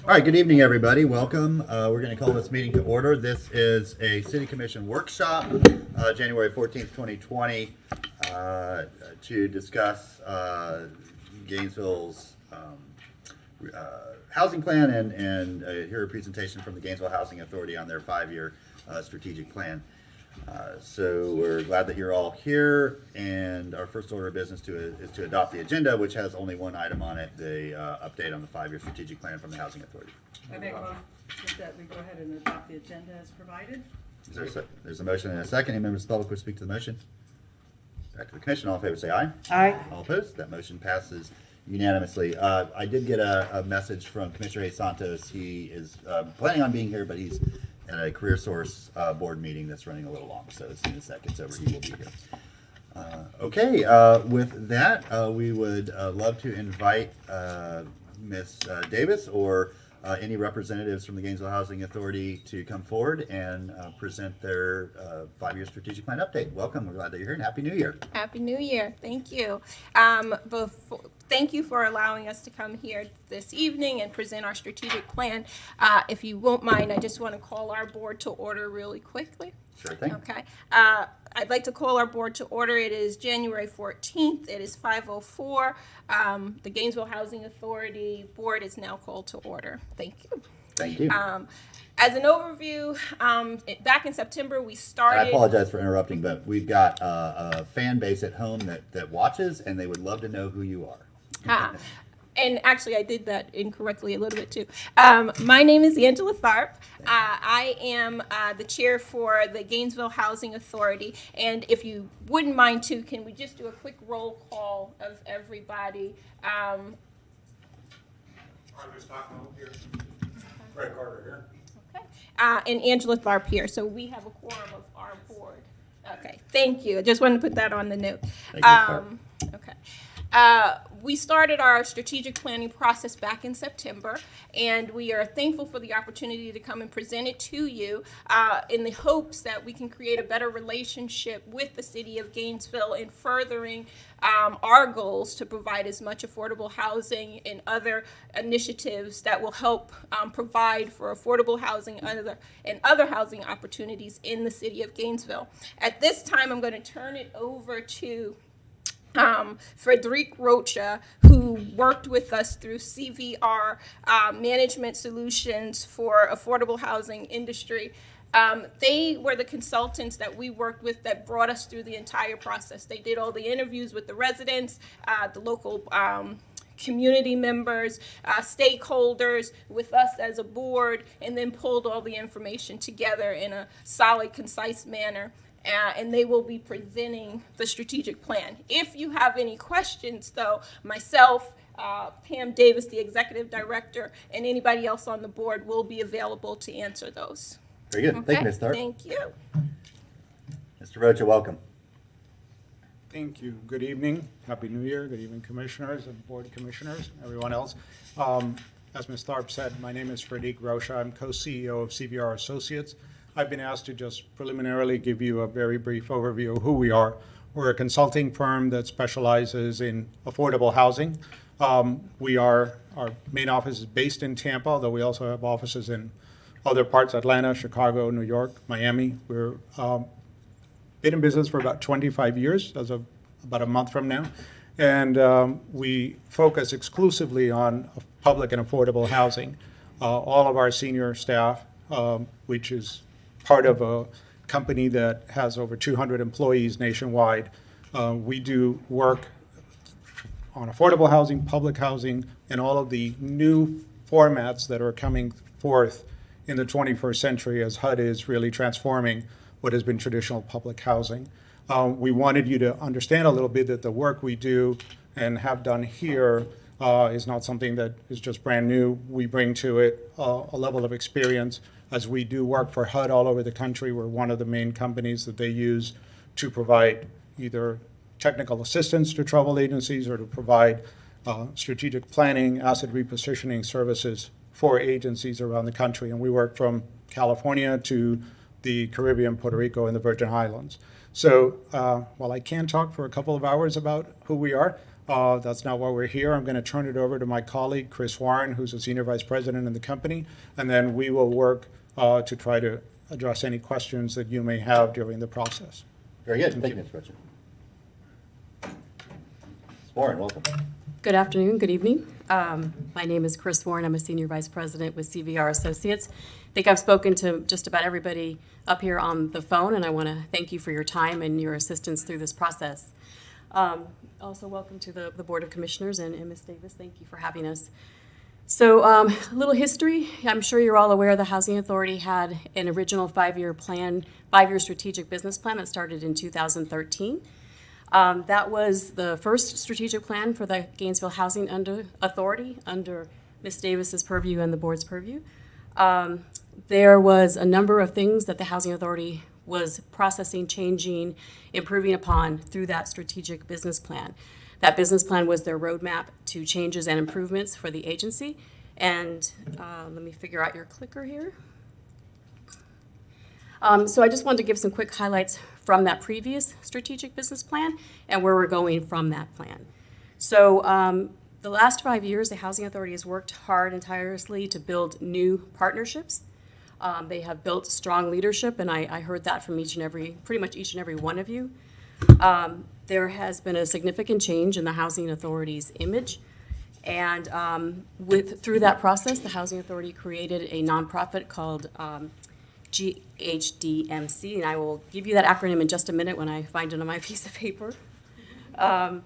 All right, good evening, everybody. Welcome. We're going to call this meeting to order. This is a City Commission workshop, January 14th, 2020, to discuss Gainesville's housing plan and hear a presentation from the Gainesville Housing Authority on their 5-year strategic plan. So we're glad that you're all here, and our first order of business is to adopt the agenda, which has only one item on it, the update on the 5-year strategic plan from the Housing Authority. I make a motion that we go ahead and adopt the agenda as provided. There's a motion and a second. Any members of the public wish to speak to the motion? Back to the commission. All in favor say aye. Aye. All opposed? That motion passes unanimously. I did get a message from Commissioner A. Santos. He is planning on being here, but he's at a Career Source board meeting that's running a little long. So as soon as that gets over, he will be here. Okay, with that, we would love to invite Ms. Davis or any representatives from the Gainesville Housing Authority to come forward and present their 5-year strategic plan update. Welcome. We're glad that you're here, and Happy New Year. Happy New Year. Thank you. Thank you for allowing us to come here this evening and present our strategic plan. If you won't mind, I just want to call our board to order really quickly. Sure thing. Okay. I'd like to call our board to order. It is January 14th. It is 5:04. The Gainesville Housing Authority board is now called to order. Thank you. Thank you. As an overview, back in September, we started. I apologize for interrupting, but we've got a fan base at home that watches, and they would love to know who you are. And actually, I did that incorrectly a little bit too. My name is Angela Tharp. I am the chair for the Gainesville Housing Authority. And if you wouldn't mind too, can we just do a quick roll call of everybody? Arthur Stockman here. Fred Carter here. Okay. And Angela Tharp here. So we have a quorum of our board. Okay, thank you. I just wanted to put that on the note. Thank you, Tharp. Okay. We started our strategic planning process back in September, and we are thankful for the opportunity to come and present it to you in the hopes that we can create a better relationship with the city of Gainesville in furthering our goals to provide as much affordable housing and other initiatives that will help provide for affordable housing and other housing opportunities in the city of Gainesville. At this time, I'm going to turn it over to Frederic Rocha, who worked with us through CVR Management Solutions for Affordable Housing Industry. They were the consultants that we worked with that brought us through the entire process. They did all the interviews with the residents, the local community members, stakeholders, with us as a board, and then pulled all the information together in a solid, concise manner. And they will be presenting the strategic plan. If you have any questions, though, myself, Pam Davis, the executive director, and anybody else on the board will be available to answer those. Very good. Okay? Thank you, Ms. Tharp. Thank you. Mr. Rocha, welcome. Thank you. Good evening. Happy New Year. Good evening, commissioners and board commissioners, everyone else. As Ms. Tharp said, my name is Frederic Rocha. I'm co-CEO of CVR Associates. I've been asked to just preliminarily give you a very brief overview of who we are. We're a consulting firm that specializes in affordable housing. Our main office is based in Tampa, though we also have offices in other parts, Atlanta, Chicago, New York, Miami. We're been in business for about 25 years, as of about a month from now. And we focus exclusively on public and affordable housing. All of our senior staff, which is part of a company that has over 200 employees nationwide. We do work on affordable housing, public housing, and all of the new formats that are coming forth in the 21st century as HUD is really transforming what has been traditional public housing. We wanted you to understand a little bit that the work we do and have done here is not something that is just brand new. We bring to it a level of experience as we do work for HUD all over the country. We're one of the main companies that they use to provide either technical assistance to travel agencies or to provide strategic planning, asset repositioning services for agencies around the country. And we work from California to the Caribbean, Puerto Rico, and the Virgin Islands. So while I can talk for a couple of hours about who we are, That's not why we're here. I'm going to turn it over to my colleague, Chris Warren, who's a Senior Vice President in the company, and then we will work to try to address any questions that you may have during the process. Very good. Thank you, Mr. President. Warren, welcome. Good afternoon, good evening. My name is Chris Warren. I'm a Senior Vice President with CVR Associates. I think I've spoken to just about everybody up here on the phone, and I want to thank you for your time and your assistance through this process. Also, welcome to the Board of Commissioners, and Ms. Davis, thank you for having us. So, a little history. I'm sure you're all aware the Housing Authority had an original five-year strategic business plan that started in 2013. That was the first strategic plan for the Gainesville Housing Authority under Ms. Davis's purview and the board's purview. There was a number of things that the Housing Authority was processing, changing, improving upon through that strategic business plan. That business plan was their roadmap to changes and improvements for the agency. And let me figure out your clicker here. So I just wanted to give some quick highlights from that previous strategic business plan and where we're going from that plan. So the last 5 years, the Housing Authority has worked hard and tirelessly to build new partnerships. They have built strong leadership, and I heard that from pretty much each and every one of you. There has been a significant change in the Housing Authority's image. And through that process, the Housing Authority created a nonprofit called GHDMC, and I will give you that acronym in just a minute when I find it on my piece of paper. And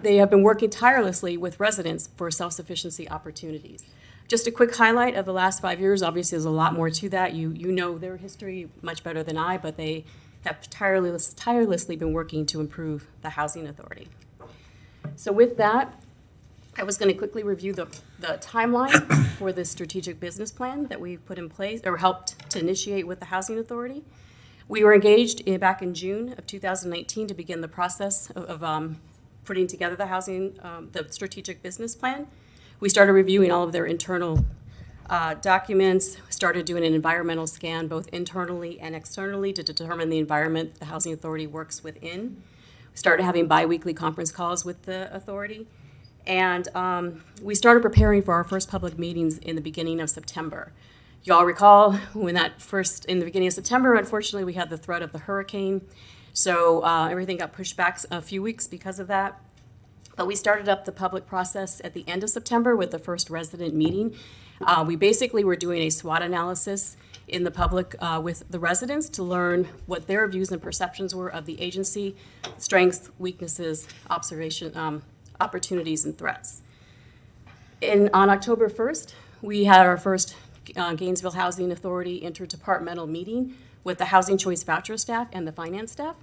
they have been working tirelessly with residents for self-sufficiency opportunities. Just a quick highlight of the last 5 years. Obviously, there's a lot more to that. You know their history much better than I, but they have tirelessly been working to improve the Housing Authority. So with that, I was going to quickly review the timeline for this strategic business plan that we put in place or helped to initiate with the Housing Authority. We were engaged back in June of 2019 to begin the process of putting together the strategic business plan. We started reviewing all of their internal documents, started doing an environmental scan both internally and externally to determine the environment the Housing Authority works within. We started having bi-weekly conference calls with the authority. And we started preparing for our first public meetings in the beginning of September. You all recall when in the beginning of September, unfortunately, we had the threat of the hurricane. So everything got pushed back a few weeks because of that. But we started up the public process at the end of September with the first resident meeting. We basically were doing a SWOT analysis in the public with the residents to learn what their views and perceptions were of the agency, strengths, weaknesses, opportunities, and threats. On October 1st, we had our first Gainesville Housing Authority interdepartmental meeting with the Housing Choice Voucher staff and the finance staff.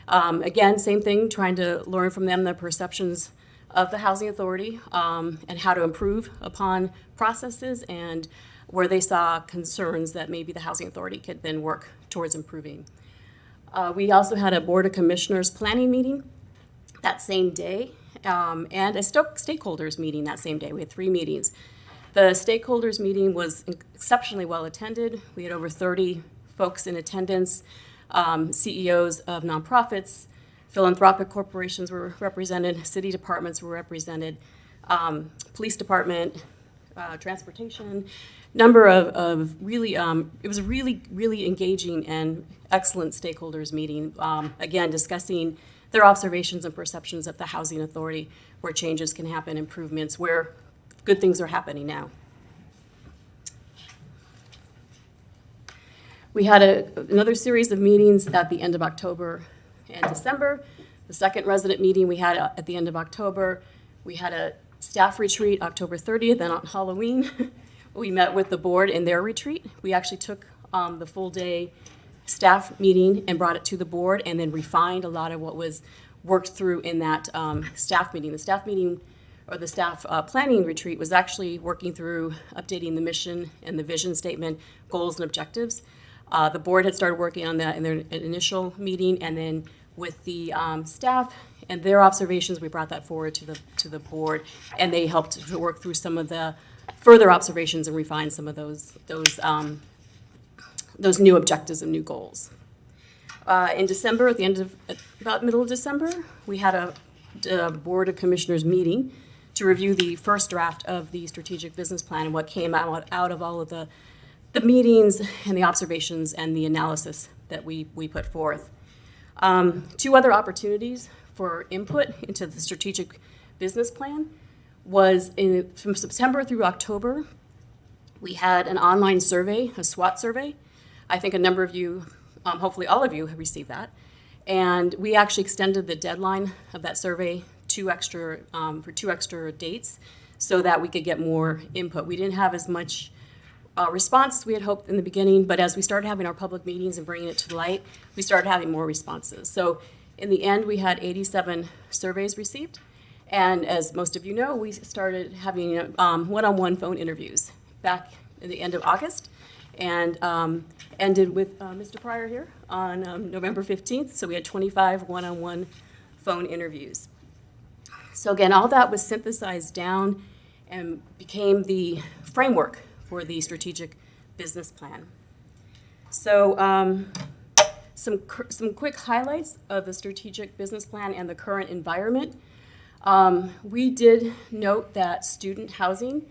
Again, same thing, trying to learn from them the perceptions of the Housing Authority and how to improve upon processes and where they saw concerns that maybe the Housing Authority could then work towards improving. We also had a Board of Commissioners planning meeting that same day and a stakeholders meeting that same day. We had 3 meetings. The stakeholders meeting was exceptionally well attended. We had over 30 folks in attendance, CEOs of nonprofits, philanthropic corporations were represented, city departments were represented, police department, transportation, number of really, it was a really engaging and excellent stakeholders meeting, again, discussing their observations and perceptions of the Housing Authority, where changes can happen, improvements, where good things are happening now. We had another series of meetings at the end of October and December. The second resident meeting we had at the end of October. We had a staff retreat October 30th, and on Halloween, we met with the board in their retreat. We actually took the full day staff meeting and brought it to the board and then refined a lot of what was worked through in that staff meeting. The staff meeting or the staff planning retreat was actually working through updating the mission and the vision statement, goals and objectives. The board had started working on that in their initial meeting, and then with the staff and their observations, we brought that forward to the board, and they helped to work through some of the further observations and refine some of those new objectives and new goals. In December, at the end of about middle of December, we had a Board of Commissioners meeting to review the first draft of the strategic business plan and what came out of all of the meetings and the observations and the analysis that we put forth. Two other opportunities for input into the strategic business plan was from September through October. We had an online survey, a SWOT survey. I think a number of you, hopefully all of you, have received that. And we actually extended the deadline of that survey for 2 extra dates so that we could get more input. We didn't have as much response as we had hoped in the beginning, but as we started having our public meetings and bringing it to light, we started having more responses. So in the end, we had 87 surveys received. And as most of you know, we started having one-on-one phone interviews back in the end of August and ended with Mr. Pryor here on November 15th. So we had 25 one-on-one phone interviews. So again, all that was synthesized down and became the framework for the strategic business plan. So some quick highlights of the strategic business plan and the current environment. We did note that student housing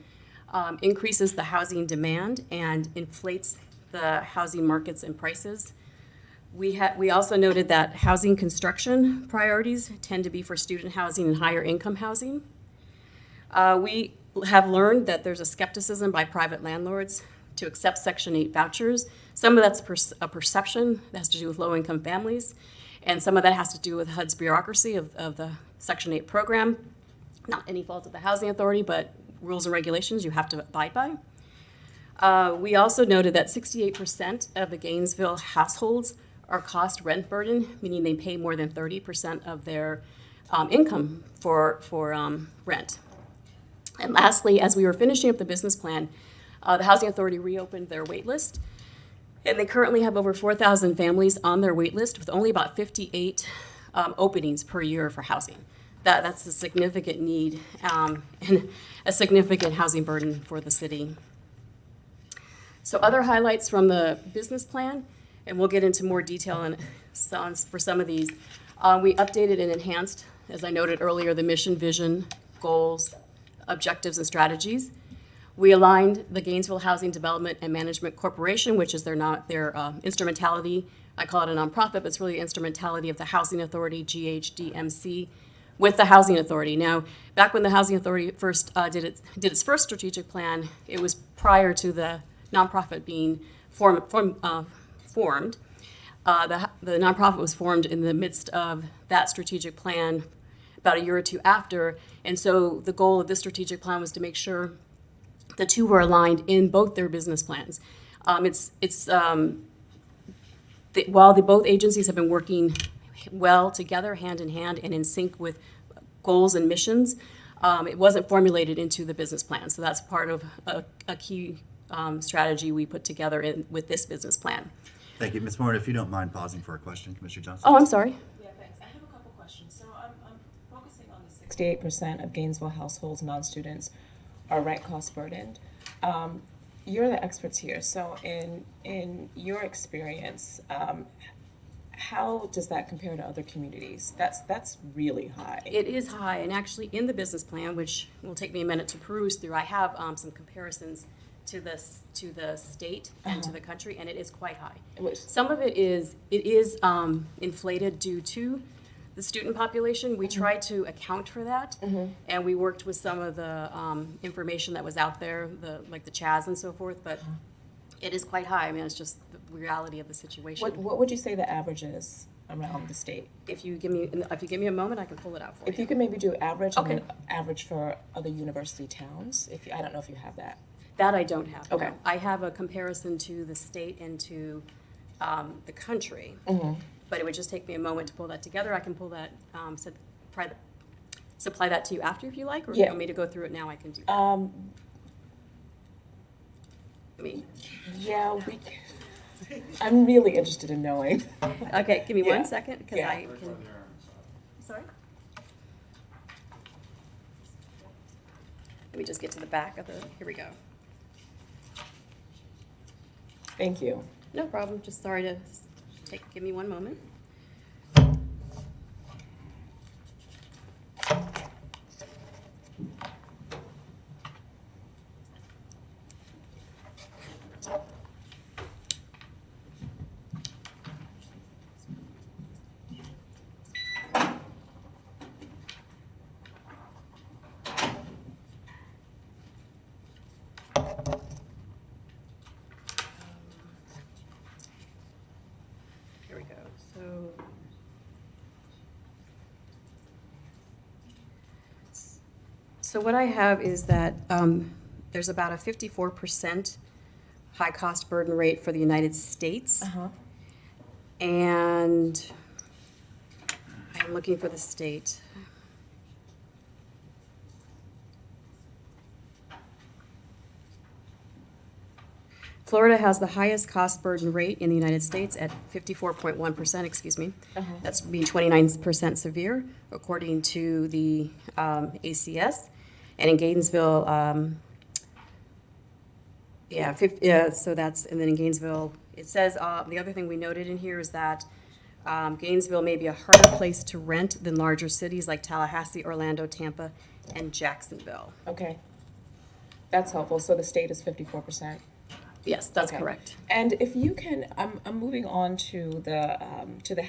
increases the housing demand and inflates the housing markets and prices. We also noted that housing construction priorities tend to be for student housing and higher income housing. We have learned that there's a skepticism by private landlords to accept Section 8 vouchers. Some of that's a perception that has to do with low-income families, and some of that has to do with HUD's bureaucracy of the Section 8 program. Not any fault of the Housing Authority, but rules and regulations you have to abide by. We also noted that 68% of the Gainesville households are cost rent burden, meaning they pay more than 30% of their income for rent. And lastly, as we were finishing up the business plan, the Housing Authority reopened their wait list. And they currently have over 4,000 families on their wait list with only about 58 openings per year for housing. That's a significant need and a significant housing burden for the city. So other highlights from the business plan, and we'll get into more detail for some of these. We updated and enhanced, as I noted earlier, the mission, vision, goals, objectives, and strategies. We aligned the Gainesville Housing Development and Management Corporation, which is their instrumentality. I call it a nonprofit, but it's really instrumentality of the Housing Authority, GHDMC, with the Housing Authority. Now, back when the Housing Authority first did its first strategic plan, it was prior to the nonprofit being formed. The nonprofit was formed in the midst of that strategic plan about a year or two after, and so the goal of this strategic plan was to make sure the two were aligned in both their business plans. While both agencies have been working well together, hand in hand, and in sync with goals and missions, it wasn't formulated into the business plan. So that's part of a key strategy we put together with this business plan. Thank you. Ms. Moore, if you don't mind pausing for a question, Commissioner Johnson. Oh, I'm sorry. Yeah, thanks. I have a couple questions. So I'm focusing on the 68% of Gainesville households, non-students, are rent cost burdened. You're the experts here. So in your experience, how does that compare to other communities? That's really high. It is high, and actually in the business plan, which will take me a minute to peruse through, I have some comparisons to the state and to the country, and it is quite high. Some of it is inflated due to the student population. We tried to account for that, and we worked with some of the information that was out there, like the CHAZ and so forth, but it is quite high. I mean, it's just the reality of the situation. What would you say the average is around the state? If you give me a moment, I can pull it out for you. If you could maybe do average, Okay. and then average for other university towns. I don't know if you have that. That I don't have. Okay. No. I have a comparison to the state and to the country, but it would just take me a moment to pull that together. I can pull that, supply that to you after if you like, or if you Yeah. want me to go through it now, I can do that. Yeah, I'm really interested in knowing. Okay, give me Yeah. 1 second, because Yeah. I can. Sorry? Let me just get to the back of here we go. Thank you. No problem, just sorry to give me 1 moment. So what I have is that there's about a 54% high cost burden rate for the United States. And I'm looking for the state. Florida has the highest cost burden rate in the United States at 54.1%, excuse me. That's being 29% severe, according to the ACS. And in Gainesville, so that's, and then in Gainesville, it says, the other thing we noted in here is that Gainesville may be a harder place to rent than larger cities like Tallahassee, Orlando, Tampa, and Jacksonville. Okay. That's helpful. So the state is 54%. Yes, that's Okay. correct. And if you can, I'm moving on to the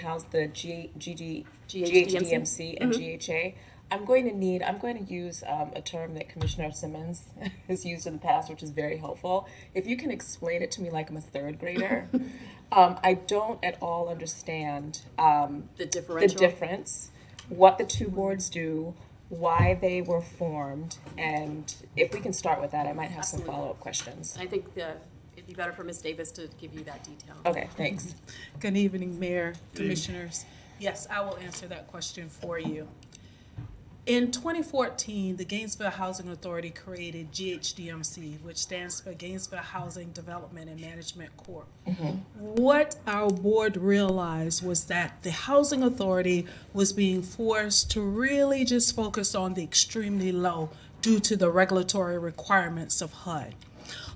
house, the GHDMC and GHA. I'm going to use a term that Commissioner Simmons has used in the past, which is very helpful. If you can explain it to me like I'm a third grader. I don't at all understand The the differential. difference, what the two boards do, why they were formed, and if we can start with that, I might have some Absolutely. follow-up questions. I think it'd be better for Ms. Davis to give you that detail. Okay, thanks. Good evening, Mayor, Commissioners. Yes, I will answer that question for you. In 2014, the Gainesville Housing Authority created GHDMC, which stands for Gainesville Housing Development and Management Corp. What our board realized was that the Housing Authority was being forced to really just focus on the extremely low due to the regulatory requirements of HUD.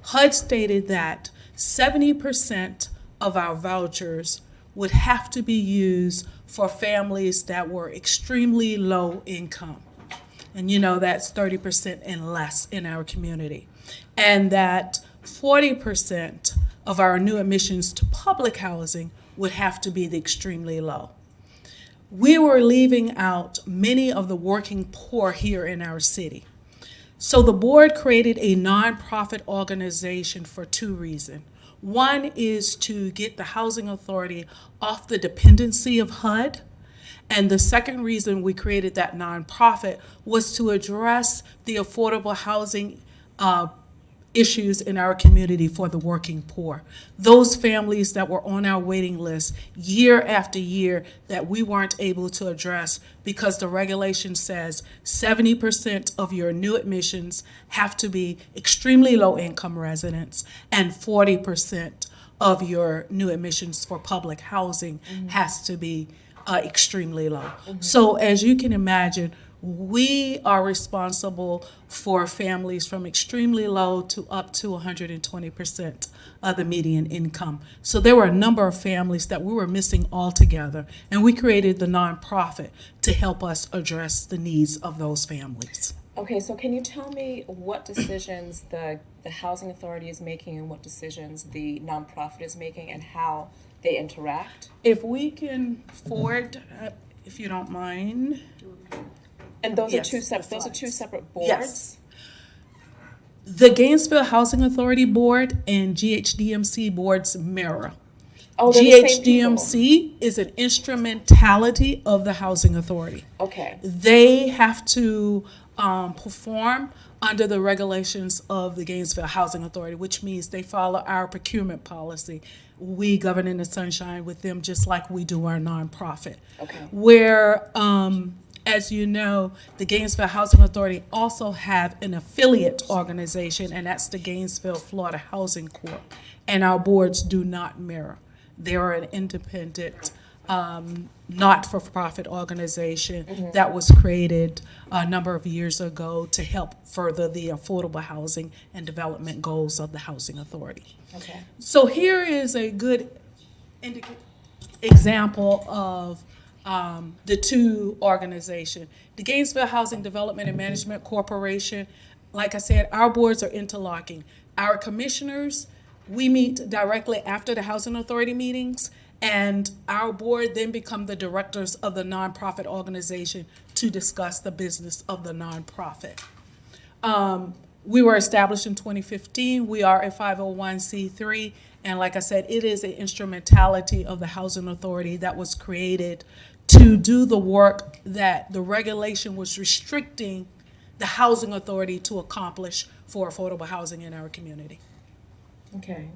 HUD stated that 70% of our vouchers would have to be used for families that were extremely low income. And you know, that's 30% and less in our community. And that 40% of our new admissions to public housing would have to be the extremely low. We were leaving out many of the working poor here in our city. So the board created a nonprofit organization for two reasons. One is to get the Housing Authority off the dependency of HUD. And the second reason we created that nonprofit was to address the affordable housing issues in our community for the working poor. Those families that were on our waiting list year after year that we weren't able to address because the regulation says 70% of your new admissions have to be extremely low income residents and 40% of your new admissions for public housing has to be extremely low. So as you can imagine, we are responsible for families from extremely low to up to 120% of the median income. So there were a number of families that we were missing altogether, and we created the nonprofit to help us address the needs of those families. Okay, so can you tell me what decisions the Housing Authority is making and what decisions the nonprofit is making and how they interact? If we can forward, if you don't mind. And those Yes, are two the separate. Those are two slides. separate boards. Yes. The Gainesville Housing Authority Board and GHDMC boards mirror. Oh, they're the same people. GHDMC is an instrumentality of the Housing Authority. Okay. They have to perform under the regulations of the Gainesville Housing Authority, which means they follow our procurement policy. We govern in the sunshine with them just like we do our nonprofit. Okay. Where, as you know, the Gainesville Housing Authority also have an affiliate organization, and that's the Gainesville, Florida Housing Corp. And our boards do not mirror. They are an independent, not-for-profit organization that was created a number of years ago to help further the affordable housing and development goals of the Housing Authority. Okay. So here is a good example of the two organizations. The Gainesville Housing Development and Management Corporation, like I said, our boards are interlocking. Our commissioners, we meet directly after the Housing Authority meetings, and our board then become the directors of the nonprofit organization to discuss the business of the nonprofit. We were established in 2015. We are a 501c3, and like I said, it is an instrumentality of the Housing Authority that was created to do the work that the regulation was restricting the housing authority to accomplish for affordable housing in our community. Okay.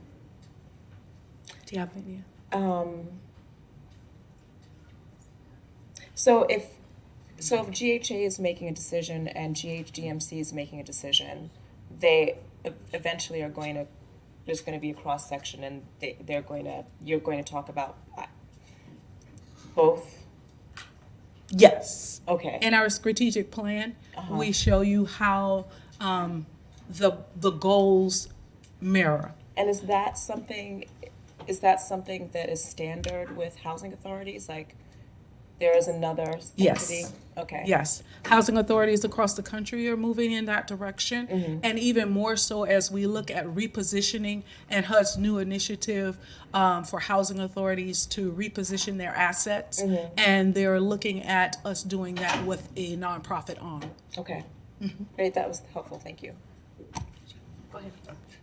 Do you have any? So if GHA is making a decision and GHDMC is making a decision, they eventually are going to, there's going to be a cross section, and you're going to talk about both. Yes. Okay. In our strategic plan, we show you how the goals mirror. And is that something that is standard with housing authorities? Like, there is another Yes. entity? Okay. Yes, housing authorities across the country are moving in that direction, and even more so as we look at repositioning and HUD's new initiative for housing authorities to reposition their assets, and they're looking at us doing that with a nonprofit arm. Okay. Great, that was helpful, thank you. Go ahead.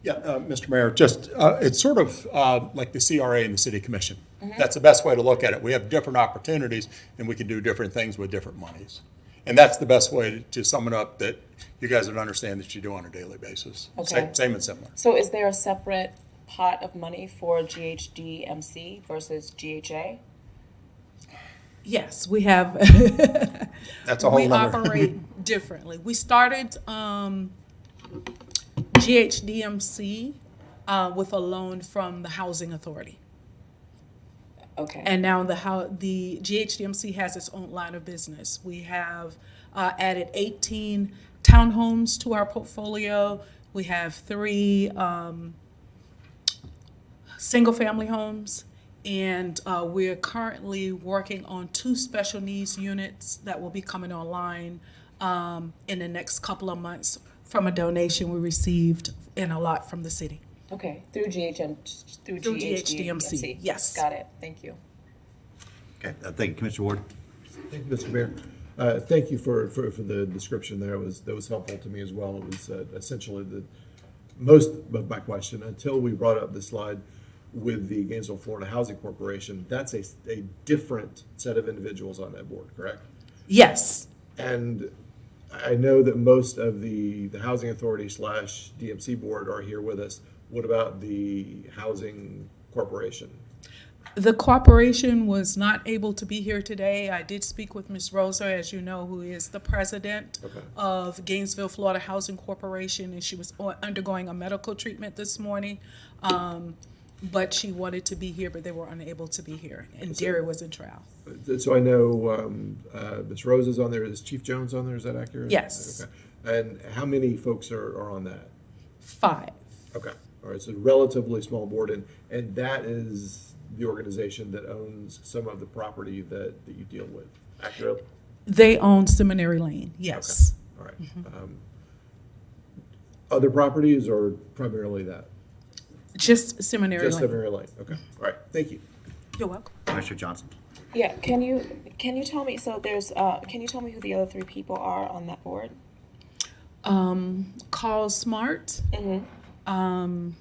Yeah, Mr. Mayor, just, it's sort of like the CRA and the City Commission. That's the best way to look at it. We have different opportunities, and we can do different things with different monies. And that's the best way to sum it up, that you guys would understand that you do on a daily basis. Okay. Same and similar. So is there a separate pot of money for GHDMC versus GHA? Yes, we have. That's a whole We nother. operate differently. We started GHDMC with a loan from the Housing Authority. Okay. And now the GHDMC has its own line of business. We have added 18 townhomes to our portfolio. We have 3 single-family homes. And we're currently working on 2 special needs units that will be coming online in the next couple of months from a donation we received in a lot from the city. Okay, through Through GHDMC. GHDMC, yes. Got it, thank you. Okay, thank you, Commissioner Ward. Thank you, Mr. Mayor. Thank you for the description there. That was helpful to me as well. It was essentially most of my question, until we brought up the slide with the Gainesville, Florida Housing Corporation. That's a different set of individuals on that board, correct? Yes. And I know that most of the Housing Authority / DMC board are here with us. What about the Housing Corporation? The corporation was not able to be here today. I did speak with Ms. Rosa, as you know, who is the president Okay. of Gainesville, Florida Housing Corporation, and she was undergoing a medical treatment this morning. But she wanted to be here, but they were unable to be here, and Derry was in trial. So I know Ms. Rose is on there. Is Chief Jones on there? Is that accurate? Yes. Okay. And how many folks are on that? 5. Okay. All right. So relatively small board, and that is the organization that owns some of the property that you deal with. Accurate? They own Seminary Lane, yes. All right. Other properties or primarily that? Just Seminary Just Lane. Seminary Lane. Okay. All right. Thank you. You're welcome. Commissioner Johnson. Yeah, can you tell me, so there's, can you tell me who the other 3 people are on that board? Carl Smart, Mm-hmm.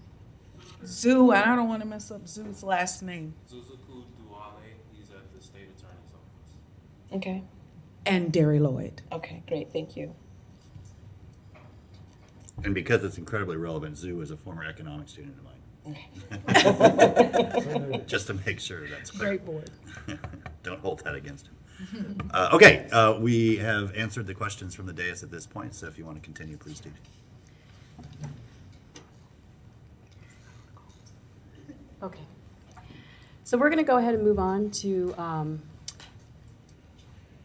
Zoo, and I don't want to mess up Zoo's last name, Zuzuku Duale, he's at the state attorney's office. Okay, and Derry Lloyd. okay, great, thank you. And because it's incredibly relevant, Zoo is a former economics student of mine. Just to make sure that's clear. Great board. Don't hold that against him. Okay, we have answered the questions from the dais at this point, so if you want to continue, please do. Okay. So we're going to go ahead and move on to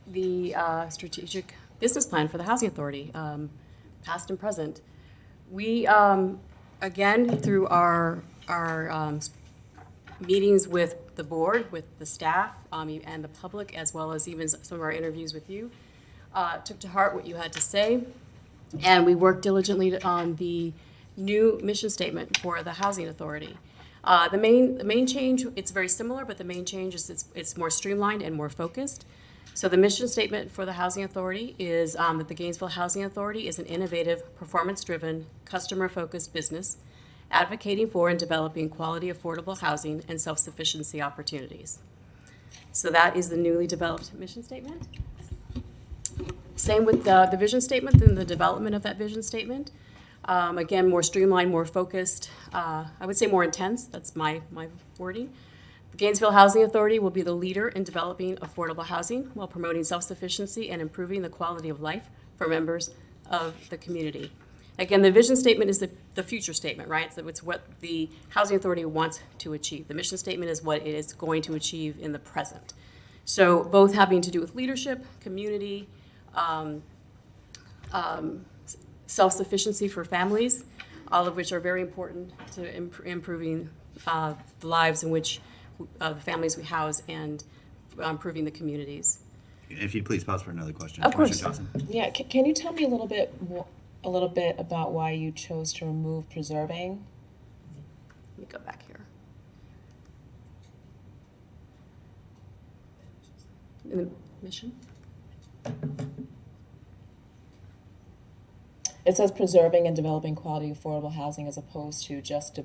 the strategic business plan for the Housing Authority, past and present. We, again, through our meetings with the board, with the staff, and the public, as well as even some of our interviews with you, took to heart what you had to say, and we worked diligently on the new mission statement for the Housing Authority. The main change, it's very similar, but the main change is it's more streamlined and more focused. So the mission statement for the Housing Authority is that the Gainesville Housing Authority is an innovative, performance-driven, customer-focused business advocating for and developing quality, affordable housing and self-sufficiency opportunities. So that is the newly developed mission statement. Same with the vision statement and the development of that vision statement. Again, more streamlined, more focused, I would say more intense, that's my wording. The Gainesville Housing Authority will be the leader in developing affordable housing while promoting self-sufficiency and improving the quality of life for members of the community. Again, the vision statement is the future statement, right? So it's what the Housing Authority wants to achieve. The mission statement is what it is going to achieve in the present. So both having to do with leadership, community, self-sufficiency for families, all of which are very important to improving the lives in which the families we house and improving the communities. If you'd please pause for another question. Of course. Commissioner Johnson. Yeah, can you tell me a little bit about why you chose to remove preserving? Let me go back here. In the mission? It says preserving and developing quality affordable housing as opposed to just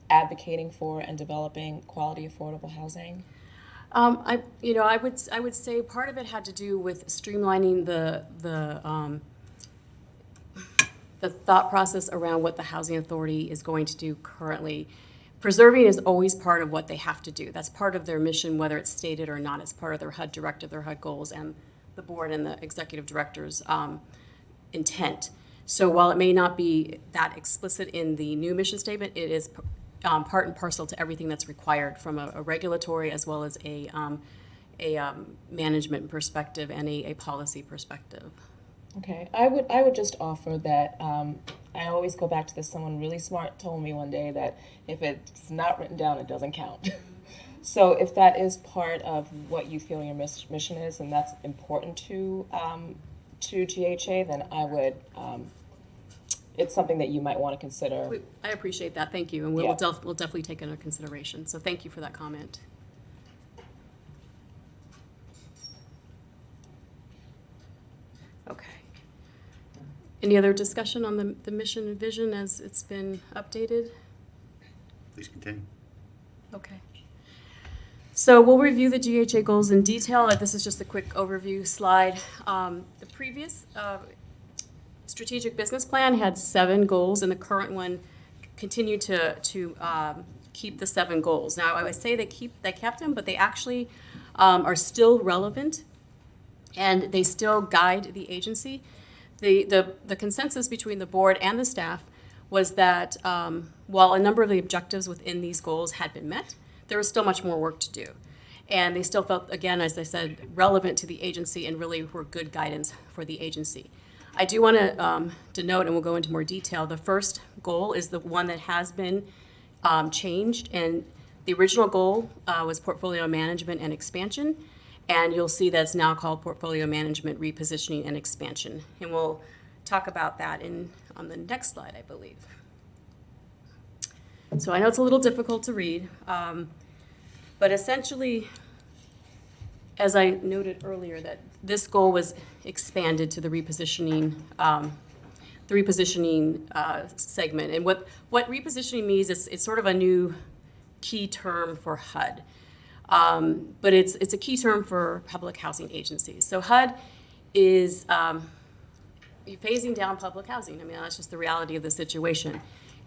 advocating for and developing quality affordable housing. I would say part of it had to do with streamlining the thought process around what the Housing Authority is going to do currently. Preserving is always part of what they have to do. That's part of their mission, whether it's stated or not. It's part of their HUD directive, their HUD goals, and the board and the executive director's intent. So while it may not be that explicit in the new mission statement, it is part and parcel to everything that's required from a regulatory as well as a management perspective and a policy perspective. Okay, I would just offer that I always go back to this. Someone really smart told me one day that if it's not written down, it doesn't count. So if that is part of what you feel your mission is, and that's important to GHA, then I would. It's something that you might want to consider. I appreciate that, thank you, and we'll Yeah. we'll definitely take it into consideration. So thank you for that comment. Okay. Any other discussion on the mission and vision as it's been updated? Please continue. Okay. So we'll review the GHA goals in detail. This is just a quick overview slide. The previous strategic business plan had 7 goals, and the current one continued to keep the 7 goals. Now, I would say they kept them, but they actually are still relevant, and they still guide the agency. The consensus between the board and the staff was that while a number of the objectives within these goals had been met, there was still much more work to do. And they still felt, again, as I said, relevant to the agency and really were good guidance for the agency. I do want to denote, and we'll go into more detail, the first goal is the one that has been changed. And the original goal was portfolio management and expansion. And you'll see that's now called portfolio management, repositioning, and expansion. And we'll talk about that on the next slide, I believe. So I know it's a little difficult to read, but essentially, as I noted earlier, that this goal was expanded to the repositioning segment. And what repositioning means is it's sort of a new key term for HUD. But it's a key term for public housing agencies. So HUD is phasing down public housing. I mean, that's just the reality of the situation.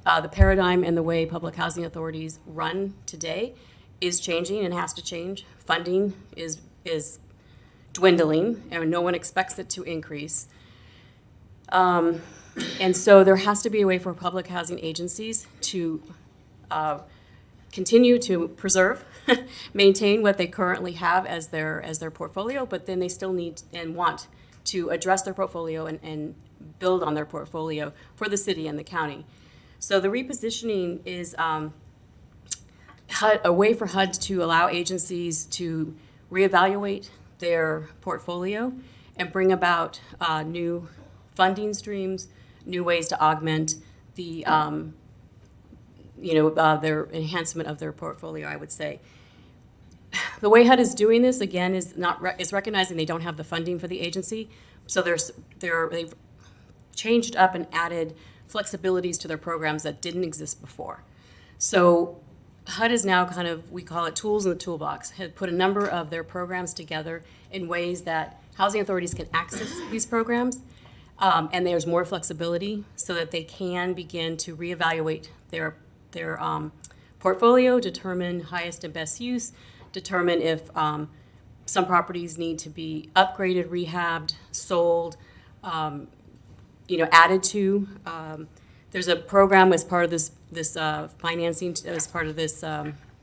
The paradigm and the way public housing authorities run today is changing and has to change. Funding is dwindling, and no one expects it to increase. And so there has to be a way for public housing agencies to continue to preserve, maintain what they currently have as their portfolio, but then they still need and want to address their portfolio and build on their portfolio for the city and the county. So the repositioning is a way for HUD to allow agencies to reevaluate their portfolio and bring about new funding streams, new ways to augment the their enhancement of their portfolio, I would say. The way HUD is doing this, again, is recognizing they don't have the funding for the agency. So they've changed up and added flexibilities to their programs that didn't exist before. So HUD is now we call it tools in the toolbox, had put a number of their programs together in ways that housing authorities can access these programs, and there's more flexibility so that they can begin to reevaluate their portfolio, determine highest and best use, determine if some properties need to be upgraded, rehabbed, sold, added to. There's a program as part of this financing, as part of this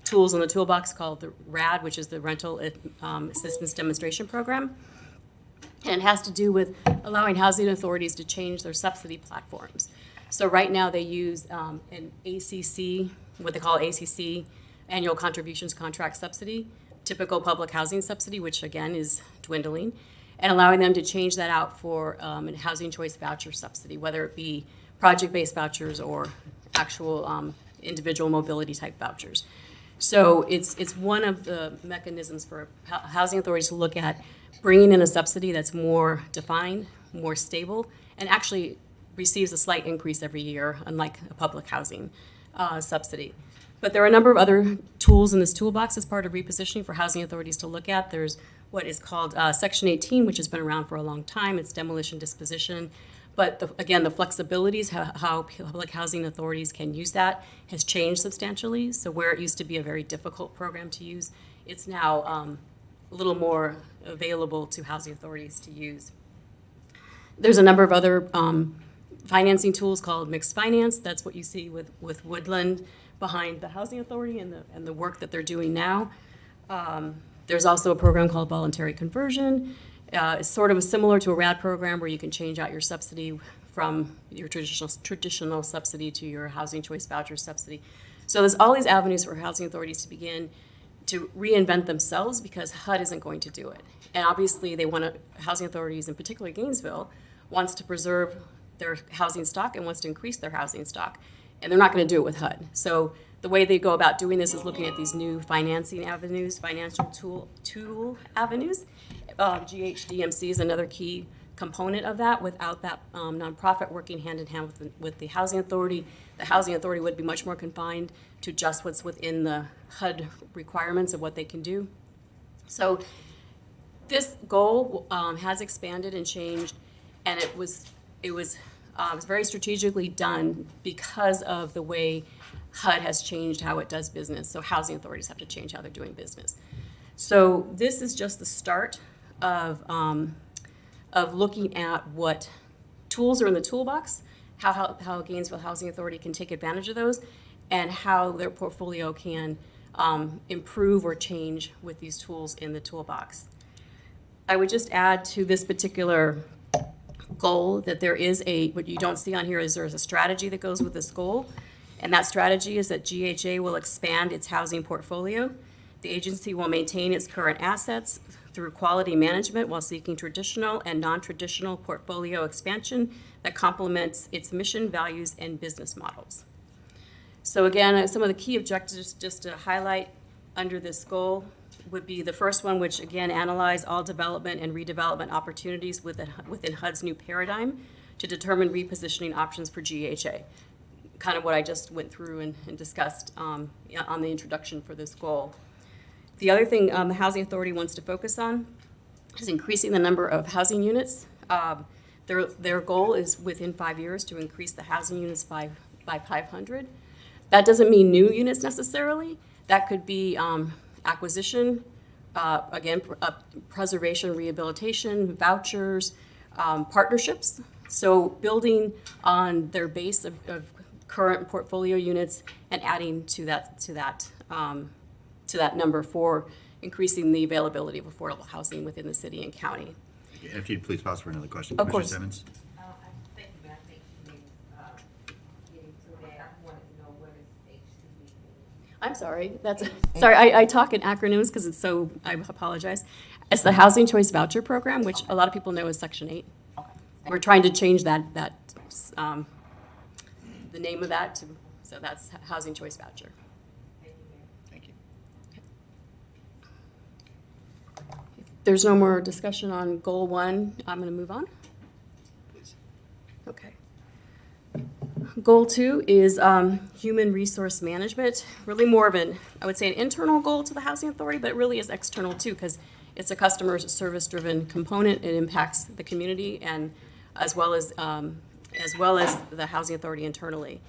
tools in the toolbox called the RAD, which is the Rental Assistance Demonstration Program. And it has to do with allowing housing authorities to change their subsidy platforms. So right now they use an ACC, what they call ACC, Annual Contributions Contract Subsidy, typical public housing subsidy, which again is dwindling, and allowing them to change that out for a housing choice voucher subsidy, whether it be project-based vouchers or actual individual mobility type vouchers. So it's one of the mechanisms for housing authorities to look at bringing in a subsidy that's more defined, more stable, and actually receives a slight increase every year, unlike a public housing subsidy. But there are a number of other tools in this toolbox as part of repositioning for housing authorities to look at. There's what is called Section 18, which has been around for a long time. It's demolition disposition. But again, the flexibilities, how public housing authorities can use that has changed substantially. So where it used to be a very difficult program to use, it's now a little more available to housing authorities to use. There's a number of other financing tools called mixed finance. That's what you see with Woodland behind the housing authority and the work that they're doing now. There's also a program called voluntary conversion. It's sort of similar to a RAD program where you can change out your subsidy from your traditional subsidy to your housing choice voucher subsidy. So there's all these avenues for housing authorities to begin to reinvent themselves because HUD isn't going to do it. And obviously they want to, housing authorities, in particular Gainesville, wants to preserve their housing stock and wants to increase their housing stock. And they're not going to do it with HUD. So the way they go about doing this is looking at these new financing avenues, financial tool avenues. GHDMC is another key component of that. Without that nonprofit working hand in hand with the housing authority would be much more confined to just what's within the HUD requirements of what they can do. So this goal has expanded and changed, and it was very strategically done because of the way HUD has changed how it does business. So housing authorities have to change how they're doing business. So this is just the start of looking at what tools are in the toolbox, how Gainesville Housing Authority can take advantage of those, and how their portfolio can improve or change with these tools in the toolbox. I would just add to this particular goal that there is what you don't see on here is there's a strategy that goes with this goal, and that strategy is that GHA will expand its housing portfolio. The agency will maintain its current assets through quality management while seeking traditional and non-traditional portfolio expansion that complements its mission, values, and business models. So again, some of the key objectives just to highlight under this goal would be the first one, which again, analyze all development and redevelopment opportunities within HUD's new paradigm to determine repositioning options for GHA. Kind of what I just went through and discussed on the introduction for this goal. The other thing the Housing Authority wants to focus on is increasing the number of housing units. Their goal is within 5 years to increase the housing units by 500. That doesn't mean new units necessarily. That could be acquisition, again, preservation, rehabilitation, vouchers, partnerships. So building on their base of current portfolio units and adding to that number for increasing the availability of affordable housing within the city and county. And if you'd please pause for another question, Of Commissioner course. Simmons. Thank you, but I think you getting to that, I wanted to know what is HCB. I'm sorry. Sorry. I talk in acronyms because it's so. I apologize. It's the Housing Choice Voucher Program, which a lot of people know as Section 8. We're trying to change the name of that so that's Housing Choice Voucher. Thank you. There's no more discussion on Goal 1. I'm going to move on. Please. Okay. Goal 2 is human resource management. Really more of I would say an internal goal to the Housing Authority, but it really is external too, because It's a customer service-driven component. It impacts the community and as well as the housing authority internally.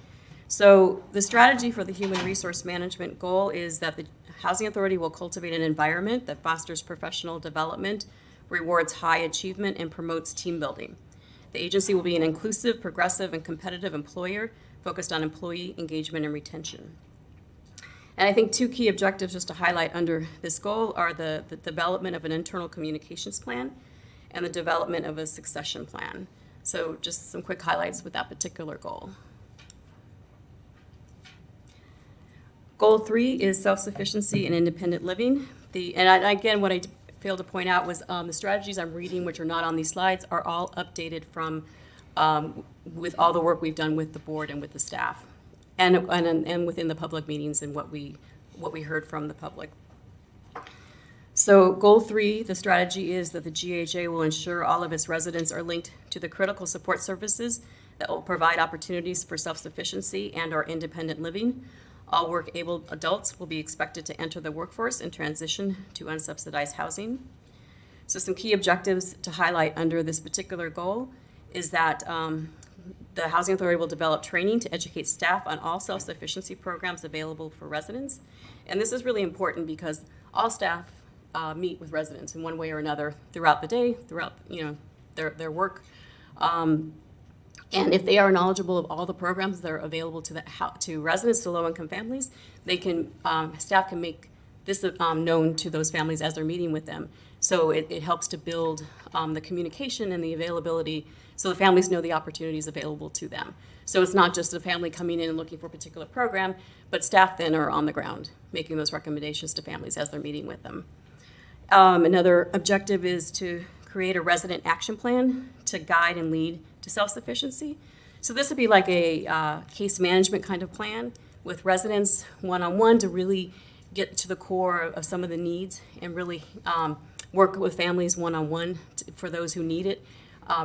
So the strategy for the human resource management goal is that the housing authority will cultivate an environment that fosters professional development, rewards high achievement, and promotes team building. The agency will be an inclusive, progressive, and competitive employer focused on employee engagement and retention. And I think two key objectives just to highlight under this goal are the development of an internal communications plan and the development of a succession plan. So just some quick highlights with that particular goal. Goal 3 is self-sufficiency and independent living. Again, what I failed to point out was the strategies I'm reading, which are not on these slides, are all updated from with all the work we've done with the board and with the staff, and within the public meetings and what we heard from the public. So goal 3, the strategy is that the GHA will ensure all of its residents are linked to the critical support services that will provide opportunities for self-sufficiency and or independent living. All work-able adults will be expected to enter the workforce and transition to unsubsidized housing. So some key objectives to highlight under this particular goal is that the Housing Authority will develop training to educate staff on all self-sufficiency programs available for residents. And this is really important because all staff meet with residents in one way or another throughout the day, throughout their work. And if they are knowledgeable of all the programs that are available to residents, to low-income families, staff can make this known to those families as they're meeting with them. So it helps to build the communication and the availability so the families know the opportunities available to them. So it's not just a family coming in and looking for a particular program, but staff then are on the ground making those recommendations to families as they're meeting with them. Another objective is to create a resident action plan to guide and lead to self-sufficiency. So this would be like a case management kind of plan with residents one-on-one to really get to the core of some of the needs and really work with families one-on-one for those who need it.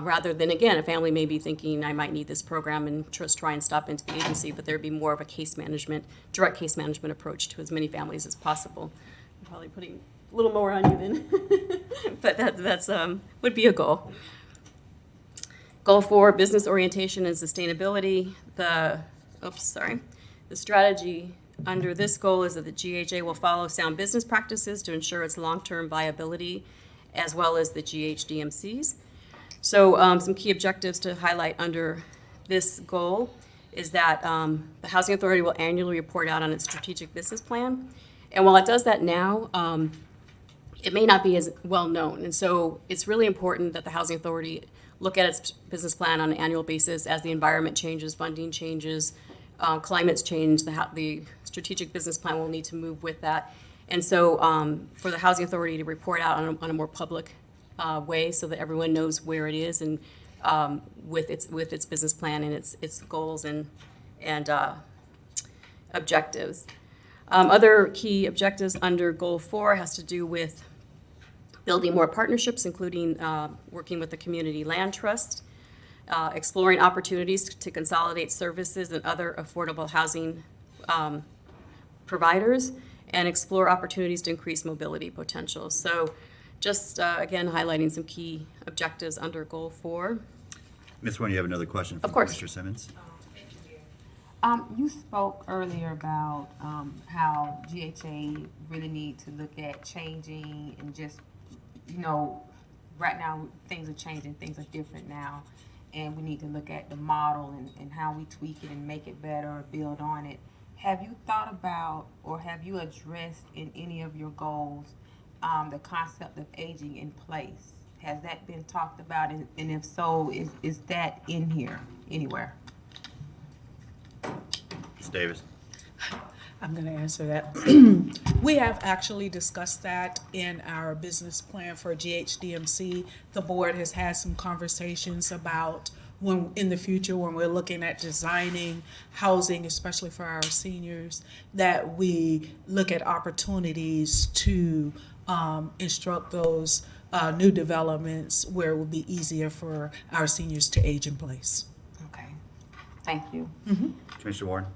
Rather than, again, a family may be thinking, I might need this program and just try and stop into the agency, but there'd be more of a direct case management approach to as many families as possible. I'm probably putting a little more on you then, but that's would be a goal. Goal 4, business orientation and sustainability. The strategy under this goal is that the GHA will follow sound business practices to ensure its long-term viability, as well as the GHDMCs. So some key objectives to highlight under this goal is that the Housing Authority will annually report out on its strategic business plan. And while it does that now, it may not be as well known. And so it's really important that the Housing Authority look at its business plan on an annual basis as the environment changes, funding changes, climates change, the strategic business plan will need to move with that. And so for the Housing Authority to report out on a more public way so that everyone knows where it is and with its business plan and its goals and objectives. Other key objectives under Goal 4 has to do with building more partnerships, including working with the Community Land Trust, exploring opportunities to consolidate services and other affordable housing providers, and explore opportunities to increase mobility potential. So just, again, highlighting some key objectives under Goal 4. Ms. Warren, you have another question from Of course. Mr. Simmons? You spoke earlier about how GHA really need to look at changing and just, right now things are changing, things are different now, and we need to look at the model and how we tweak it and make it better or build on it. Have you thought about or have you addressed in any of your goals the concept of aging in place? Has that been talked about, and if so, is that in here anywhere? Ms. Davis? I'm going to answer that. We have actually discussed that in our business plan for GHDMC. The board has had some conversations about when in the future, when we're looking at designing housing, especially for our seniors, that we look at opportunities to instruct those new developments where it will be easier for our seniors to age in place. Okay, thank you. Commissioner Warren?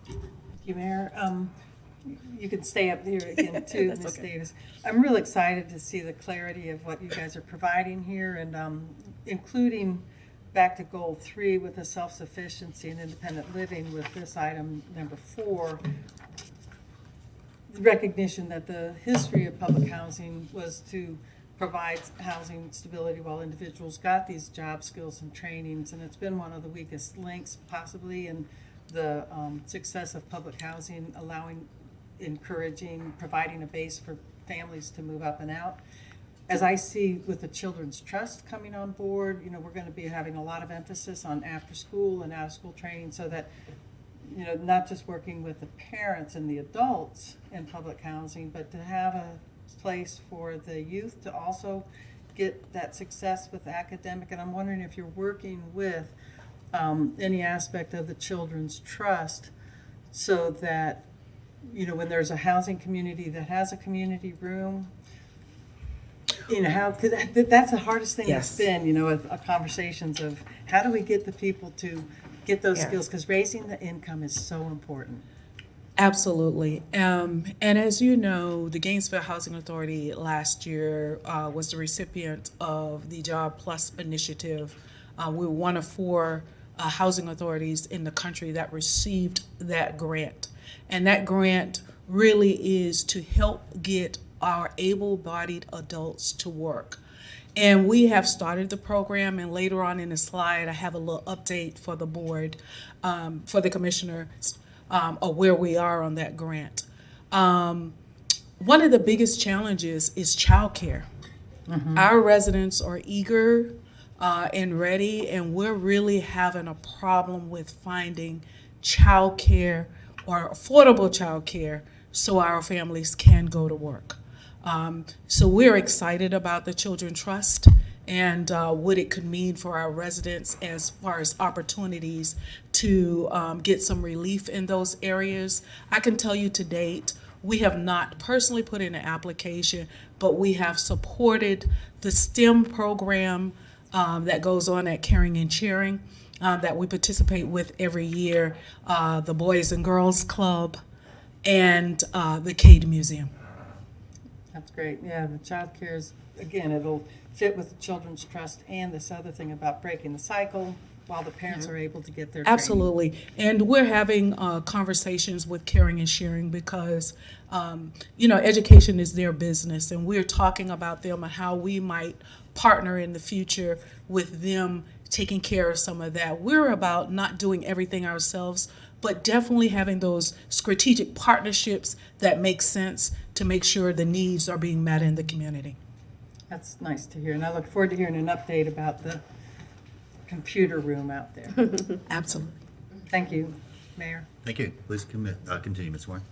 Thank you, Mayor. you can stay up here again too, That's Ms. okay. Davis. I'm real excited to see the clarity of what you guys are providing here and including back to goal 3 with the self-sufficiency and independent living with this item number 4. The recognition that the history of public housing was to provide housing stability while individuals got these job skills and trainings, and it's been one of the weakest links possibly in the success of public housing, encouraging, providing a base for families to move up and out. As I see with the Children's Trust coming on board, you know, we're going to be having a lot of emphasis on after-school and out-of-school training so that, you know, not just working with the parents and the adults in public housing, but to have a place for the youth to also get that success with academic. And I'm wondering if you're working with any aspect of the Children's Trust so that, you know, when there's a housing community that has a community room, you know, how, cause that's the hardest thing Yes. it's been, you know, of conversations of how do we get the people to get those Yeah. skills? Because raising the income is so important. Absolutely. And as you know, the Gainesville Housing Authority last year was the recipient of the Job Plus initiative. We were one of 4 housing authorities in the country that received that grant. And that grant really is to help get our able-bodied adults to work. And we have started the program, and later on in the slide, I have a little update for the board, for the commissioners, of where we are on that grant. One of the biggest challenges is childcare. Our residents are eager and ready, and we're really having a problem with finding childcare or affordable childcare so our families can go to work. So we're excited about the Children Trust and what it could mean for our residents as far as opportunities to get some relief in those areas. I can tell you to date, we have not personally put in an application, but we have supported the STEM program that goes on at Caring and Sharing that we participate with every year, the Boys and Girls Club, and the Cade Museum. That's great. Yeah, the child care is, again, it'll fit with the Children's Trust and this other thing about breaking the cycle while the parents are able to get their training. Absolutely. And we're having conversations with Caring and Sharing because, you know, education is their business, and we're talking about them and how we might partner in the future with them taking care of some of that. We're about not doing everything ourselves, but definitely having those strategic partnerships that make sense to make sure the needs are being met in the community. That's nice to hear, and I look forward to hearing an update about the computer room out there. Absolutely. Thank you, Mayor. Thank you. Please continue, Ms. Warren.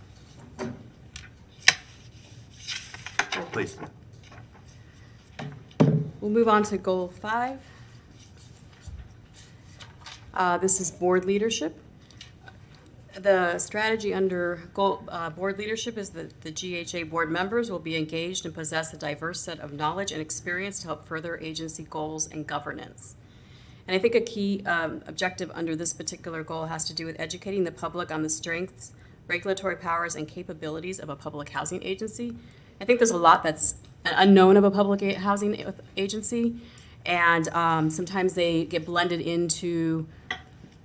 Please. We'll move on to goal 5. This is board leadership. The strategy under board leadership is that the GHA board members will be engaged and possess a diverse set of knowledge and experience to help further agency goals and governance. And I think a key objective under this particular goal has to do with educating the public on the strengths, regulatory powers, and capabilities of a public housing agency. I think there's a lot that's unknown of a public housing agency, and sometimes they get blended into,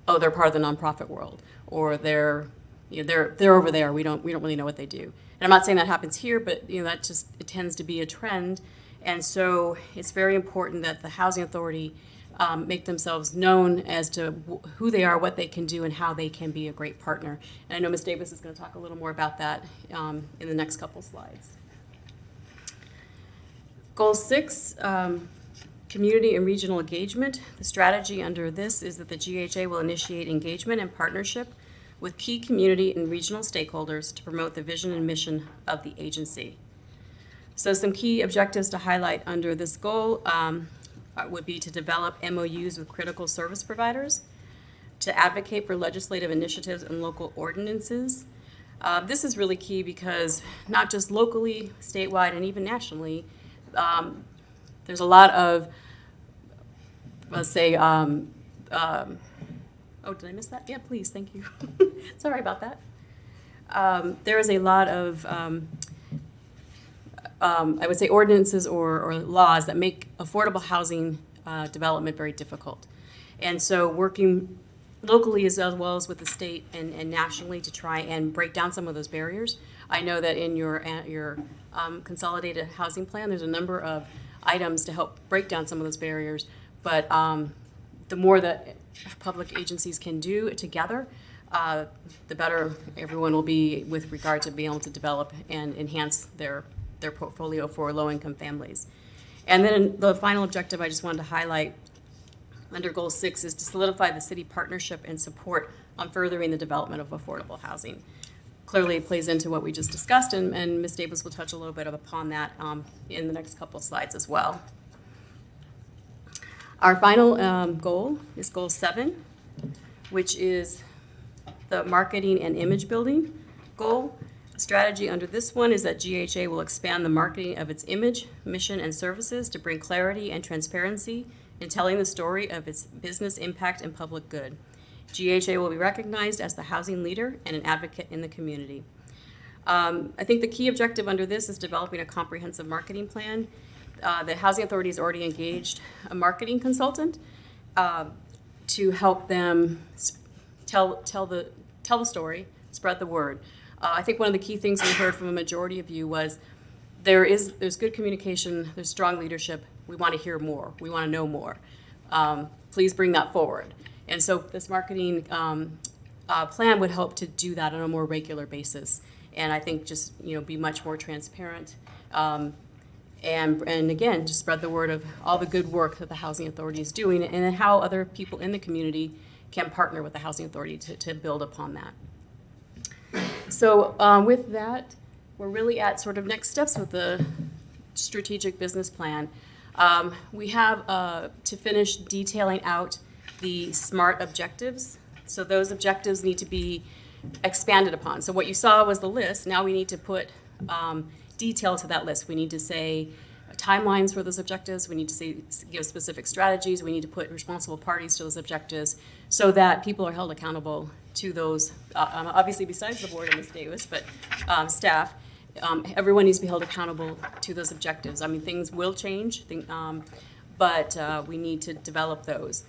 oh, they're part of the nonprofit world, or they're over there. We don't really know what they do. And I'm not saying that happens here, but that just it tends to be a trend. And so it's very important that the housing authority make themselves known as to who they are, what they can do, and how they can be a great partner. And I know Ms. Davis is going to talk a little more about that in the next couple slides. Goal 6, community and regional engagement. The strategy under this is that the GHA will initiate engagement and partnership with key community and regional stakeholders to promote the vision and mission of the agency. So some key objectives to highlight under this goal would be to develop MOUs with critical service providers, to advocate for legislative initiatives and local ordinances. This is really key because not just locally, statewide, and even nationally, there's a lot of, let's say, oh, did I miss that? Yeah, please, thank you. Sorry about that. there is a lot of, I would say, ordinances or laws that make affordable housing development very difficult. And so working locally as well as with the state and nationally to try and break down some of those barriers. I know that in your consolidated housing plan, there's a number of items to help break down some of those barriers. But the more that public agencies can do together, the better everyone will be with regard to being able to develop and enhance their portfolio for low-income families. And then the final objective I just wanted to highlight under Goal 6 is to solidify the city partnership and support on furthering the development of affordable housing. Clearly, it plays into what we just discussed, and Ms. Davis will touch a little bit upon that in the next couple of slides as well. Our final goal is Goal 7, which is the marketing and image building goal. Strategy under this one is that GHA will expand the marketing of its image, mission, and services to bring clarity and transparency in telling the story of its business impact and public good. GHA will be recognized as the housing leader and an advocate in the community. I think the key objective under this is developing a comprehensive marketing plan. The Housing Authority has already engaged a marketing consultant to help them tell the story, spread the word. I think one of the key things we heard from a majority of you was there's good communication, there's strong leadership. We want to hear more. We want to know more. Please bring that forward. And so this marketing plan would help to do that on a more regular basis. And I think just be much more transparent. And again, just spread the word of all the good work that the Housing Authority is doing and then how other people in the community can partner with the Housing Authority to build upon that. So with that, we're really at sort of next steps with the strategic business plan. We have to finish detailing out the SMART objectives. So those objectives need to be expanded upon. So what you saw was the list. Now we need to put detail to that list. We need to say timelines for those objectives. We need to give specific strategies. We need to put responsible parties to those objectives so that people are held accountable to those, obviously besides the board and Ms. Davis, but staff. Everyone needs to be held accountable to those objectives. I mean, things will change, but we need to develop those.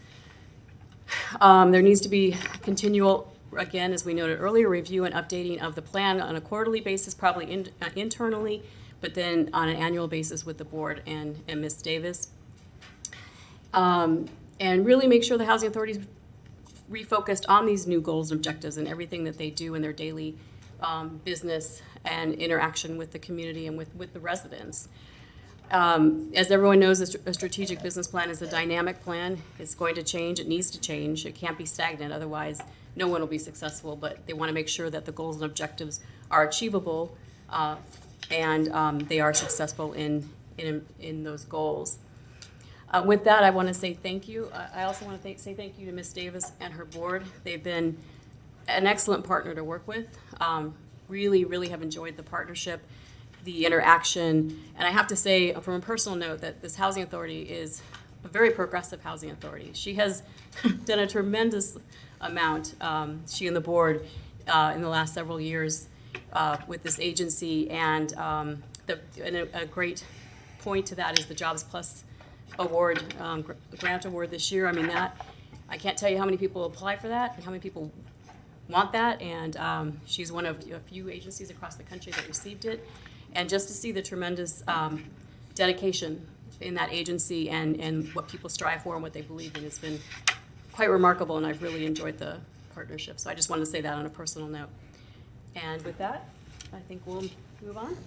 There needs to be continual, again, as we noted earlier, review and updating of the plan on a quarterly basis, probably internally, but then on an annual basis with the board and Ms. Davis. And really make sure the Housing Authority is refocused on these new goals and objectives and everything that they do in their daily business and interaction with the community and with the residents. As everyone knows, a strategic business plan is a dynamic plan. It's going to change. It needs to change. It can't be stagnant. Otherwise, no one will be successful. But they want to make sure that the goals and objectives are achievable and they are successful in those goals. With that, I want to say thank you. I also want to say thank you to Ms. Davis and her board. They've been an excellent partner to work with. Really, really have enjoyed the partnership, the interaction. And I have to say, from a personal note, that this Housing Authority is a very progressive housing authority. She has done a tremendous amount, she and the board, in the last several years with this agency. And a great point to that is the Jobs Plus award, grant award this year. I mean, I can't tell you how many people apply for that and how many people want that, and she's one of a few agencies across the country that received it. And just to see the tremendous dedication in that agency and what people strive for and what they believe in has been quite remarkable, and I've really enjoyed the partnership. So I just wanted to say that on a personal note. And with that, I think we'll move on.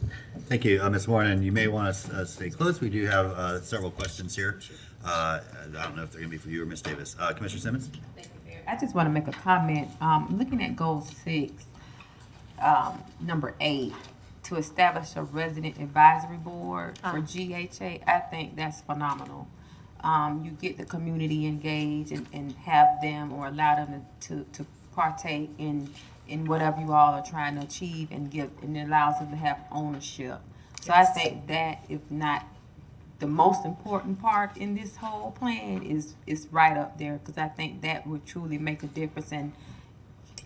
Thank you, Ms. Warren. You may want to stay close. We do have several questions here. I don't know if they're going to be for you or Ms. Davis. Commissioner Simmons? Thank you, Mayor. I just want to make a comment. Looking at Goal 6, number 8, to establish a resident advisory board for GHA, I think that's phenomenal. You get the community engaged and have them or allow them to partake in whatever you all are trying to achieve and give, and it allows them to have ownership. So I think that, if not the most important part in this whole plan, is right up there, because I think that would truly make a difference. And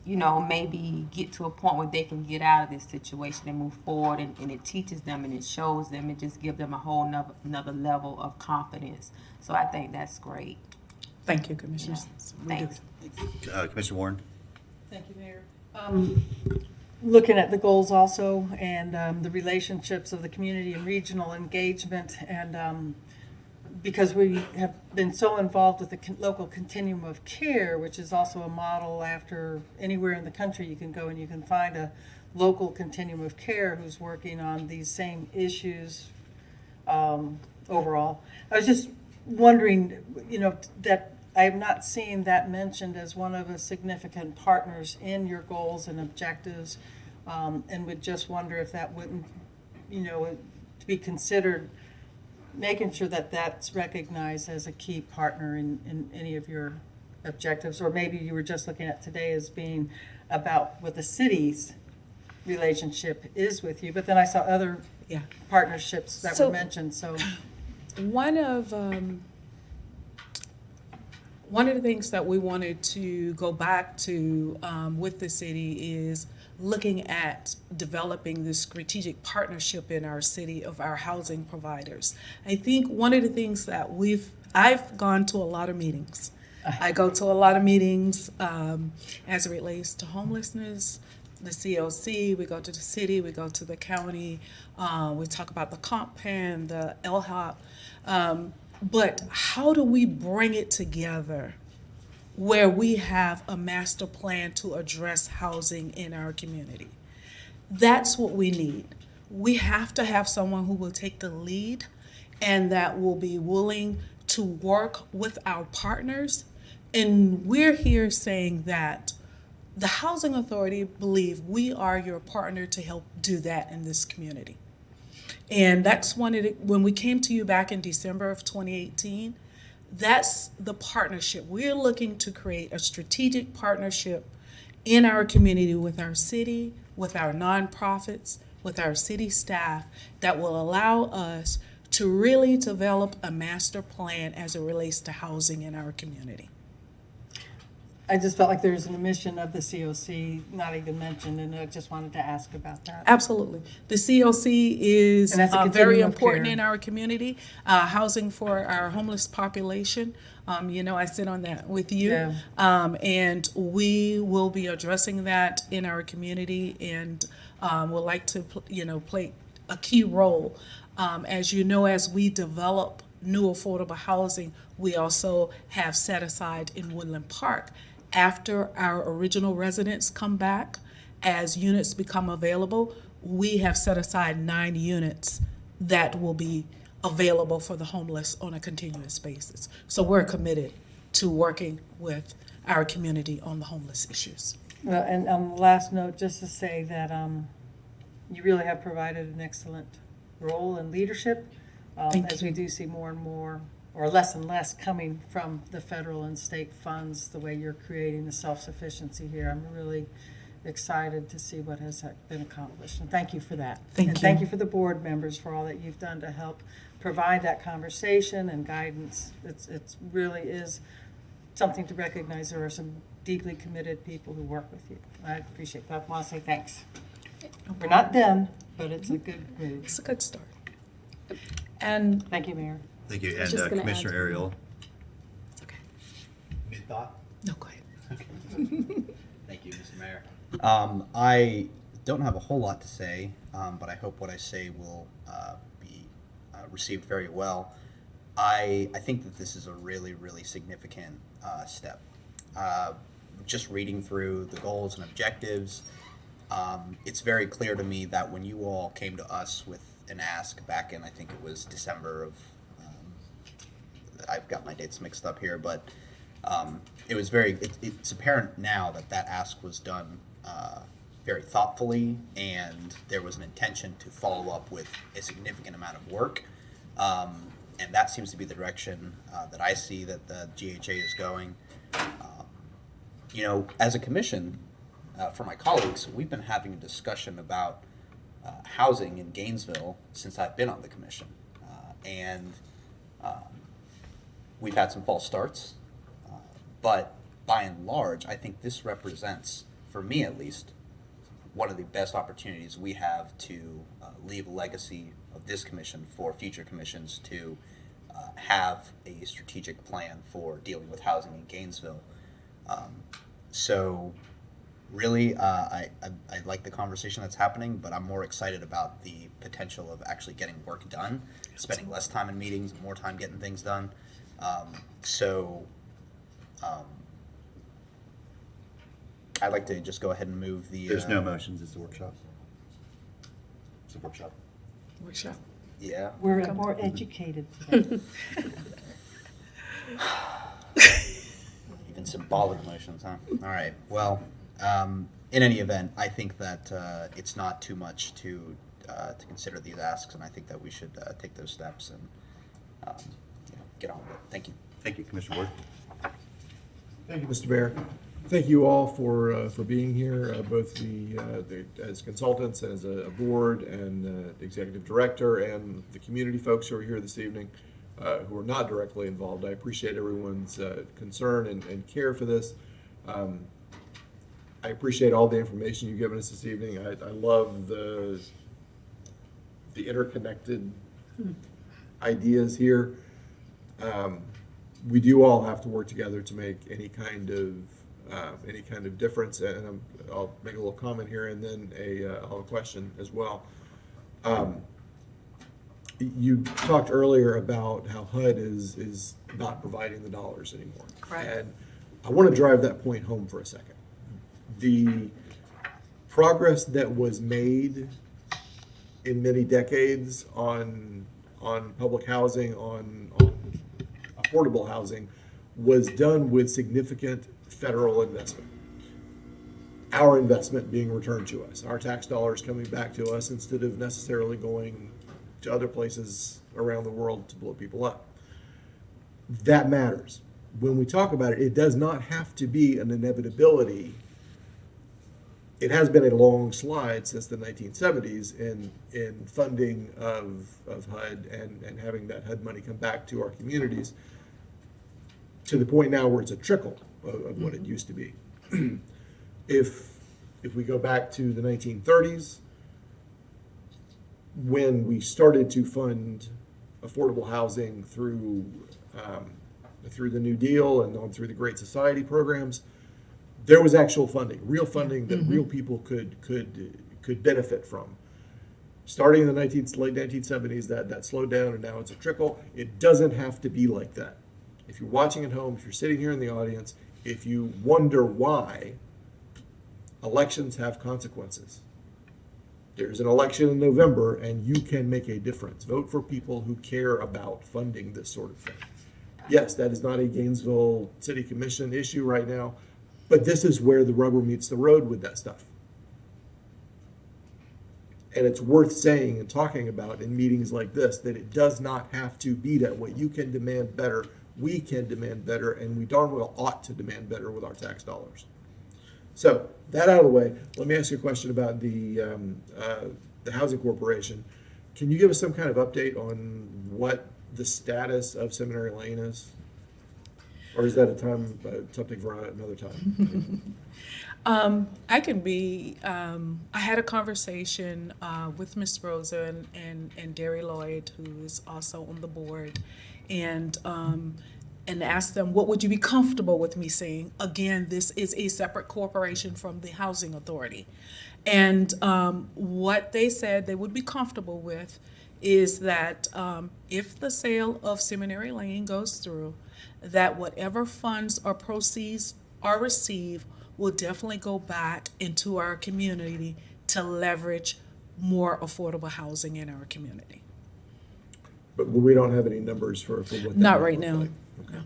you know, maybe get to a point where they can get out of this situation and move forward, and it teaches them and it shows them, it just gives them a whole another level of confidence. So I think that's great. Thank you, Commissioners. We do. Thanks. Commissioner Warren? Thank you, Mayor. Looking at the goals also and the relationships of the community and regional engagement, and because we have been so involved with the local continuum of care, which is also a model after anywhere in the country you can go and you can find a local continuum of care who's working on these same issues overall. I was just wondering, you know, that I have not seen that mentioned as one of the significant partners in your goals and objectives, and would just wonder if that wouldn't, you know, to be considered, making sure that that's recognized as a key partner in any of your objectives, or maybe you were just looking at today as being about what the city's relationship is with you, but then I saw other Yeah. partnerships that So- were mentioned, so. One of the things that we wanted to go back to with the city is looking at developing this strategic partnership in our city of our housing providers. I think one of the things that I've gone to a lot of meetings. I go to a lot of meetings as it relates to homelessness, the COC, we go to the city, we go to the county, we talk about the comp plan, the LHOP. But how do we bring it together where we have a master plan to address housing in our community? That's what we need. We have to have someone who will take the lead and that will be willing to work with our partners. And we're here saying that the Housing Authority believe we are your partner to help do that in this community. And that's when we came to you back in December of 2018, that's the partnership. We're looking to create a strategic partnership in our community with our city, with our nonprofits, with our city staff that will allow us to really develop a master plan as it relates to housing in our community. I just felt like there's an omission of the COC not even mentioned, and I just wanted to ask about that. Absolutely. The COC is And that's a very continuum of important care. in our community, housing for our homeless population. You know, I sit on that with you. Yeah. And we will be addressing that in our community and would like to, play a key role. As you know, as we develop new affordable housing, we also have set aside in Woodland Park. After our original residents come back, as units become available, we have set aside 9 units that will be available for the homeless on a continuous basis. So we're committed to working with our community on the homeless issues. Well, and on the last note, just to say that you really have provided an excellent role in leadership, Thank as you. we do see more and more, or less and less coming from the federal and state funds, the way you're creating the self-sufficiency here. I'm really excited to see what has been accomplished, and thank you for that. Thank And thank you. you for the board members for all that you've done to help provide that conversation and guidance. It's really is something to recognize. There are some deeply committed people who work with you. I appreciate that. I want to say thanks. We're not done, but it's a good move. It's a good start. And Thank you, Mayor. Thank you. was And just gonna Commissioner add- Ariel? It's okay. Any thought? no, go ahead. Thank you, Mr. Mayor. I don't have a whole lot to say, but I hope what I say will be received very well. I think that this is a really, really significant step. Just reading through the goals and objectives, it's very clear to me that when you all came to us with an ask back in, I think it was December of, I've got my dates mixed up here, but it was it's apparent now that that ask was done very thoughtfully, and there was an intention to follow up with a significant amount of work. And that seems to be the direction that I see that the GHA is going. As a commission, for my colleagues, we've been having a discussion about housing in Gainesville since I've been on the commission. And we've had some false starts, but by and large, I think this represents for me at least, one of the best opportunities we have to leave a legacy of this commission for future commissions to have a strategic plan for dealing with housing in Gainesville. So really, I like the conversation that's happening, but I'm more excited about the potential of actually getting work done, spending less time in meetings, more time getting things done. I'd like to just go ahead and move the. There's no motions, it's a workshop. It's a workshop. Workshop. Yeah. We're more educated today. Even symbolic motions, huh? All right. Well, in any event, I think that it's not too much to consider these asks, and I think that we should take those steps and get on with it. Thank you. Thank you, Commissioner Ward. Thank you, Mr. Mayor. Thank you all for being here, both as consultants, as a board, and the executive director, and the community folks who are here this evening, who are not directly involved. I appreciate everyone's concern and care for this. I appreciate all the information you've given us this evening. I love the interconnected ideas here. We do all have to work together to make any kind of difference, and I'll make a little comment here, and then I'll have a question as well. You talked earlier about how HUD is not providing the dollars anymore. Correct. And I want to drive that point home for a second. The progress that was made in many decades on public housing, on affordable housing, was done with significant federal investment. Our investment being returned to us, our tax dollars coming back to us instead of necessarily going to other places around the world to blow people up. That matters. When we talk about it, it does not have to be an inevitability. It has been a long slide since the 1970s in funding of HUD and having that HUD money come back to our communities, to the point now where it's a trickle of what it used to be. If we go back to the 1930s, when we started to fund affordable housing through the New Deal and on through the Great Society programs, there was actual funding, real funding that real people could benefit from. Starting in the late 1970s, that slowed down, and now it's a trickle. It doesn't have to be like that. If you're watching at home, if you're sitting here in the audience, if you wonder why, elections have consequences. There's an election in November, and you can make a difference. Vote for people who care about funding this sort of thing. Yes, that is not a Gainesville City Commission issue right now, but this is where the rubber meets the road with that stuff. And it's worth saying and talking about in meetings like this, that it does not have to be that way. You can demand better, we can demand better, and we darn well ought to demand better with our tax dollars. So, that out of the way, let me ask you a question about the Housing Corporation. Can you give us some kind of update on what the status of Seminary Lane is? Or is that something for another time? I can be, I had a conversation with Ms. Rosa and Derry Lloyd, who is also on the board, and asked them, what would you be comfortable with me saying? Again, this is a separate corporation from the Housing Authority. And what they said they would be comfortable with is that if the sale of Seminary Lane goes through, that whatever funds or proceeds are received will definitely go back into our community to leverage more affordable housing in our community. But we don't have any numbers for what that Not might right look now. like. Okay.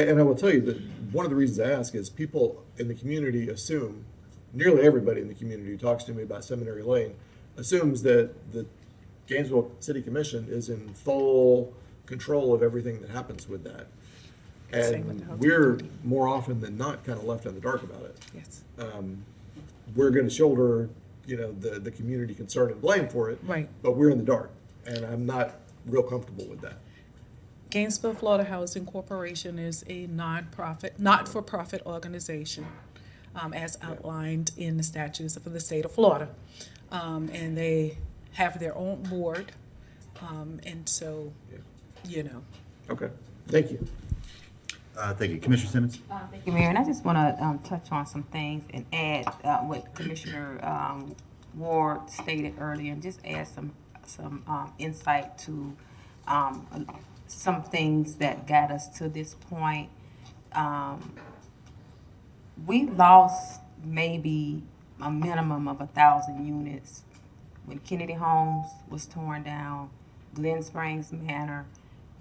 And I will tell you that one of the reasons I ask is people in the community assume, nearly everybody in the community who talks to me about Seminary Lane assumes that the Gainesville City Commission is in full control of everything that happens with that. Same with the And Housing we're Authority. more often than not kind of left in the dark about it. Yes. We're going to shoulder, the community concern and blame for it. Right. But we're in the dark, and I'm not real comfortable with that. Gainesville, Florida Housing Corporation is a not-for-profit organization. as outlined in the statutes for the state of Florida. And they have their own board, and so, you know. Okay, thank you. Thank you. Commissioner Simmons? Thank you, Mayor. And I just want to touch on some things and add what Commissioner Ward stated earlier, and just add some insight to some things that got us to this point. We lost maybe a minimum of 1,000 units when Kennedy Homes was torn down, Glen Springs Manor,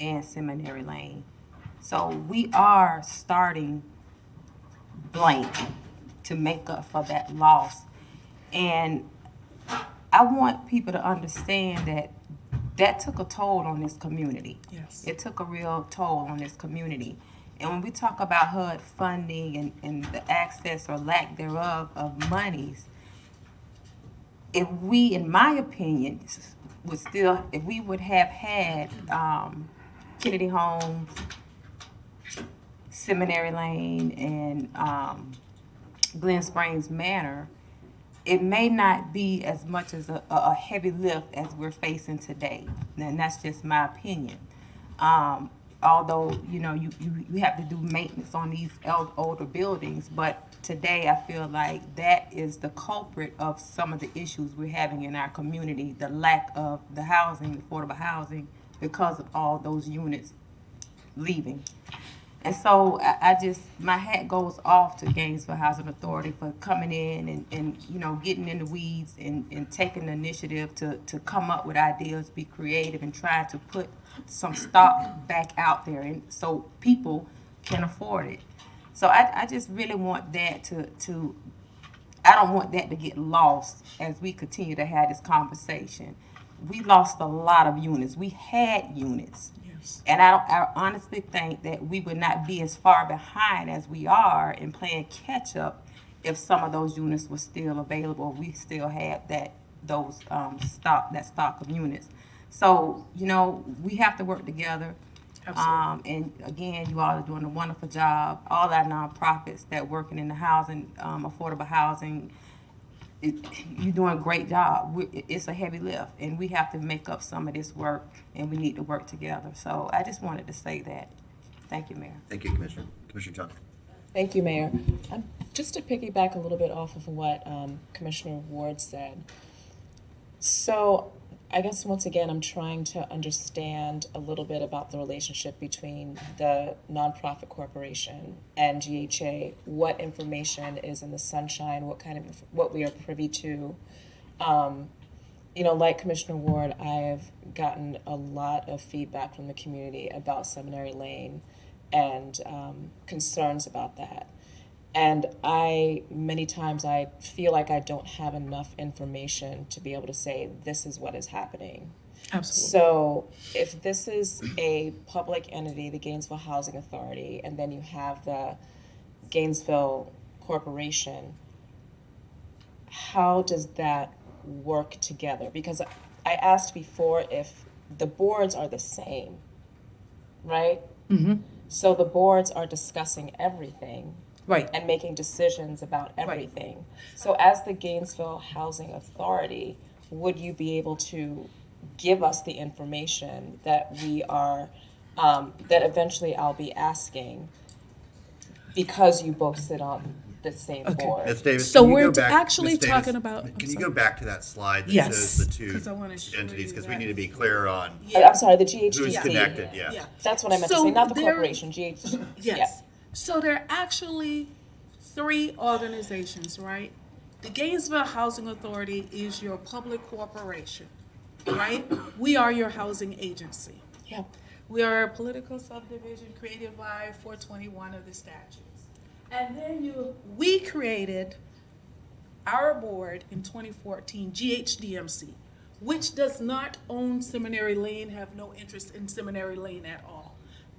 and Seminary Lane. So we are starting blank to make up for that loss. And I want people to understand that that took a toll on this community. Yes. It took a real toll on this community. And when we talk about HUD funding and the access or lack thereof of monies, if we, in my opinion, if we would have had Kennedy Homes, Seminary Lane, and Glen Springs Manor, it may not be as much as a heavy lift as we're facing today. And that's just my opinion. Although, you know, you have to do maintenance on these older buildings, but today I feel like that is the culprit of some of the issues we're having in our community, the lack of the housing, affordable housing, because of all those units leaving. And so I just, my hat goes off to Gainesville Housing Authority for coming in and you know, getting in the weeds and taking the initiative to come up with ideas, be creative, and try to put some stock back out there and so people can afford it. So I just really want that to I don't want that to get lost as we continue to have this conversation. We lost a lot of units. We had units. And I honestly think that we would not be as far behind as we are in playing catch up if some of those units were still available. We still had those stock of units. So, you know, we have to work together. Absolutely. And again, you all are doing a wonderful job. All our nonprofits that working in the housing, affordable housing, you're doing a great job. It's a heavy lift, and we have to make up some of this work, and we need to work together. So I just wanted to say that. Thank you, Mayor. Thank you, Commissioner. Commissioner Johnson? Thank you, Mayor. Just to piggyback a little bit off of what Commissioner Ward said. So I guess once again, I'm trying to understand a little bit about the relationship between the nonprofit corporation and GHA, what information is in the sunshine, what we are privy to. You know, like Commissioner Ward, I have gotten a lot of feedback from the community about Seminary Lane and concerns about that. And many times I feel like I don't have enough information to be able to say this is what is happening. Absolutely. So if this is a public entity, the Gainesville Housing Authority, and then you have the Gainesville Corporation, how does that work together? Because I asked before if the boards are the same, right? Mm-hmm. So the boards are discussing everything. Right. And making decisions about everything. So as the Gainesville Housing Authority, would you be able to give us the information that we are, that eventually I'll be asking because you both sit on the same board? Ms. Davis, So can you we're go back- actually Ms. Davis, talking about- I'm Can you sorry. go back to that slide that Yes, shows the two 'cause I wanna show entities? you Because we that. need to be clear on I'm sorry, the GHGC. who's connected, yeah. Yeah. That's what I meant to So say, not the there- corporation, GHG. Yes. So there are actually 3 organizations, right? The Gainesville Housing Authority is your public corporation, right? We are your housing agency. Yeah. We are a political subdivision created by 421 of the statutes. And then we created our board in 2014, GHDMC, which does not own Seminary Lane, have no interest in Seminary Lane at all.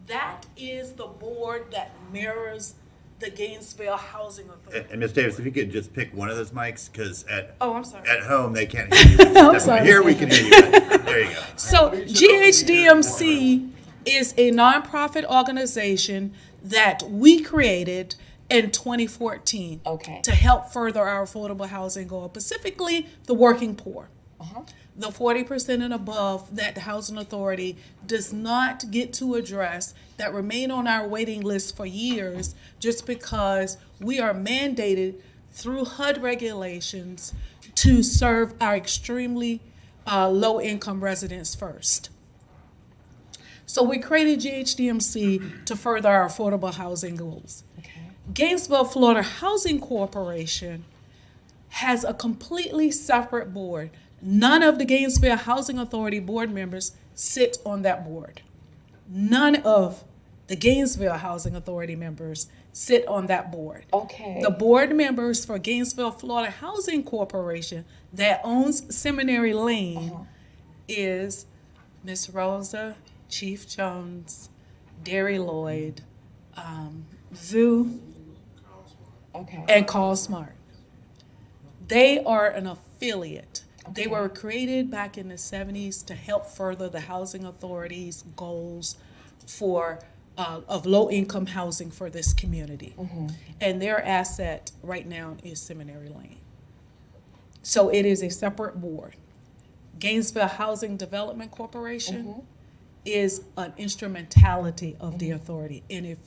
That is the board that mirrors the Gainesville Housing Authority. And Ms. Davis, if you could just pick one of those mics, because Oh, I'm sorry. at home they can't hear you. I'm sorry. Here we can hear you. There you go. So GHDMC is a nonprofit organization that we created, in 2014. Okay. To help further our affordable housing goal, specifically the working poor. The 40% and above that the Housing Authority does not get to address, that remain on our waiting list for years just because we are mandated through HUD regulations to serve our extremely low-income residents first. So we created GHDMC to further our affordable housing goals. Gainesville, Florida Housing Corporation has a completely separate board. None of the Gainesville Housing Authority board members sit on that board. None of the Gainesville Housing Authority members sit on that board. Okay. The board members for Gainesville, Florida Housing Corporation that owns Seminary Lane is Miss Rosa, Chief Jones, Derry Lloyd, Zoo, Okay. and Carl Smart. They are an affiliate. They were created back in the 70s to help further the Housing Authority's goals for of low-income housing for this community. And their asset right now is Seminary Lane. So it is a separate board. Gainesville Housing Development Corporation is an instrumentality of the authority. And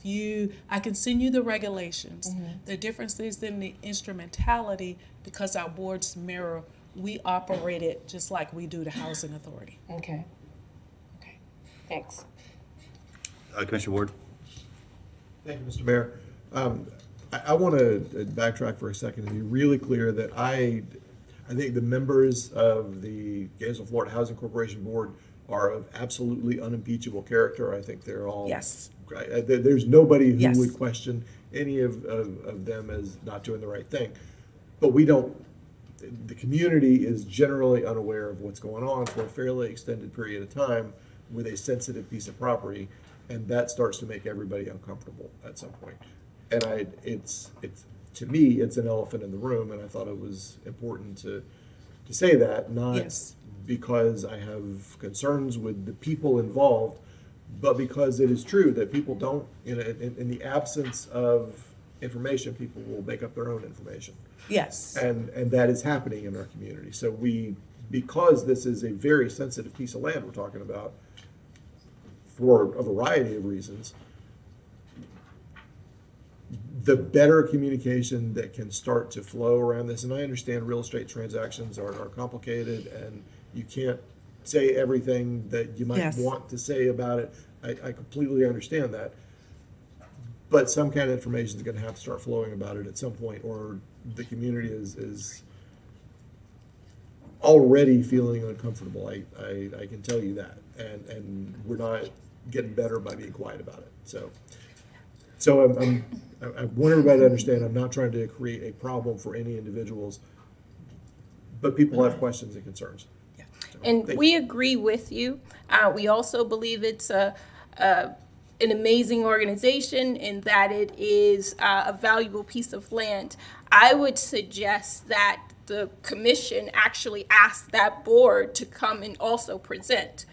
I can send you the regulations. The difference is in the instrumentality, because our boards mirror, we operate it just like we do the Housing Authority. Okay. Okay. Thanks. Commissioner Ward? Thank you, Mr. Mayor. I want to backtrack for a second and be really clear that I think the members of the Gainesville, Florida Housing Corporation Board are of absolutely unimpeachable character. I think they're all. Yes. There's nobody who Yes. would question any of them as not doing the right thing. But we don't, the community is generally unaware of what's going on for a fairly extended period of time with a sensitive piece of property, and that starts to make everybody uncomfortable at some point. And it's to me, it's an elephant in the room, and I thought it was important to say that, not Yes. because I have concerns with the people involved, but because it is true that people don't, in the absence of information, people will make up their own information. Yes. And that is happening in our community. So because this is a very sensitive piece of land we're talking about, for a variety of reasons, the better communication that can start to flow around this, and I understand real estate transactions are complicated and you can't say everything that you might Yes. want to say about it. I completely understand that. But some kind of information is going to have to start flowing about it at some point, or the community is already feeling uncomfortable. I can tell you that, and we're not getting better by being quiet about it. So I want everybody to understand, I'm not trying to create a problem for any individuals, but people have questions and concerns. And Thank we agree with you. We also believe it's an amazing organization and that it is a valuable piece of land. I would suggest that the commission actually ask that board to come and also present,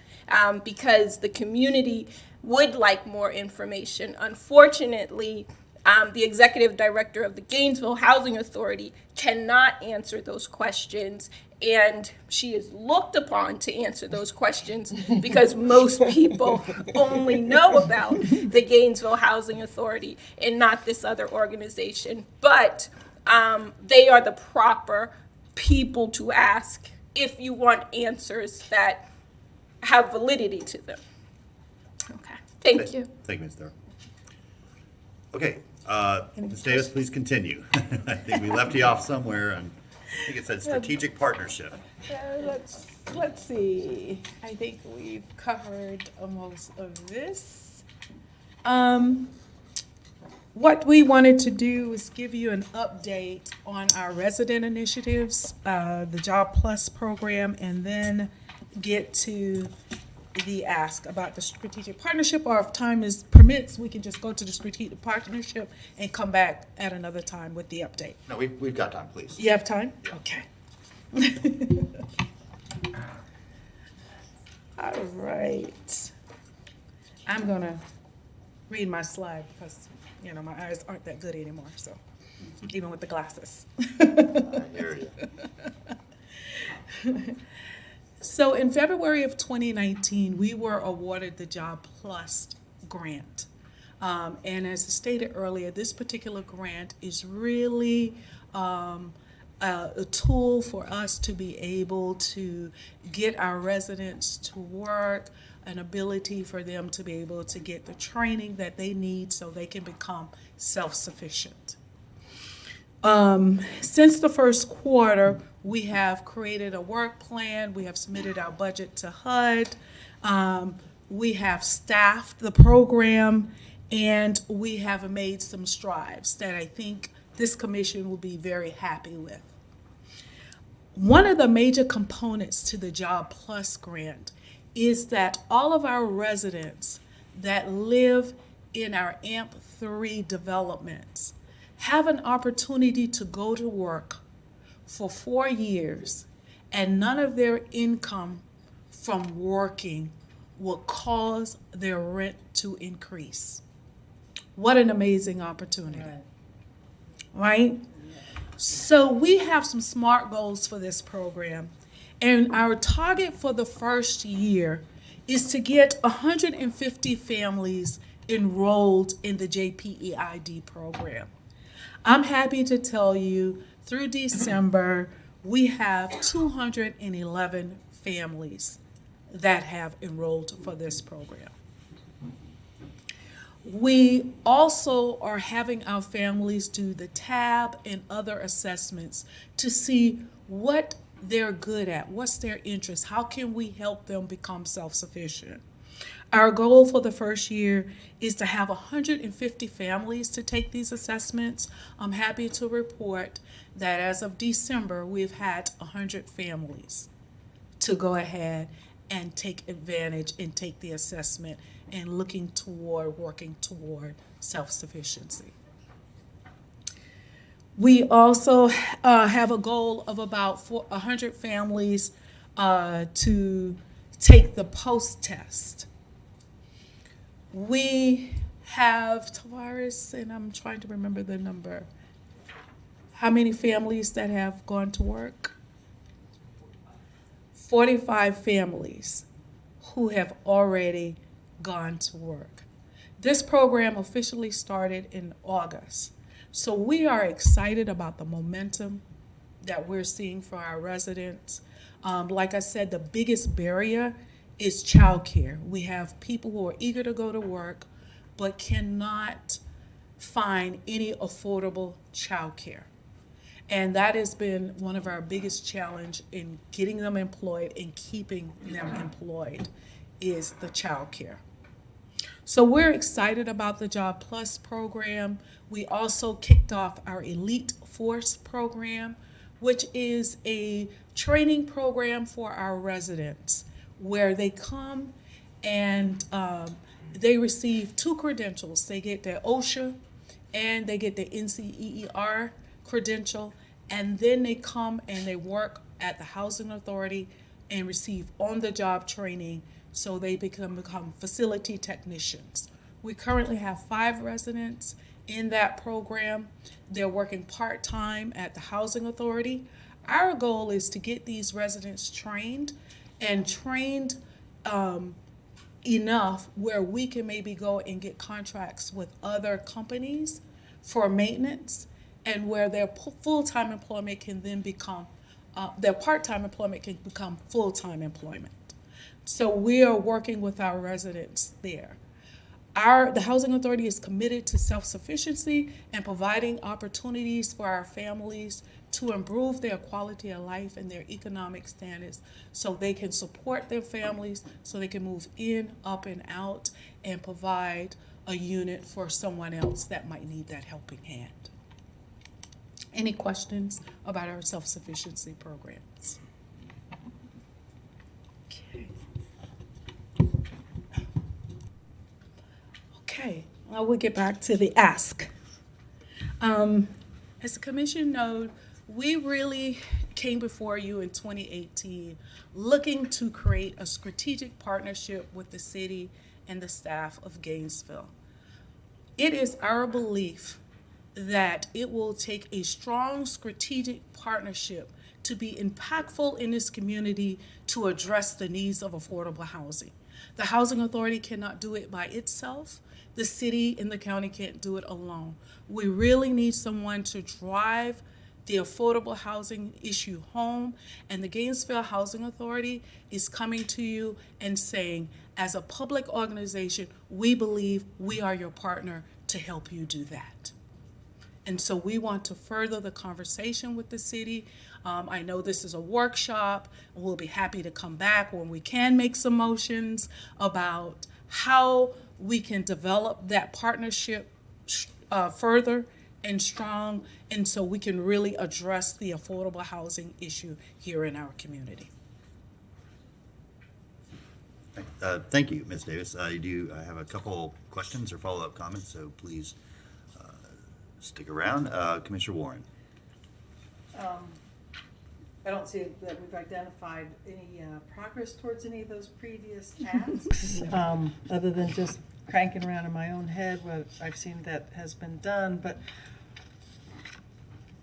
because the community would like more information. Unfortunately, the executive director of the Gainesville Housing Authority cannot answer those questions, and she is looked upon to answer those questions because most people only know about the Gainesville Housing Authority and not this other organization. But they are the proper people to ask if you want answers that have validity to them. Okay, thank you. Thank you, Ms. Thurr. Okay, Ms. Davis, please continue. I think we left you off somewhere, and I think it said strategic partnership. Let's see. I think we've covered most of this. What we wanted to do was give you an update on our resident initiatives, the Job Plus program, and then get to the ask about the strategic partnership, or if time permits, we can just go to the strategic partnership and come back at another time with the update. No, we've got time, please. You have time? Yeah. Okay. All right. I'm gonna read my slide because, you know, my eyes aren't that good anymore, so, even with the glasses. I hear you. So in February of 2019, we were awarded the Job Plus grant. And as stated earlier, this particular grant is really a tool for us to be able to get our residents to work, an ability for them to be able to get the training that they need so they can become self-sufficient. Since the first quarter, we have created a work plan. We have submitted our budget to HUD. We have staffed the program, and we have made some strides that I think this commission will be very happy with. One of the major components to the Job Plus grant is that all of our residents that live in our AMP3 developments have an opportunity to go to work for 4 years, and none of their income from working will cause their rent to increase. What an amazing opportunity, right? So we have some SMART goals for this program, and our target for the first year is to get 150 families enrolled in the JPEID program. I'm happy to tell you, through December, we have 211 families that have enrolled for this program. We also are having our families do the TAB and other assessments to see what they're good at, what's their interest, how can we help them become self-sufficient. Our goal for the first year is to have 150 families to take these assessments. I'm happy to report that as of December, we've had 100 families to go ahead and take advantage and take the assessment and working toward self-sufficiency. We also have a goal of about 100 families to take the post-test. We have, Tavares, and I'm trying to remember the number, how many families that have gone to work? 45 families who have already gone to work. This program officially started in August. So we are excited about the momentum that we're seeing for our residents. Like I said, the biggest barrier is childcare. We have people who are eager to go to work but cannot find any affordable childcare. And that has been one of our biggest challenge in getting them employed and keeping them employed is the childcare. So we're excited about the Job Plus program. We also kicked off our Elite Force program, which is a training program for our residents where they come and they receive 2 credentials. They get their OSHA and they get the NCEER credential, and then they come and they work at the housing authority and receive on-the-job training so they become facility technicians. We currently have 5 residents in that program. They're working part-time at the housing authority. Our goal is to get these residents trained enough where we can maybe go and get contracts with other companies for maintenance, and where their full-time employment can then become, their part-time employment can become full-time employment. So we are working with our residents there. The Housing Authority is committed to self-sufficiency and providing opportunities for our families to improve their quality of life and their economic status so they can support their families, so they can move in, up, and out, and provide a unit for someone else that might need that helping hand. Any questions about our self-sufficiency programs? Okay, now we'll get back to the ask. As the commission knows, we really came before you in 2018 looking to create a strategic partnership with the city and the staff of Gainesville. It is our belief that it will take a strong strategic partnership to be impactful in this community to address the needs of affordable housing. The Housing Authority cannot do it by itself. The city and the county can't do it alone. We really need someone to drive the affordable housing issue home, and the Gainesville Housing Authority is coming to you and saying, as a public organization, we believe we are your partner to help you do that. And so we want to further the conversation with the city. I know this is a workshop, and we'll be happy to come back when we can make some motions about how we can develop that partnership further and strong, and so we can really address the affordable housing issue here in our community. Thank you, Ms. Davis. I have a couple questions or follow-up comments, so please stick around. Commissioner Warren. I don't see that we've identified any progress towards any of those previous tasks, other than just cranking around in my own head what I've seen that has been done. But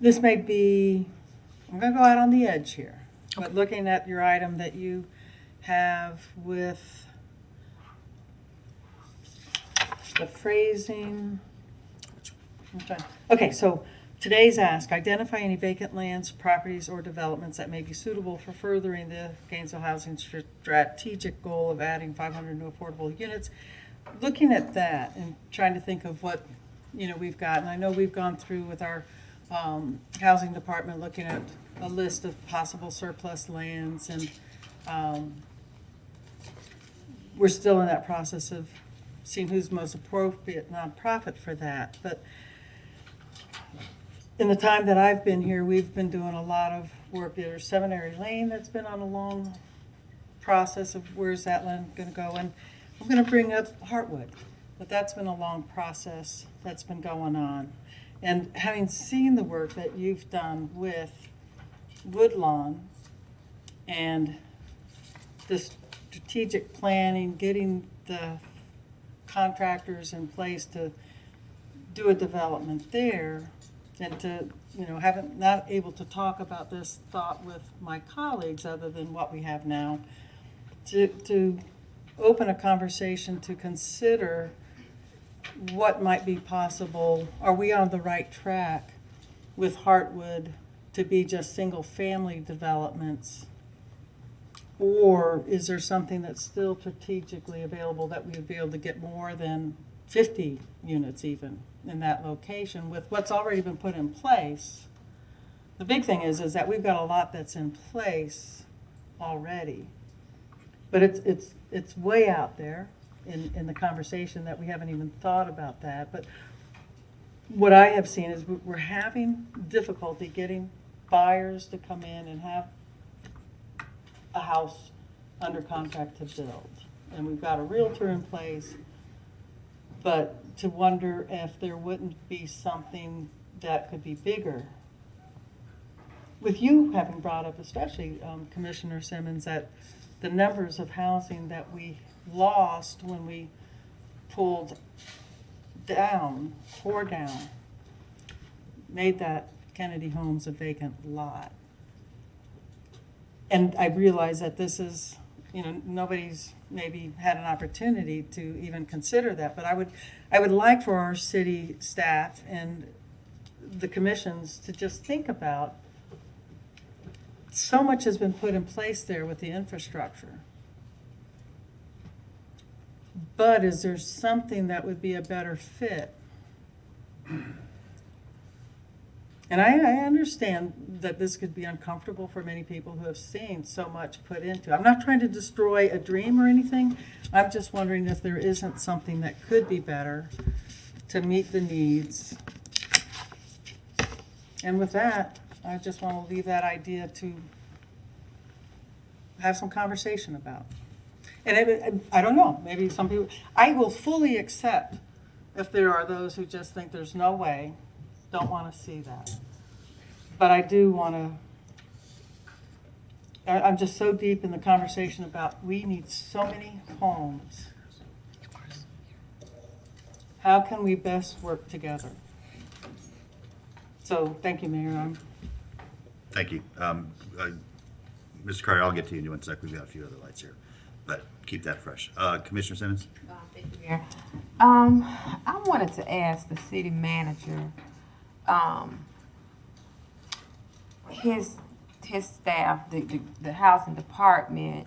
this may be, I'm going to go out on the edge here, but looking at your item that you have with the phrasing. Okay, so today's ask, identify any vacant lands, properties, or developments that may be suitable for furthering the Gainesville Housing strategic goal of adding 500 new affordable units. Looking at that and trying to think of what, we've got, and I know we've gone through with our housing department looking at a list of possible surplus lands, and we're still in that process of seeing who's most appropriate nonprofit for that. But in the time that I've been here, we've been doing a lot of work. There's Seminary Lane that's been on a long process of where's that land going to go. And I'm going to bring up Heartwood, but that's been a long process that's been going on. And having seen the work that you've done with Woodlawn and the strategic planning, getting the contractors in place to do a development there, and to, haven't not able to talk about this thought with my colleagues other than what we have now, to open a conversation to consider what might be possible. Are we on the right track with Heartwood to be just single-family developments? Or is there something that's still strategically available that we would be able to get more than 50 units even in that location with what's already been put in place? The big thing is that we've got a lot that's in place already, but it's way out there in the conversation that we haven't even thought about that. But what I have seen is we're having difficulty getting buyers to come in and have a house under contract to build. And we've got a realtor in place, but to wonder if there wouldn't be something that could be bigger. With you having brought up, especially Commissioner Simmons, that the numbers of housing that we lost when we tore down, made that Kennedy Homes a vacant lot. And I realize that this is, nobody's maybe had an opportunity to even consider that, but I would like for our city staff and the commissions to just think about, so much has been put in place there with the infrastructure. But is there something that would be a better fit? And I understand that this could be uncomfortable for many people who have seen so much put into it. I'm not trying to destroy a dream or anything. I'm just wondering if there isn't something that could be better to meet the needs. And with that, I just want to leave that idea to have some conversation about. And I don't know, maybe some people, I will fully accept if there are those who just think there's no way, don't want to see that. But I do want to, I'm just so deep in the conversation about we need so many homes How can we best work together? So, thank you, Mayor. Thank you. Mr. Carter, I'll get to you in one sec. We've got a few other lights here, but keep that fresh. Commissioner Simmons? Thank you, Mayor. I wanted to ask the city manager, his staff, the housing department,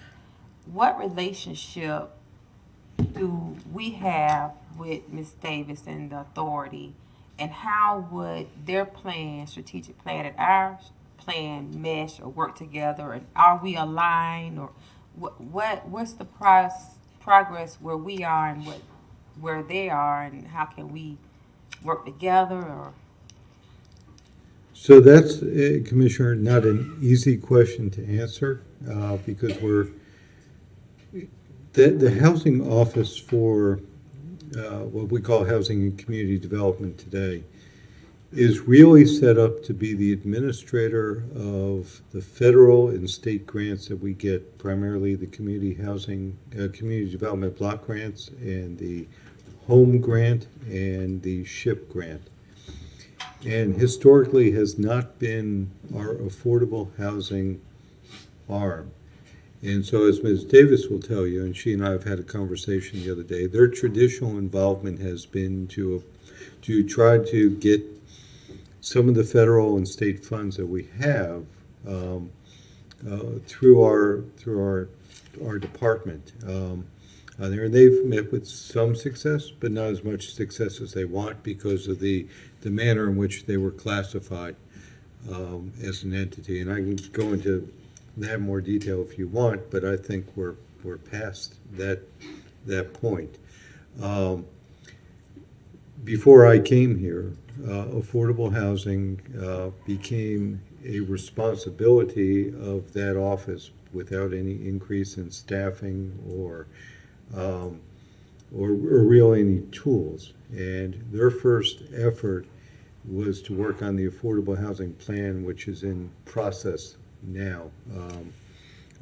what relationship do we have with Ms. Davis and the authority? And how would their plan, strategic plan, and our plan mesh or work together? And are we aligned, or what's the progress where we are and where they are, and how can we work together? Or So that's, Commissioner, not an easy question to answer, because the housing office for what we call housing and community development today is really set up to be the administrator of the federal and state grants that we get, primarily the community housing, community development block grants, and the home grant and the SHIP grant. And historically has not been our affordable housing arm. And so, as Ms. Davis will tell you, and she and I have had a conversation the other day, their traditional involvement has been to try to get some of the federal and state funds that we have through our department. There, they've met with some success, but not as much success as they want because of the manner in which they were classified as an entity. And I can go into that more detail if you want, but I think we're past that point. Before I came here, affordable housing became a responsibility of that office without any increase in staffing or really any tools. And their first effort was to work on the affordable housing plan, which is in process now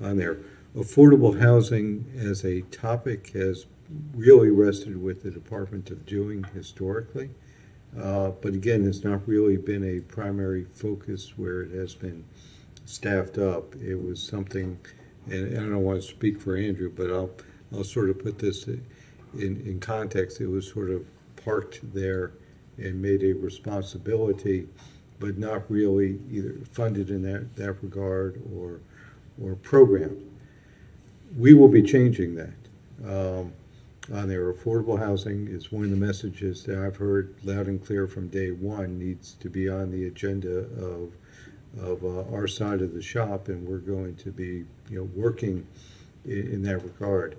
on there. Affordable housing as a topic has really rested with the Department of Doing historically, but again, it's not really been a primary focus where it has been staffed up. It was something, and I don't want to speak for Andrew, but I'll sort of put this in context. It was sort of parked there and made a responsibility, but not really either funded in that regard or programmed. We will be changing that. On their affordable housing is one of the messages that I've heard loud and clear from day one needs to be on the agenda of our side of the shop, and we're going to be working in that regard.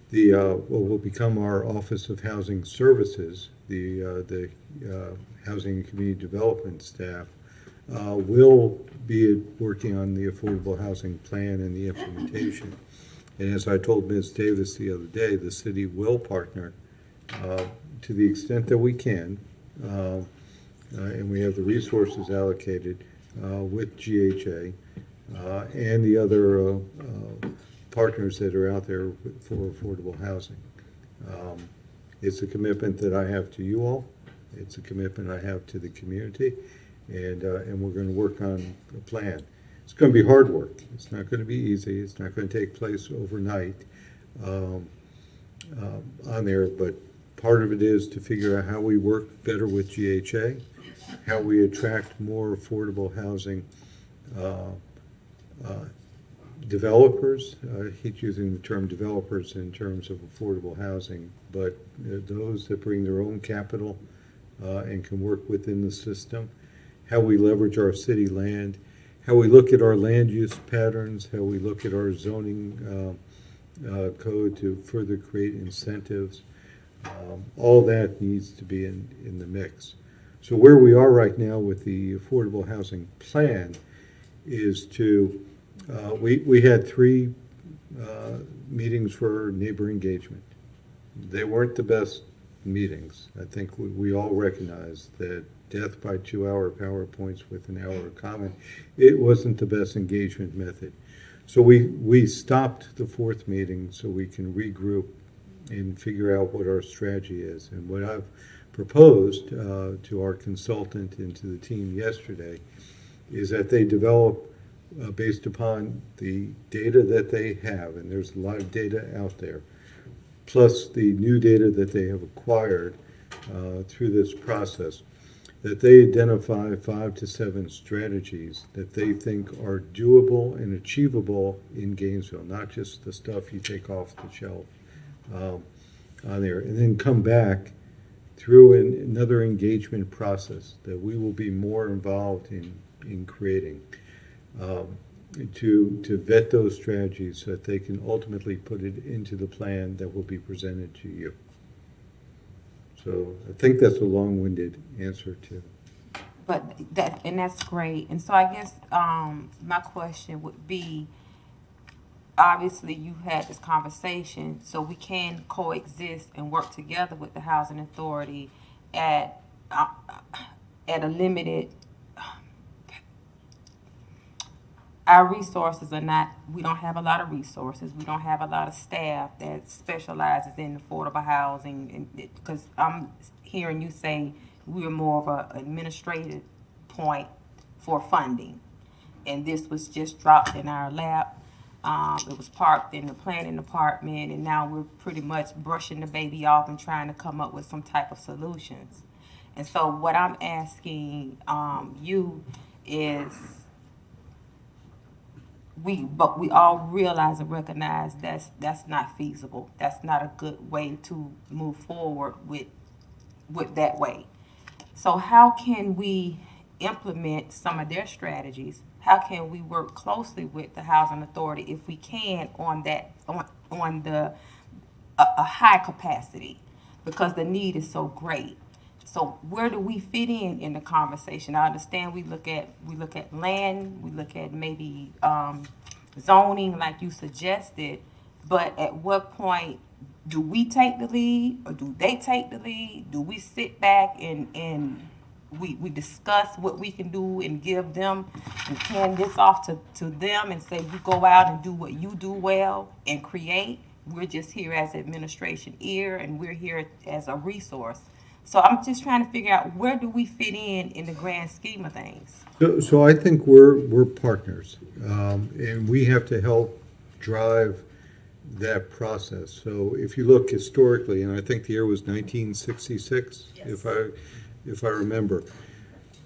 What will become our Office of Housing Services, the Housing and Community Development staff, will be working on the affordable housing plan and the implementation. And as I told Ms. Davis the other day, the city will partner to the extent that we can, and we have the resources allocated with GHA and the other partners that are out there for affordable housing. It's a commitment that I have to you all. It's a commitment I have to the community, and we're going to work on a plan. It's going to be hard work. It's not going to be easy. It's not going to take place overnight on there, but part of it is to figure out how we work better with GHA, how we attract more affordable housing developers. I hate using the term developers in terms of affordable housing, but those that bring their own capital and can work within the system, how we leverage our city land, how we look at our land use patterns, how we look at our zoning code to further create incentives. All that needs to be in the mix. So where we are right now with the affordable housing plan is to, we had 3 meetings for neighbor engagement. They weren't the best meetings. I think we all recognize that death by 2-hour PowerPoints with an hour of comment, it wasn't the best engagement method. So we stopped the 4th meeting so we can regroup and figure out what our strategy is. And what I've proposed to our consultant and to the team yesterday is that they develop based upon the data that they have, and there's a lot of data out there, plus the new data that they have acquired through this process, that they identify 5 to 7 strategies that they think are doable and achievable in Gainesville, not just the stuff you take off the shelf on there, and then come back through another engagement process that we will be more involved in creating to vet those strategies so that they can ultimately put it into the plan that will be presented to you. So I think that's a long-winded answer to. But that's great. And so I guess my question would be, obviously you had this conversation, so we can coexist and work together with the housing authority at a limited. Our resources are not, we don't have a lot of resources. We don't have a lot of staff that specializes in affordable housing. Because I'm hearing you say we're more of an administrative point for funding. And this was just dropped in our lap. It was parked in the planning department, and now we're pretty much brushing the baby off and trying to come up with some type of solutions. And so what I'm asking you is, we all realize and recognize that's not feasible. That's not a good way to move forward with that way. So how can we implement some of their strategies? How can we work closely with the housing authority if we can on the a high capacity, because the need is so great? So where do we fit in the conversation? I understand we look at land, we look at maybe zoning like you suggested, but at what point do we take the lead or do they take the lead? Do we sit back and we discuss what we can do and give them and hand this off to them and say, you go out and do what you do well and create? We're just here as administration ear, and we're here as a resource. So I'm just trying to figure out, where do we fit in the grand scheme of things? So I think we're partners, and we have to help drive that process. So if you look historically, and I think the year was 1966, Yes. if I remember,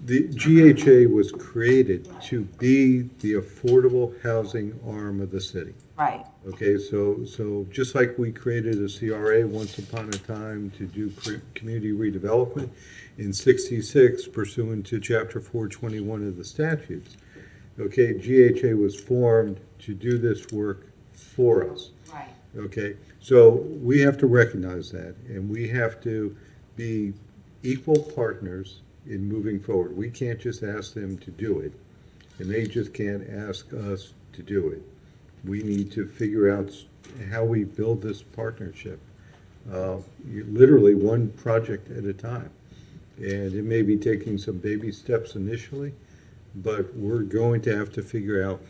the GHA was created to be the affordable housing arm of the city. Right. Okay, so just like we created a CRA once upon a time to do community redevelopment in 66 pursuant to Chapter 421 of the statutes, okay, GHA was formed to do this work for us. Right. Okay, so we have to recognize that, and we have to be equal partners in moving forward. We can't just ask them to do it, and they just can't ask us to do it. We need to figure out how we build this partnership, literally one project at a time. And it may be taking some baby steps initially, but we're going to have to figure out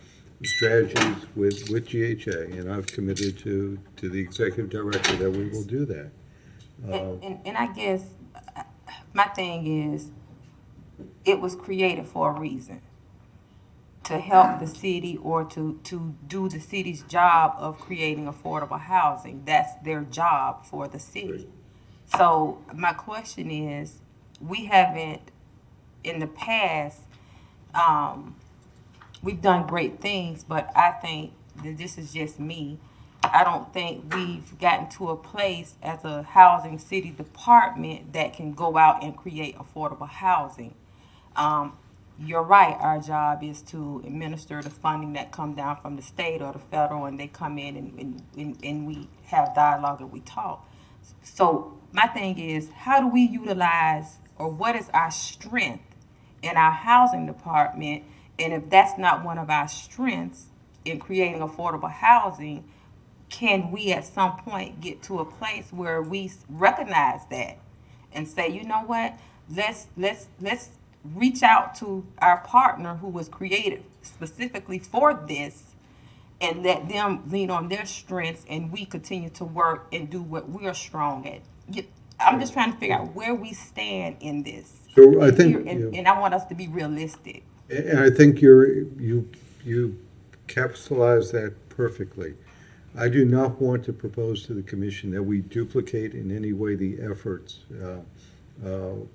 strategies with GHA, and I've committed to the executive director that we will do that. And I guess my thing is, it was created for a reason, to help the city or to do the city's job of creating affordable housing. That's their job for the city. So my question is, we haven't, in the past, we've done great things, but I think that this is just me. I don't think we've gotten to a place as a housing city department that can go out and create affordable housing. You're right, our job is to administer the funding that come down from the state or the federal, and they come in and we have dialogue and we talk. So my thing is, how do we utilize, or what is our strength in our housing department? And if that's not one of our strengths in creating affordable housing, can we at some point get to a place where we recognize that and say, you know what, let's reach out to our partner who was created specifically for this and let them lean on their strengths, and we continue to work and do what we're strong at. I'm just trying to figure out where we stand in this. So I think, And I want us to be realistic. and I think you capsulized that perfectly. I do not want to propose to the commission that we duplicate in any way the efforts that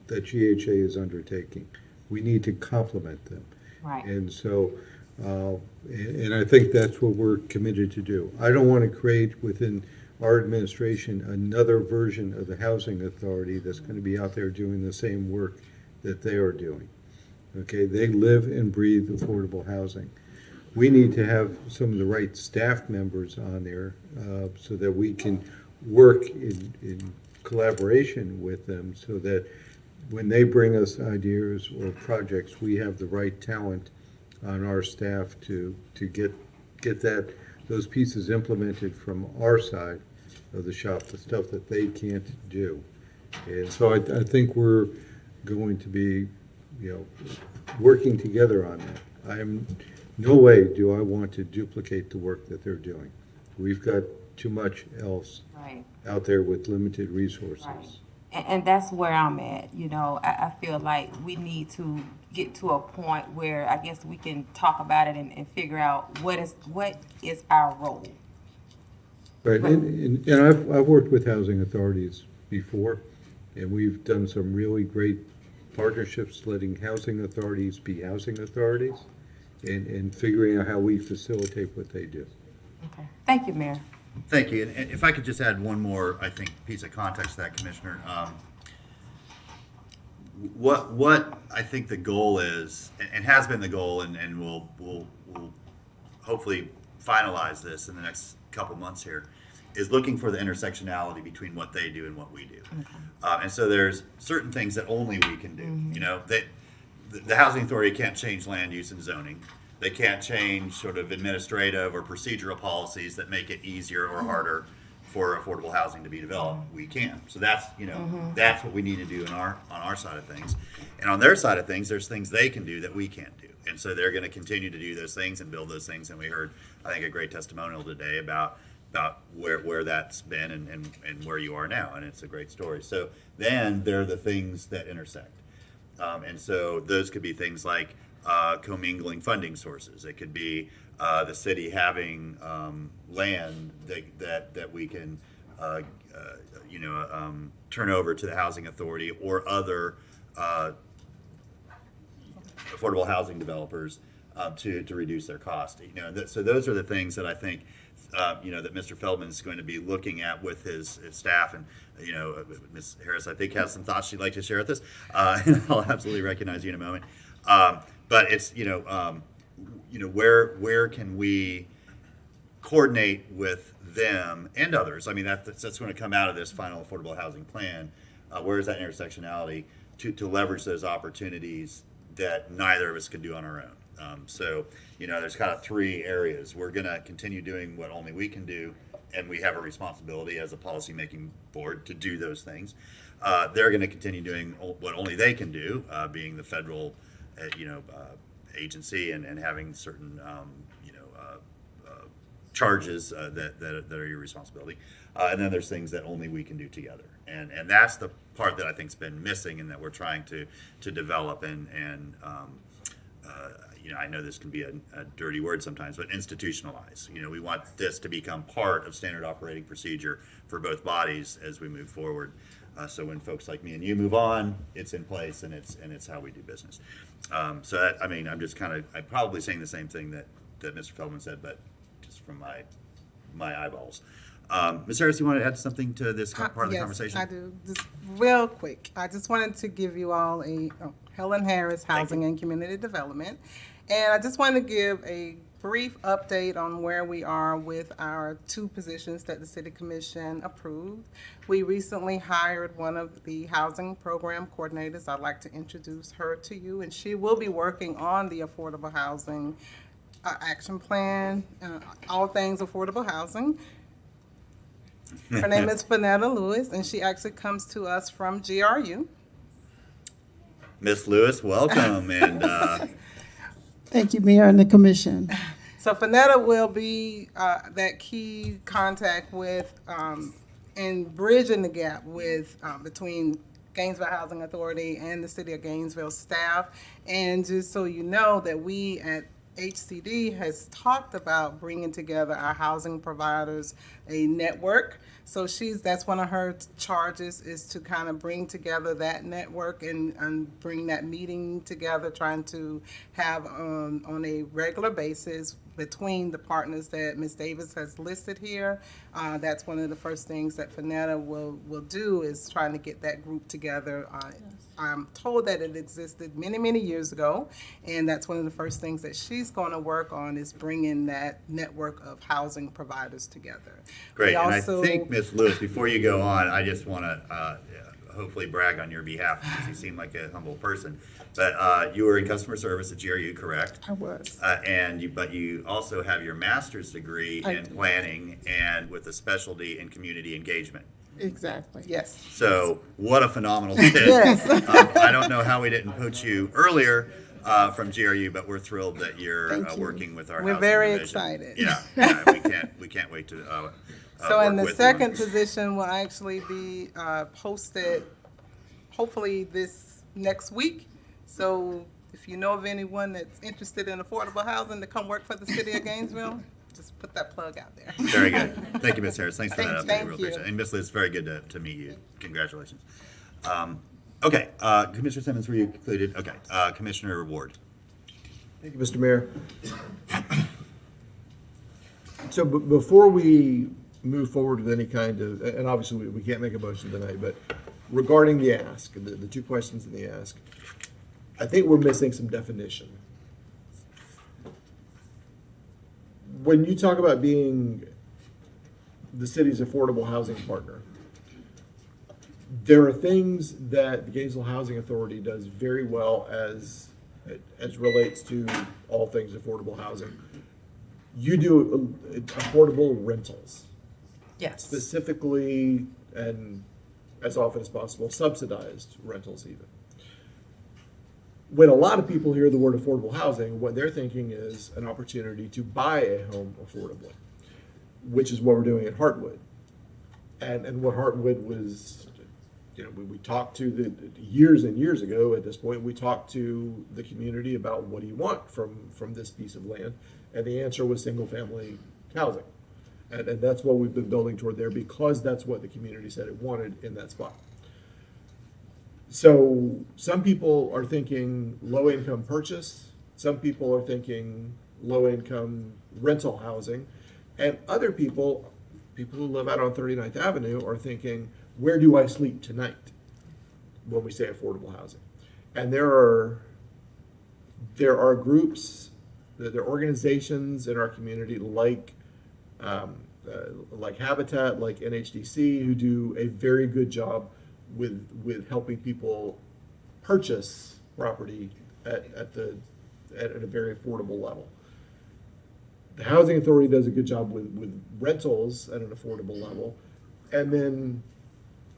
GHA is undertaking. We need to complement them. Right. And so, and I think that's what we're committed to do. I don't want to create within our administration another version of the housing authority that's going to be out there doing the same work that they are doing. Okay, they live and breathe affordable housing. We need to have some of the right staff members on there so that we can work in collaboration with them so that when they bring us ideas or projects, we have the right talent on our staff to get those pieces implemented from our side of the shop, the stuff that they can't do. And so I think we're going to be, working together on that. No way do I want to duplicate the work that they're doing. We've got too much else Right. out there with limited resources. Right. And that's where I'm at. I feel like we need to get to a point where I guess we can talk about it and figure out what is our role. Right, and I've worked with housing authorities before, and we've done some really great partnerships, letting housing authorities be housing authorities, and figuring out how we facilitate what they do. Okay. Thank you, Mayor. Thank you. And if I could just add one more, I think, piece of context to that, Commissioner. What I think the goal is, and has been the goal, and we'll hopefully finalize this in the next couple months here, is looking for the intersectionality between what they do and what we do. And so there's certain things that only we can do. The housing authority can't change land use and zoning. They can't change sort of administrative or procedural policies that make it easier or harder for affordable housing to be developed. We can. So that's that's what we need to do on our side of things. And on their side of things, there's things they can do that we can't do. And so they're going to continue to do those things and build those things. And we heard, I think, a great testimonial today about where that's been and where you are now. And it's a great story. So then there are the things that intersect. And so those could be things like commingling funding sources. It could be the city having land that we can turn over to the housing authority or other affordable housing developers to reduce their cost. So those are the things that I think that Mr. Feldman is going to be looking at with his staff. And Ms. Harris, I think, has some thoughts she'd like to share with us. And I'll absolutely recognize you in a moment. But it's where can we coordinate with them and others? I mean, that's going to come out of this final affordable housing plan. Where is that intersectionality to leverage those opportunities that neither of us can do on our own? So there's kind of three areas. We're going to continue doing what only we can do, and we have a responsibility as a policymaking board to do those things. They're going to continue doing what only they can do, being the federal agency and having certain charges that are your responsibility. And then there's things that only we can do together. And that's the part that I think's been missing and that we're trying to develop and I know this can be a dirty word sometimes, but institutionalize. We want this to become part of standard operating procedure for both bodies as we move forward. So when folks like me and you move on, it's in place and it's how we do business. I'm just I'm probably saying the same thing that Mr. Feldman said, but just from my eyeballs. Ms. Harris, you want to add something to this part of the conversation? Yes, I do. Just real quick. I just wanted to give you all Helen Harris, Housing and Community Development. And I just wanted to give a brief update on where we are with our 2 positions that the City Commission approved. We recently hired one of the housing program coordinators. I'd like to introduce her to you, and she will be working on the affordable housing action plan, all things affordable housing. Her name is Vanetta Lewis, and she actually comes to us from GRU. Miss Lewis, welcome. And Thank you, Mayor and the Commission. So Fanetta will be that key contact with and bridging the gap with between Gainesville Housing Authority and the City of Gainesville staff. And just so you know that we at HCD has talked about bringing together our housing providers, a network. So that's one of her charges, is to kind of bring together that network and bring that meeting together, trying to have on a regular basis between the partners that Ms. Davis has listed here. That's one of the first things that Fanetta will do, is trying to get that group together. I'm told that it existed many, many years ago, and that's one of the first things that she's going to work on, is bringing that network of housing providers together. Great, We and also- I think, Ms. Lewis, before you go on, I just want to hopefully brag on your behalf, because you seem like a humble person. But you were in customer service at GRU, correct? I was. But you also have your master's degree I in do. planning and with a specialty in community engagement. Exactly, yes. So what a phenomenal fit. Yes. I don't know how we didn't poach you earlier from GRU, but we're thrilled that you're Thank you. working with our We're housing very division. excited. Yeah, we can't wait to So work in the with you. second position will actually be posted hopefully this next week. So if you know of anyone that's interested in affordable housing to come work for the City of Gainesville, just put that plug out there. Very good. Thank you, Ms. Harris. Thanks for that update. Thank Real you. appreciate it. And Ms. Liz, very good to meet you. Congratulations. Okay, Commissioner Simmons, were you concluded? Okay, Commissioner Ward. Thank you, Mr. Mayor. So before we move forward with any kind of, and obviously we can't make a motion tonight, but regarding the ask, the two questions in the ask, I think we're missing some definition. When you talk about being the city's affordable housing partner, there are things that the Gainesville Housing Authority does very well as relates to all things affordable housing. You do affordable rentals, Yes. specifically, and as often as possible, subsidized rentals even. When a lot of people hear the word affordable housing, what they're thinking is an opportunity to buy a home affordably, which is what we're doing at Heartwood. And what Heartwood was, we talked to the years and years ago at this point, we talked to the community about what do you want from this piece of land? And the answer was single-family housing. And that's what we've been building toward there, because that's what the community said it wanted in that spot. So some people are thinking low-income purchase, some people are thinking low-income rental housing, and other people who live out on 39th Avenue are thinking, where do I sleep tonight when we say affordable housing? And there are groups, there are organizations in our community like Habitat, like NHDC, who do a very good job with helping people purchase property at a very affordable level. The Housing Authority does a good job with rentals at an affordable level. And then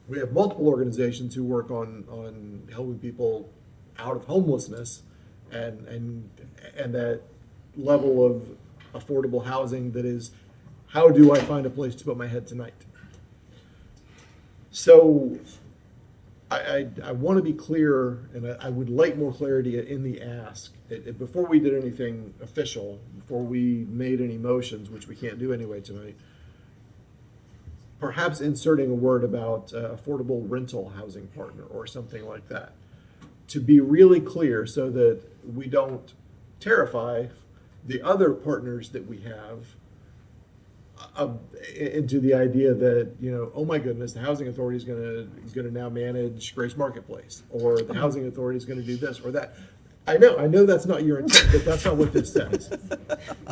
we have multiple organizations who work on helping people out of homelessness and that level of affordable housing that is, how do I find a place to put my head tonight? So I want to be clear, and I would like more clarity in the ask. Before we did anything official, before we made any motions, which we can't do anyway tonight, perhaps inserting a word about affordable rental housing partner or something like that, to be really clear so that we don't terrify the other partners that we have into the idea that, oh my goodness, the housing authority is going to now manage Grace Marketplace, or the housing authority is going to do this or that. I know that's not your intent, but that's not what this says.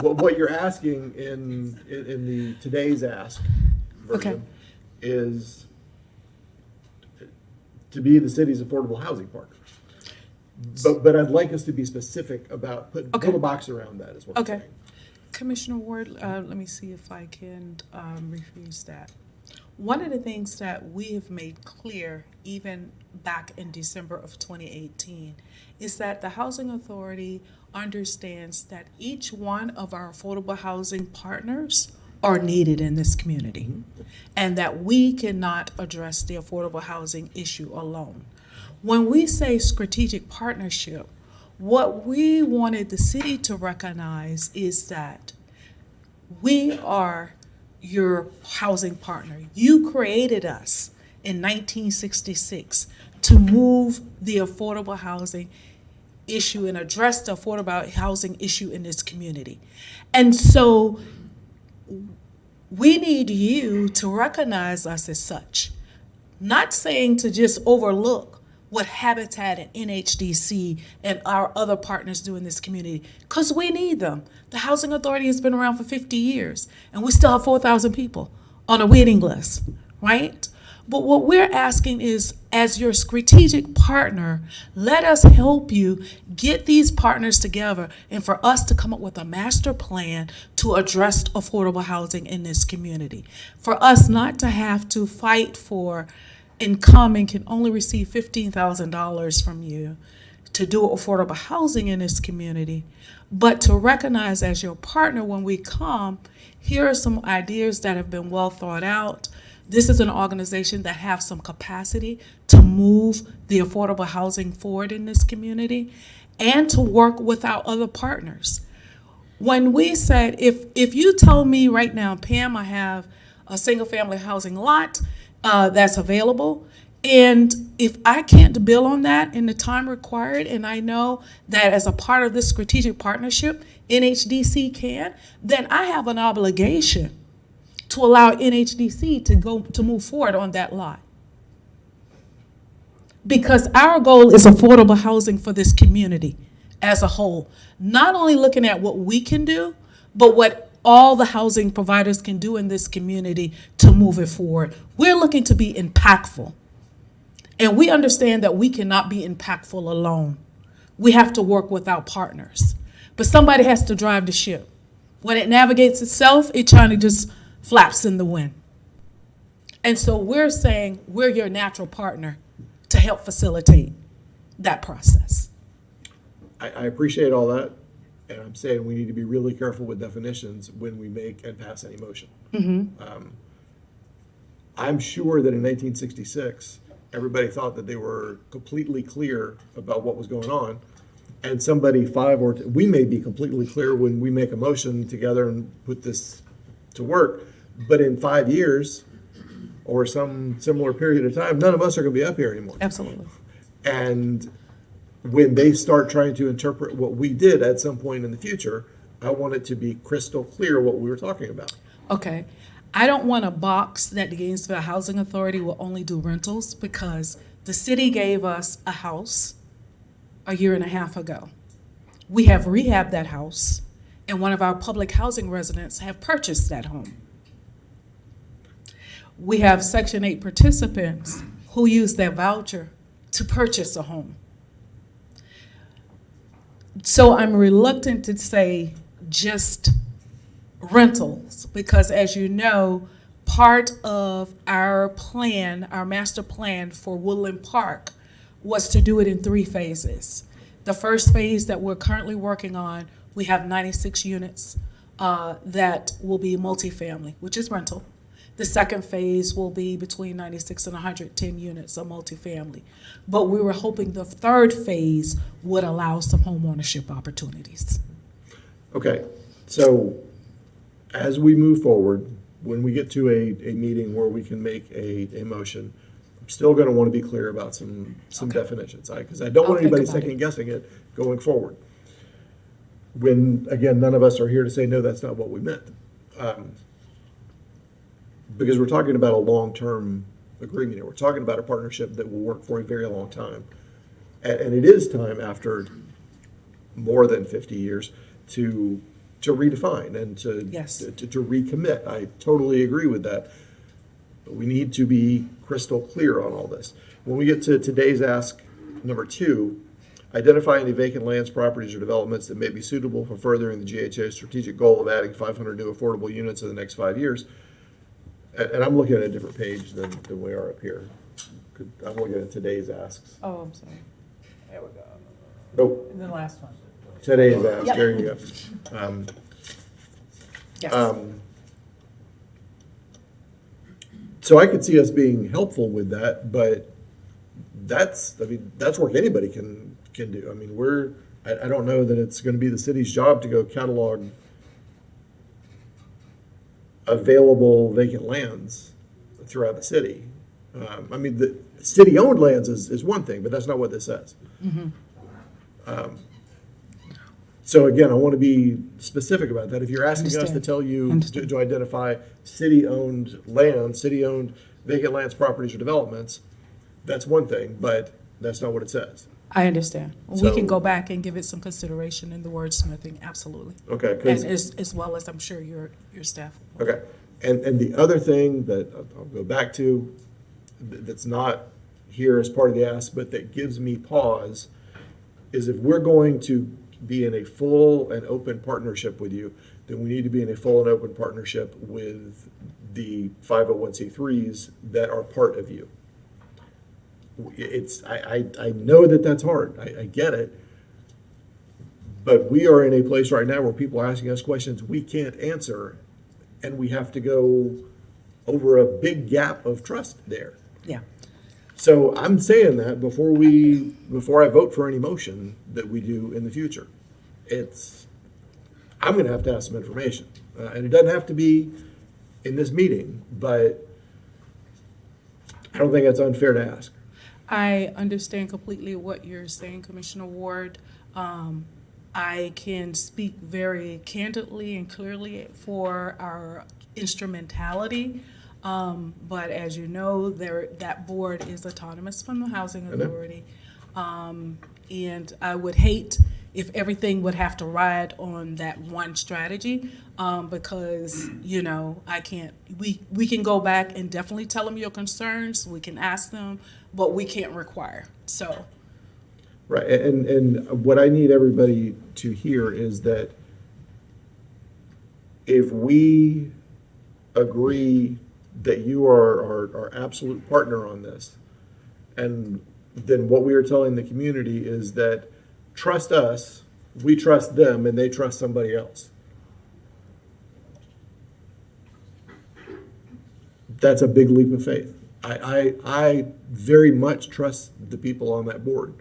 What you're asking in the today's ask version is to be the city's affordable housing partner. But I'd like us to be specific about put a box around that, is what I'm saying. Commissioner Ward, let me see if I can rephrase that. One of the things that we have made clear, even back in December of 2018, is that the Housing Authority understands that each one of our affordable housing partners are needed in this community, and that we cannot address the affordable housing issue alone. When we say strategic partnership, what we wanted the city to recognize is that we are your housing partner. You created us in 1966 to move the affordable housing issue and address the affordable housing issue in this community. And so we need you to recognize us as such. Not saying to just overlook what Habitat and NHDC and our other partners do in this community, because we need them. The Housing Authority has been around for 50 years, and we still have 4,000 people on a waiting list, right? But what we're asking is, as your strategic partner, let us help you get these partners together and for us to come up with a master plan to address affordable housing in this community. For us not to have to fight for and come and can only receive $15,000 from you to do affordable housing in this community, but to recognize as your partner when we come, here are some ideas that have been well thought out. This is an organization that has some capacity to move the affordable housing forward in this community and to work with our other partners. When we said, if you tell me right now, Pam, I have a single family housing lot that's available, and if I can't bill on that in the time required, and I know that as a part of this strategic partnership, NHDC can, then I have an obligation to allow NHDC to move forward on that lot. Because our goal is affordable housing for this community as a whole. Not only looking at what we can do, but what all the housing providers can do in this community to move it forward. We're looking to be impactful. And we understand that we cannot be impactful alone. We have to work with our partners. But somebody has to drive the ship. When it navigates itself, it kind of just flaps in the wind. And so we're saying we're your natural partner to help facilitate that process. I appreciate all that, and I'm saying we need to be really careful with definitions when we make and pass any motion. I'm sure that in 1966, everybody thought that they were completely clear about what was going on, and somebody we may be completely clear when we make a motion together and put this to work, but in 5 years or some similar period of time, none of us are going to be up here anymore. Absolutely. And when they start trying to interpret what we did at some point in the future, I want it to be crystal clear what we were talking about. Okay. I don't want a box that the Gainesville Housing Authority will only do rentals, because the city gave us a house a year and a half ago. We have rehabbed that house, and one of our public housing residents have purchased that home. We have Section 8 participants who use their voucher to purchase a home. So I'm reluctant to say just rentals, because as you know, part of our plan, our master plan for Woodland Park, was to do it in 3 phases. The first phase that we're currently working on, we have 96 units that will be multifamily, which is rental. The second phase will be between 96 and 110 units of multifamily. But we were hoping the third phase would allow some home ownership opportunities. Okay, so as we move forward, when we get to a meeting where we can make a motion, I'm still going to want to be clear about some definitions, because I don't want anybody second guessing it going forward. When, again, none of us are here to say, no, that's not what we meant. Because we're talking about a long-term agreement here. We're talking about a partnership that will work for a very long time. And it is time, after more than 50 years, to redefine and to recommit. I totally agree with that. But we need to be crystal clear on all this. When we get to today's ask number 2, identify any vacant lands, properties, or developments that may be suitable for furthering the GHA's strategic goal of adding 500 new affordable units in the next 5 years. and I'm looking at a different page than we are up here. I'm looking at today's asks. Oh, I'm sorry. There we go. Nope, The last one. today's ask, Yep. there you go. Yes. So I could see us being helpful with that, but that's work anybody can do. I mean, I don't know that it's gonna be the city's job to go catalog available vacant lands throughout the city. I mean, the city-owned lands is one thing, but that's not what this says. So again, I want to be specific about that. If you're asking us to Understand. tell you Understand. to identify city-owned land, city-owned vacant lands, properties, or developments, that's one thing, but that's not what it says. I understand. We So- can go back and give it some consideration in the wordsmithing, absolutely. Okay, And 'cause- as well as I'm sure your staff. Okay, and the other thing that I'll go back to, that's not here as part of the ask, but that gives me pause, is if we're going to be in a full and open partnership with you, then we need to be in a full and open partnership with the 501c3s that are part of you. I know that that's hard, I get it. But we are in a place right now where people are asking us questions we can't answer, and we have to go over a big gap of trust there. Yeah. So I'm saying that before I vote for any motion that we do in the future. I'm gonna have to ask some information. And it doesn't have to be in this meeting, but I don't think that's unfair to ask. I understand completely what you're saying, Commissioner Ward. I can speak very candidly and clearly for our instrumentality. But as you know, that board is autonomous from the Housing I know. Authority. And I would hate if everything would have to ride on that one strategy, because, I can't, we can go back and definitely tell them your concerns, we can ask them, but we can't require, so. Right, and what I need everybody to hear is that if we agree that you are our absolute partner on this, and then what we are telling the community is that trust us, we trust them, and they trust somebody else. That's a big leap of faith. I very much trust the people on that board.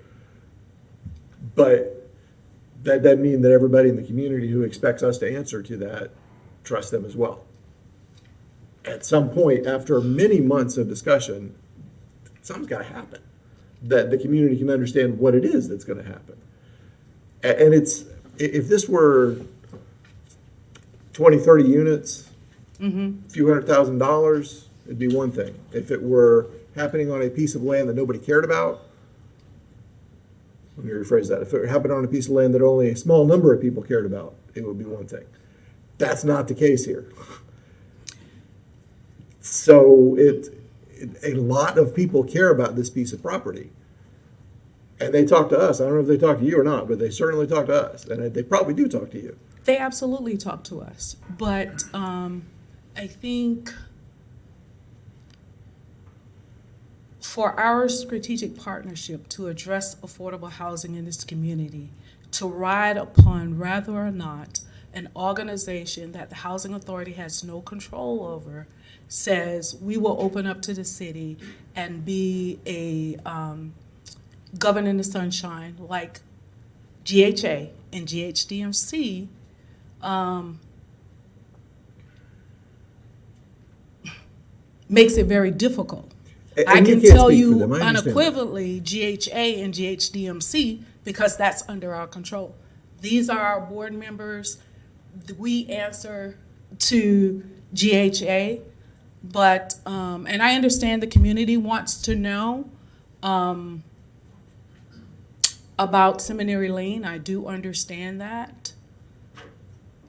But that doesn't mean that everybody in the community who expects us to answer to that trust them as well. At some point, after many months of discussion, something's got to happen, that the community can understand what it is that's going to happen. And if this were 20, 30 units, a few $100,000, it'd be one thing. If it were happening on a piece of land that nobody cared about, let me rephrase that. If it happened on a piece of land that only a small number of people cared about, it would be one thing. That's not the case here. So a lot of people care about this piece of property. And they talk to us. I don't know if they talk to you or not, but they certainly talk to us. And they probably do talk to you. They absolutely talk to us, but I think for our strategic partnership to address affordable housing in this community, to ride upon whether or not an organization that the Housing Authority has no control over says we will open up to the city and be a govern in the sunshine like GHA and GHDMC, makes it very difficult. And I you can can't tell speak for you them. I understand that. unequivocally GHA and GHDMC because that's under our control. These are our board members. We answer to GHA, but, and I understand the community wants to know about Seminary Lane. I do understand that.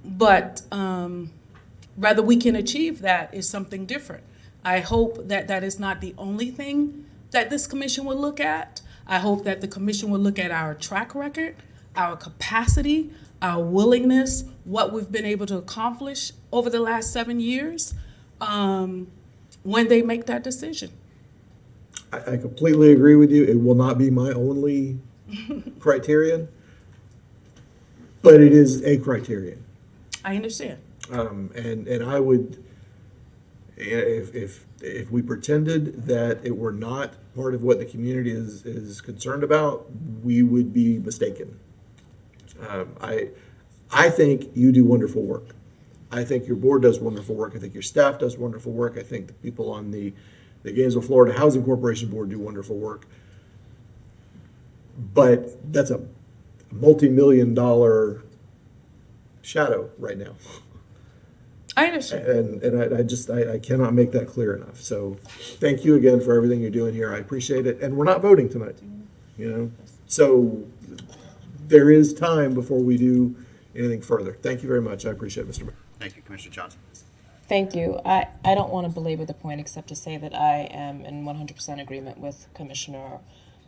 But whether we can achieve that is something different. I hope that that is not the only thing that this commission will look at. I hope that the commission will look at our track record, our capacity, our willingness, what we've been able to accomplish over the last 7 years. when they make that decision. I completely agree with you. It will not be my only criterion, but it is a criterion. I understand. And I would, if we pretended that it were not part of what the community is concerned about, we would be mistaken. I think you do wonderful work. I think your board does wonderful work. I think your staff does wonderful work. I think the people on the Gainesville, Florida Housing Corporation Board do wonderful work. But that's a multi-million-dollar shadow right now. I understand. And I cannot make that clear enough. So thank you again for everything you're doing here. I appreciate it. And we're not voting tonight, you know? So there is time before we do anything further. Thank you very much. I appreciate it, Mr. Mayor. Thank you, Commissioner Johnson. Thank you. I don't want to belabor the point except to say that I am in 100% agreement with Commissioner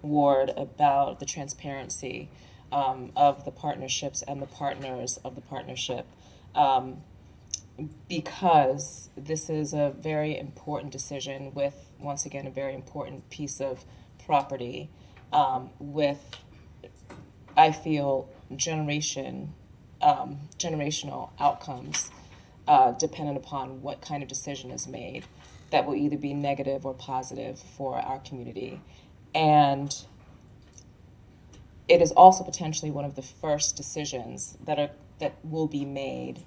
Ward about the transparency of the partnerships and the partners of the partnership, because this is a very important decision with, once again, a very important piece of property with, I feel, generational outcomes dependent upon what kind of decision is made that will either be negative or positive for our community. And it is also potentially one of the first decisions that will be made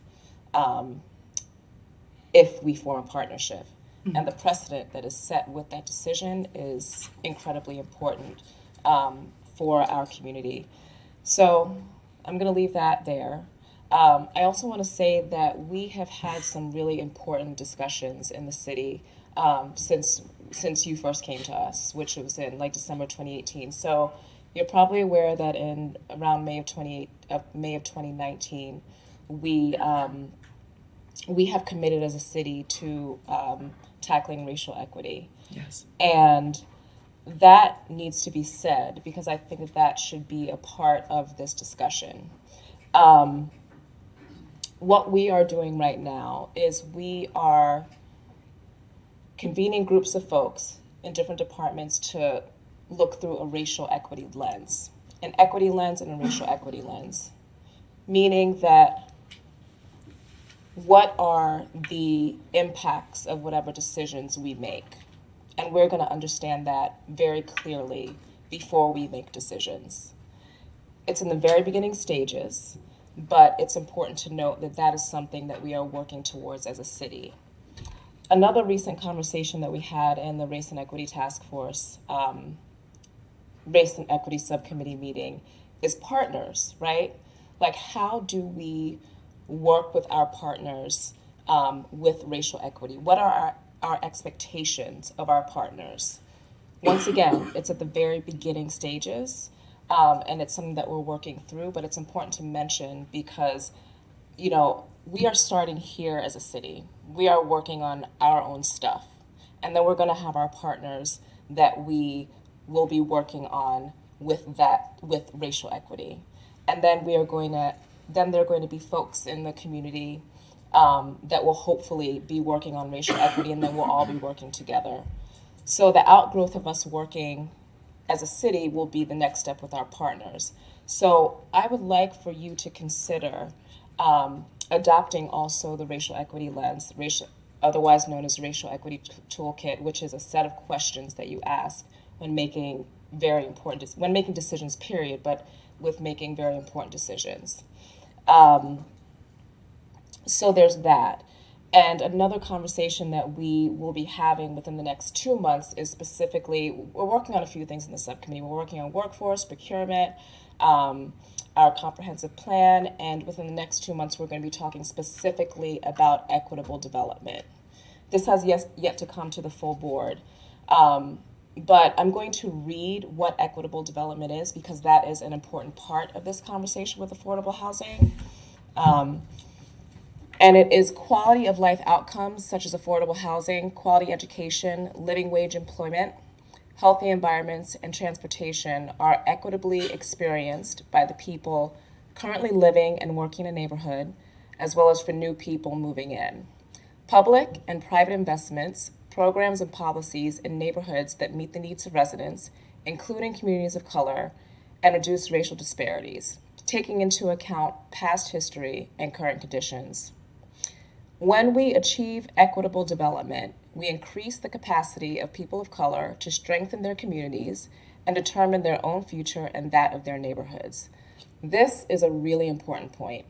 if we form a partnership. Mm-hmm. And the precedent that is set with that decision is incredibly important for our community. So I'm going to leave that there. I also want to say that we have had some really important discussions in the city since you first came to us, which was in like December 2018. So you're probably aware that in around May of 2019, we have committed as a city to tackling racial equity. Yes. And that needs to be said because I think that should be a part of this discussion. What we are doing right now is we are convening groups of folks in different departments to look through a racial equity lens, an equity lens and a racial equity lens, meaning that what are the impacts of whatever decisions we make? And we're going to understand that very clearly before we make decisions. It's in the very beginning stages, but it's important to note that that is something that we are working towards as a city. Another recent conversation that we had in the Race and Equity Task Force, Race and Equity Subcommittee meeting is partners, right? Like, how do we work with our partners with racial equity? What are our expectations of our partners? Once again, it's at the very beginning stages, and it's something that we're working through, but it's important to mention because, you know, we are starting here as a city. We are working on our own stuff, and then we're going to have our partners that we will be working on with racial equity. And then there are going to be folks in the community that will hopefully be working on racial equity, and then we'll all be working together. So the outgrowth of us working as a city will be the next step with our partners. So I would like for you to consider adopting also the racial equity lens, otherwise known as racial equity toolkit, which is a set of questions that you ask when making decisions, period, but with making very important decisions. So there's that. And another conversation that we will be having within the next 2 months is specifically, we're working on a few things in the subcommittee. We're working on workforce, procurement, our comprehensive plan, and within the next 2 months, we're going to be talking specifically about equitable development. This has yet to come to the full board. But I'm going to read what equitable development is because that is an important part of this conversation with affordable housing. And it is quality of life outcomes such as affordable housing, quality education, living wage employment, healthy environments, and transportation are equitably experienced by the people currently living and working in a neighborhood, as well as for new people moving in. Public and private investments programs and policies in neighborhoods that meet the needs of residents, including communities of color, and reduce racial disparities, taking into account past history and current conditions. When we achieve equitable development, we increase the capacity of people of color to strengthen their communities and determine their own future and that of their neighborhoods. This is a really important point.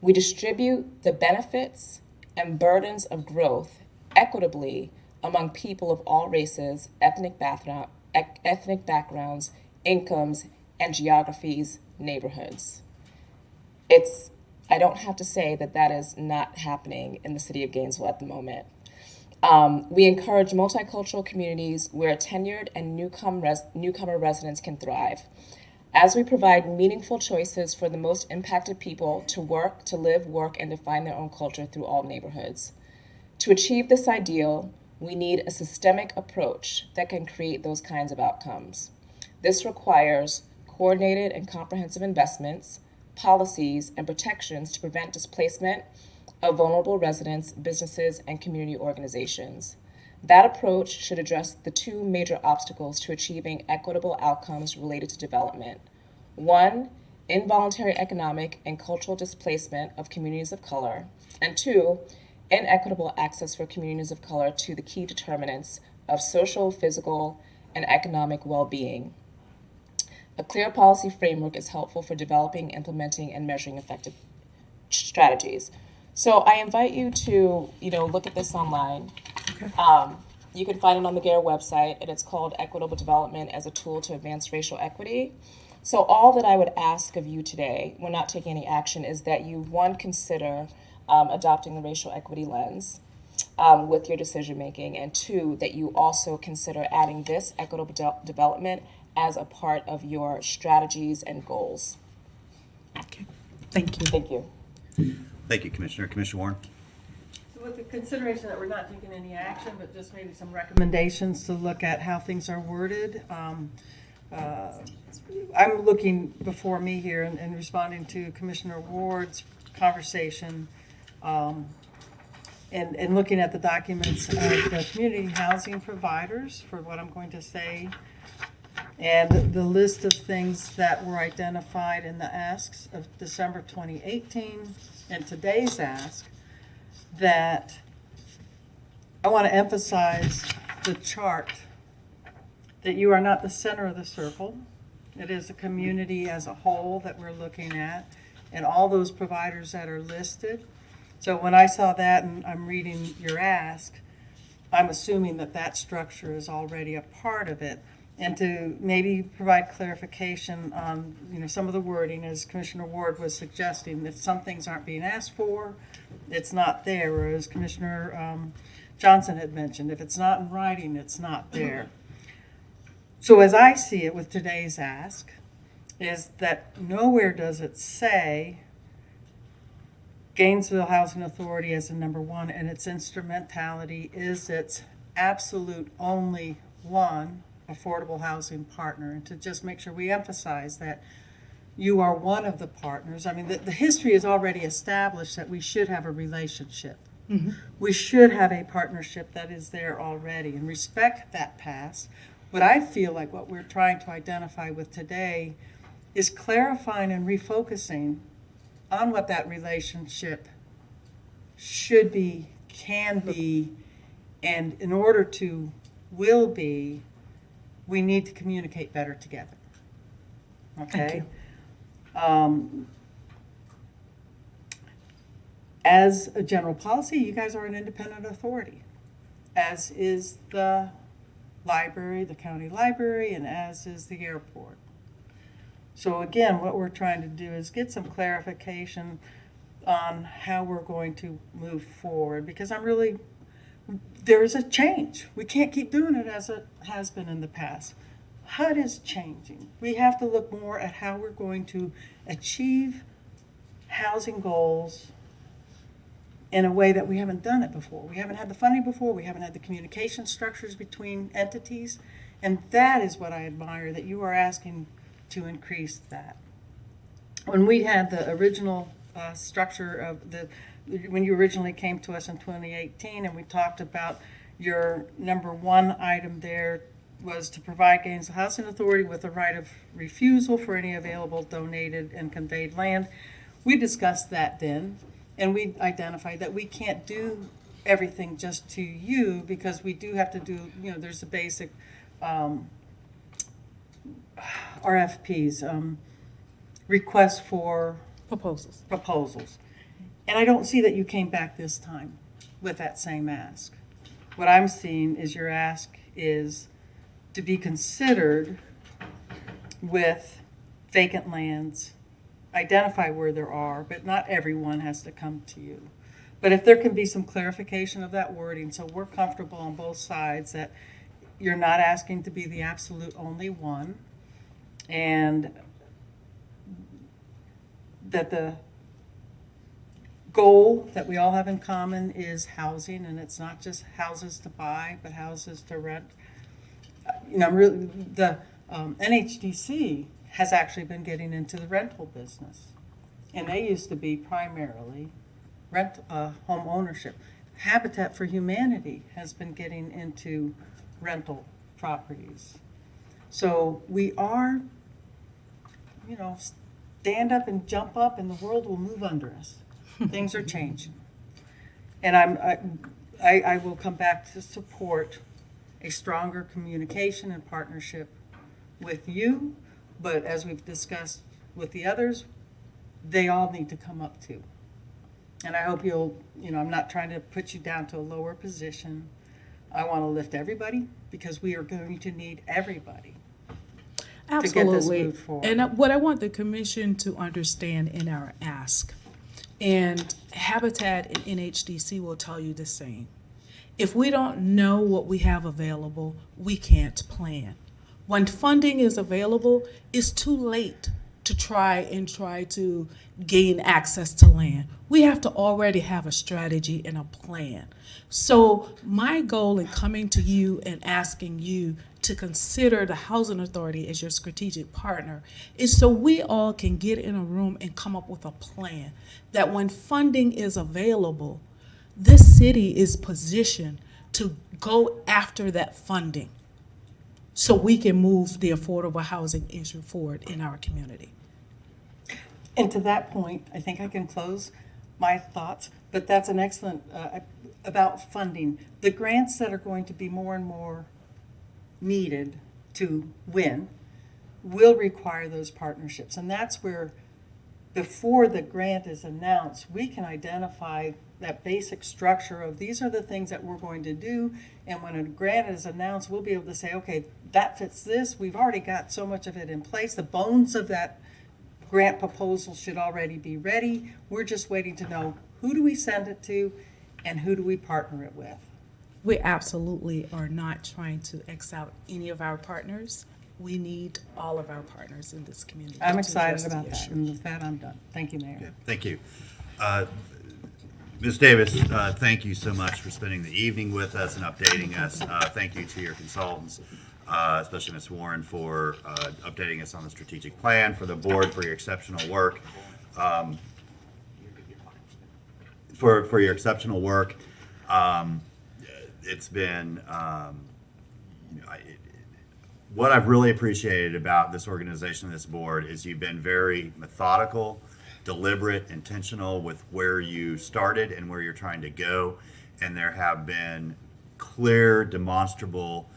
We distribute the benefits and burdens of growth equitably among people of all races, ethnic backgrounds, incomes, and geographies, neighborhoods. I don't have to say that that is not happening in the city of Gainesville at the moment. We encourage multicultural communities where tenured and newcomer residents can thrive. As we provide meaningful choices for the most impacted people to work, to live, work, and define their own culture through all neighborhoods. To achieve this ideal, we need a systemic approach that can create those kinds of outcomes. This requires coordinated and comprehensive investments, policies, and protections to prevent displacement of vulnerable residents, businesses, and community organizations. That approach should address the two major obstacles to achieving equitable outcomes related to development. One, involuntary economic and cultural displacement of communities of color, and two, inequitable access for communities of color to the key determinants of social, physical, and economic well-being. A clear policy framework is helpful for developing, implementing, and measuring effective strategies. So I invite you to, look at this online. You can find it on the GARE website, and it's called Equitable Development as a Tool to Advance Racial Equity. So all that I would ask of you today, we're not taking any action, is that you, one, consider adopting the racial equity lens with your decision-making, and two, that you also consider adding this equitable development as a part of your strategies and goals. Okay. Thank you. Thank you. Thank you, Commissioner. Commissioner Warren? So with the consideration that we're not taking any action, but just maybe some recommendations to look at how things are worded, I'm looking before me here and responding to Commissioner Ward's conversation and looking at the documents of the community housing providers for what I'm going to say, and the list of things that were identified in the asks of December 2018 and today's ask, that I want to emphasize the chart, that you are not the center of the circle. It is a community as a whole that we're looking at, and all those providers that are listed. So when I saw that and I'm reading your ask, I'm assuming that that structure is already a part of it. And to maybe provide clarification on, some of the wording, as Commissioner Ward was suggesting, if some things aren't being asked for, it's not there. Or as Commissioner Johnson had mentioned, if it's not in writing, it's not there. So as I see it with today's ask, is that nowhere does it say Gainesville Housing Authority as a number one, and its instrumentality is its absolute only one affordable housing partner, and to just make sure we emphasize that you are one of the partners. I mean, the history is already established that we should have a relationship. Mm-hmm. We should have a partnership that is there already and respect that past. But I feel like what we're trying to identify with today is clarifying and refocusing on what that relationship should be, can be, and in order to will be, we need to communicate better together. Okay? As a general policy, you guys are an independent authority, as is the library, the county library, and as is the airport. So again, what we're trying to do is get some clarification on how we're going to move forward, because there is a change. We can't keep doing it as it has been in the past. HUD is changing. We have to look more at how we're going to achieve housing goals in a way that we haven't done it before. We haven't had the funding before. We haven't had the communication structures between entities. And that is what I admire, that you are asking to increase that. When we had the original structure of when you originally came to us in 2018 and we talked about Your number one item there was to provide Gainesville Housing Authority with a right of refusal for any available donated and conveyed land. We discussed that then, and we identified that we can't do everything just to you, because we do have to do, there's the basic RFPs, requests for proposals. And I don't see that you came back this time with that same ask. What I'm seeing is your ask is to be considered with vacant lands, identify where there are, but not everyone has to come to you. But if there can be some clarification of that wording, so we're comfortable on both sides that you're not asking to be the absolute only one, and that the goal that we all have in common is housing, and it's not just houses to buy, but houses to rent. The NHDC has actually been getting into the rental business, and they used to be primarily home ownership. Habitat for Humanity has been getting into rental properties. So we are, stand up and jump up, and the world will move under us. Things are changing. And I will come back to support a stronger communication and partnership with you, but as we've discussed with the others, they all need to come up too. And I hope you'll, I'm not trying to put you down to a lower position. I want to lift everybody, because we are going to need everybody to get this Absolutely. moved forward. And what I want the commission to understand in our ask, and Habitat and NHDC will tell you the same. If we don't know what we have available, we can't plan. When funding is available, it's too late to try to gain access to land. We have to already have a strategy and a plan. So my goal in coming to you and asking you to consider the Housing Authority as your strategic partner is so we all can get in a room and come up with a plan that when funding is available, this city is positioned to go after that funding so we can move the affordable housing issue forward in our community. And to that point, I think I can close my thoughts, but that's an excellent, about funding. The grants that are going to be more and more needed to win will require those partnerships. And that's where, before the grant is announced, we can identify that basic structure of these are the things that we're going to do. And when a grant is announced, we'll be able to say, okay, that fits this. We've already got so much of it in place. The bones of that grant proposal should already be ready. We're just waiting to know, who do we send it to and who do we partner it with? We absolutely are not trying to X out any of our partners. We need all of our partners in this community. I'm to excited address the about that, issue. and with that, I'm done. Thank you, Mayor. Thank you. Ms. Davis, thank you so much for spending the evening with us and updating us. Thank you to your consultants, especially Ms. Warren, for updating us on the strategic plan, for the board for your exceptional work. For your exceptional work. It's been, what I've really appreciated about this organization and this board is you've been very methodical, deliberate, intentional with where you started and where you're trying to go. And there have been clear, demonstrable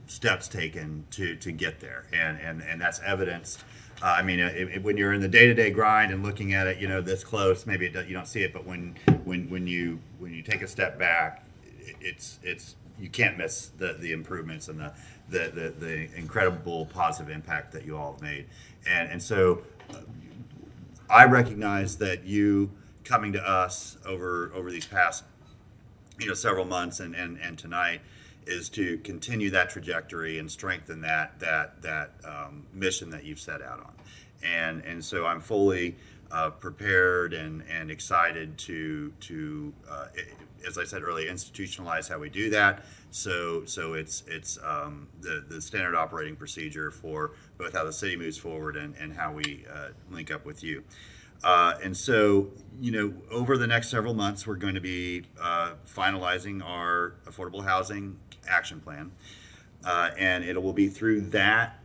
steps taken to get there. And that's evidenced. When you're in the day-to-day grind and looking at it, this close, maybe you don't see it, but when you take a step back, it's you can't miss the improvements and the incredible positive impact that you all have made. And so I recognize that you coming to us over these past several months and tonight is to continue that trajectory and strengthen that mission that you've set out on. And so I'm fully prepared and excited to as I said earlier, institutionalize how we do that. So it's the standard operating procedure for both how the city moves forward and how we link up with you. And so, over the next several months, we're going to be finalizing our affordable housing action plan. And it will be through that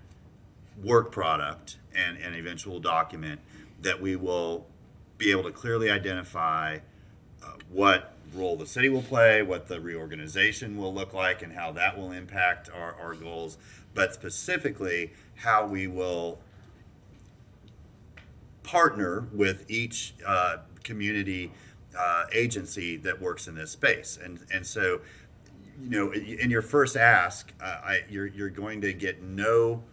work product and an eventual document that we will be able to clearly identify what role the city will play, what the reorganization will look like, and how that will impact our goals, but specifically how we will partner with each community agency that works in this space. And so, in your first ask, you're going to get no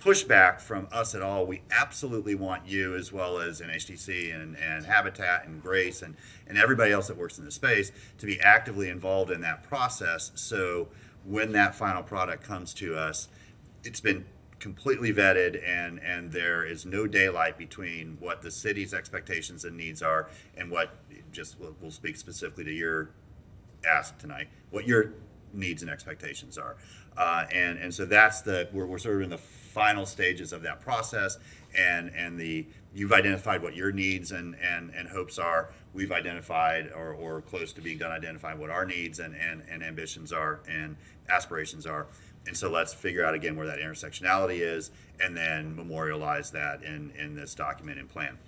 pushback from us at all. We absolutely want you, as well as NHTC and Habitat and Grace and everybody else that works in the space, to be actively involved in that process. So when that final product comes to us, it's been completely vetted, and there is no daylight between what the city's expectations and needs are and what, we'll speak specifically to your ask tonight, what your needs and expectations are. And so that's we're sort of in the final stages of that process, and you've identified what your needs and hopes are. We've identified or close to being done identifying what our needs and ambitions are and aspirations are. And so let's figure out again where that intersectionality is, and then memorialize that in this document and plan.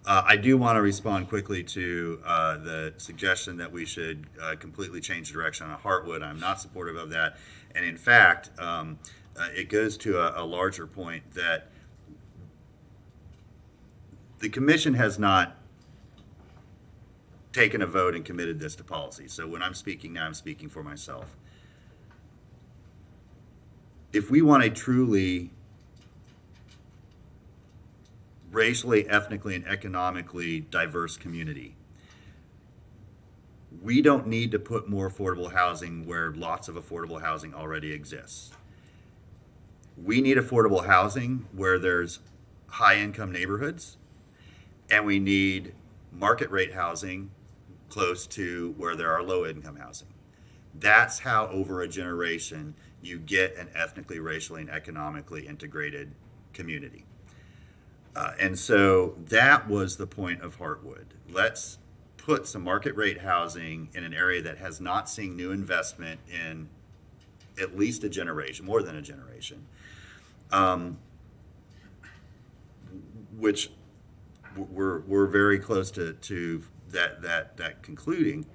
I do want to respond quickly to the suggestion that we should completely change direction on Heartwood. I'm not supportive of that. And in fact, it goes to a larger point that the commission has not taken a vote and committed this to policy. So when I'm speaking now, I'm speaking for myself. If we want a truly racially, ethnically, and economically diverse community, we don't need to put more affordable housing where lots of affordable housing already exists. We need affordable housing where there's high-income neighborhoods, and we need market rate housing close to where there are low-income housing. That's how, over a generation, you get an ethnically, racially, and economically integrated community. And so that was the point of Heartwood. Let's put some market rate housing in an area that has not seen new investment in at least a generation, more than a generation, which we're very close to that concluding.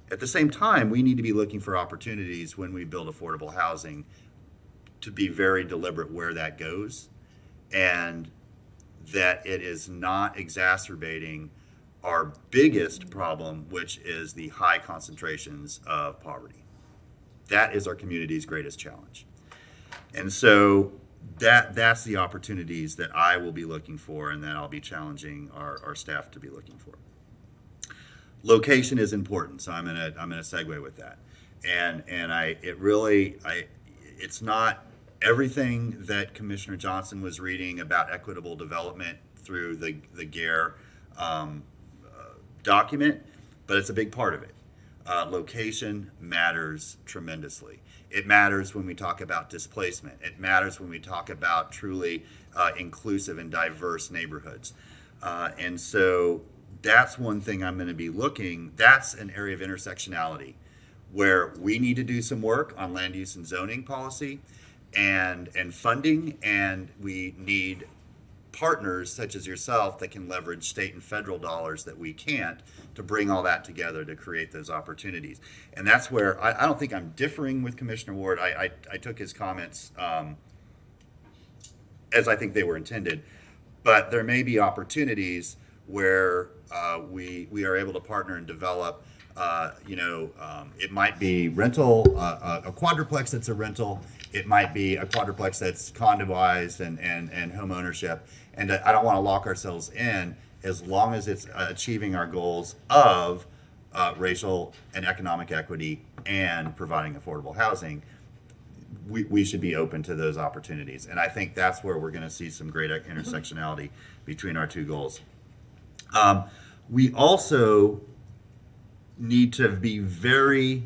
At the same time, we need to be looking for opportunities when we build affordable housing to be very deliberate where that goes, and that it is not exacerbating our biggest problem, which is the high concentrations of poverty. That is our community's greatest challenge. And so that's the opportunities that I will be looking for, and that I'll be challenging our staff to be looking for. Location is important, so I'm gonna segue with that. And it's not everything that Commissioner Johnson was reading about equitable development through the GARE document, but it's a big part of it. Location matters tremendously. It matters when we talk about displacement. It matters when we talk about truly inclusive and diverse neighborhoods. And so that's one thing I'm going to be looking. That's an area of intersectionality where we need to do some work on land use and zoning policy and funding, and we need partners such as yourself that can leverage state and federal dollars that we can't, to bring all that together to create those opportunities. And that's where I don't think I'm differing with Commissioner Ward. I took his comments as I think they were intended, but there may be opportunities where we are able to partner and develop. It might be rental, a quadruplex that's a rental. It might be a quadruplex that's condoized and home ownership. And I don't want to lock ourselves in, as long as it's achieving our goals of racial and economic equity and providing affordable housing. We should be open to those opportunities. And I think that's where we're going to see some great intersectionality between our two goals. We also need to be very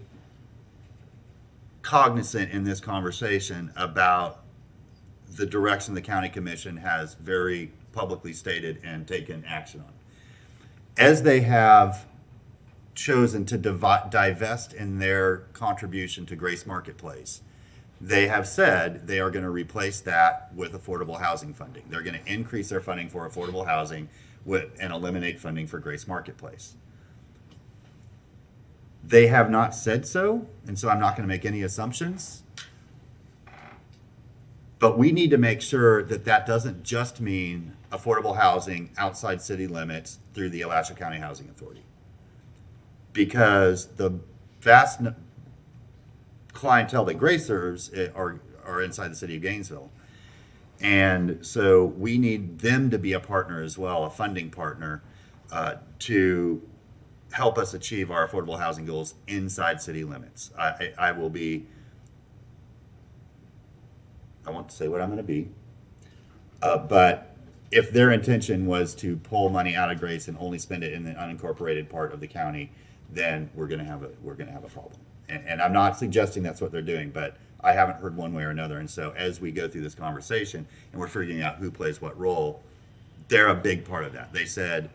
cognizant in this conversation about the direction the county commission has very publicly stated and taken action on. As they have chosen to divest in their contribution to Grace Marketplace, they have said they are going to replace that with affordable housing funding. They're going to increase their funding for affordable housing and eliminate funding for Grace Marketplace. They have not said so, and so I'm not going to make any assumptions. But we need to make sure that that doesn't just mean affordable housing outside city limits through the Alachua County Housing Authority. Because the vast clientele that Grace serves are inside the city of Gainesville. And so we need them to be a partner as well, a funding partner, to help us achieve our affordable housing goals inside city limits. I won't say what I'm going to be, but if their intention was to pull money out of Grace and only spend it in the unincorporated part of the county, then we're going to have a problem. And I'm not suggesting that's what they're doing, but I haven't heard one way or another. And so as we go through this conversation and we're figuring out who plays what role, they're a big part of that. They said,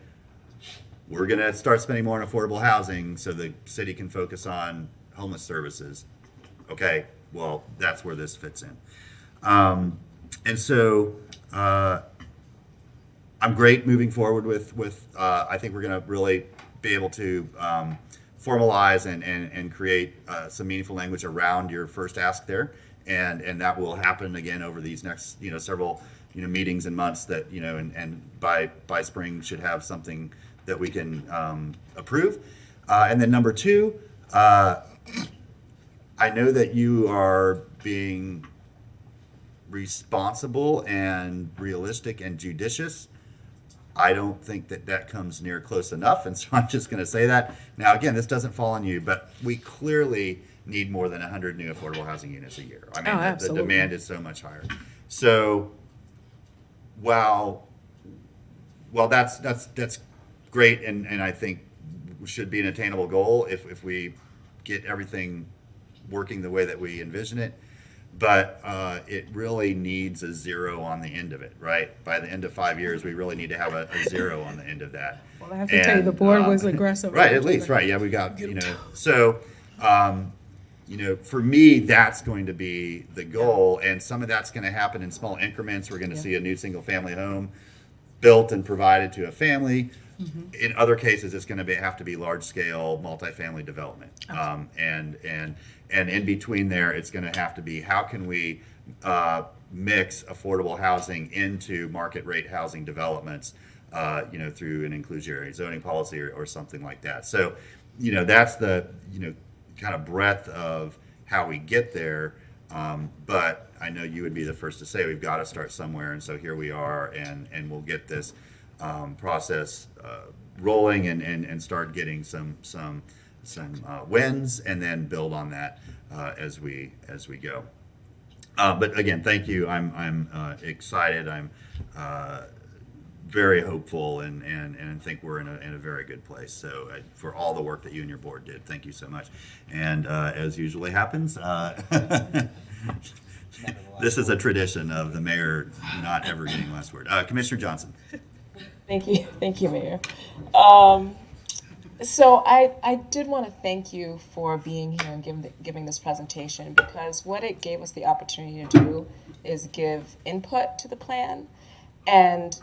we're going to start spending more on affordable housing so the city can focus on homeless services. Okay, well, that's where this fits in. And so I'm great moving forward with I think we're going to really be able to formalize and create some meaningful language around your first ask there. And that will happen again over these next, several, meetings and months that, and by spring should have something that we can approve. And then number two, I know that you are being responsible and realistic and judicious. I don't think that comes near close enough, and so I'm just going to say that. Now, again, this doesn't fall on you, but we clearly need more than 100 new affordable housing units a year. I mean, the demand is so much higher. So, while that's great, and I think should be an attainable goal if we get everything working the way that we envision it. But it really needs a zero on the end of it, right? By the end of 5 years, we really need to have a zero on the end of that. Well, I have to tell you, the board was aggressive. Right, at least, right, yeah, we got, so, for me, that's going to be the goal, and some of that's gonna happen in small increments. We're gonna see a new single-family home built and provided to a family. In other cases, it's going to have to be large-scale multifamily development, and in between there, it's going to have to be how can we mix affordable housing into market rate housing developments, through an inclusionary zoning policy or something like that. So, that's the kind of breadth of how we get there. But I know you would be the first to say we've got to start somewhere, and so here we are, and we'll get this process rolling and start getting some wins, and then build on that as we go. But again, thank you. I'm excited. I'm very hopeful, and think we're in a very good place. So for all the work that you and your board did, thank you so much. And as usually happens, this is a tradition of the mayor not ever getting last word. Commissioner Johnson. Thank you, Mayor. So I did want to thank you for being here and giving this presentation, because what it gave us the opportunity to do is give input to the plan. And,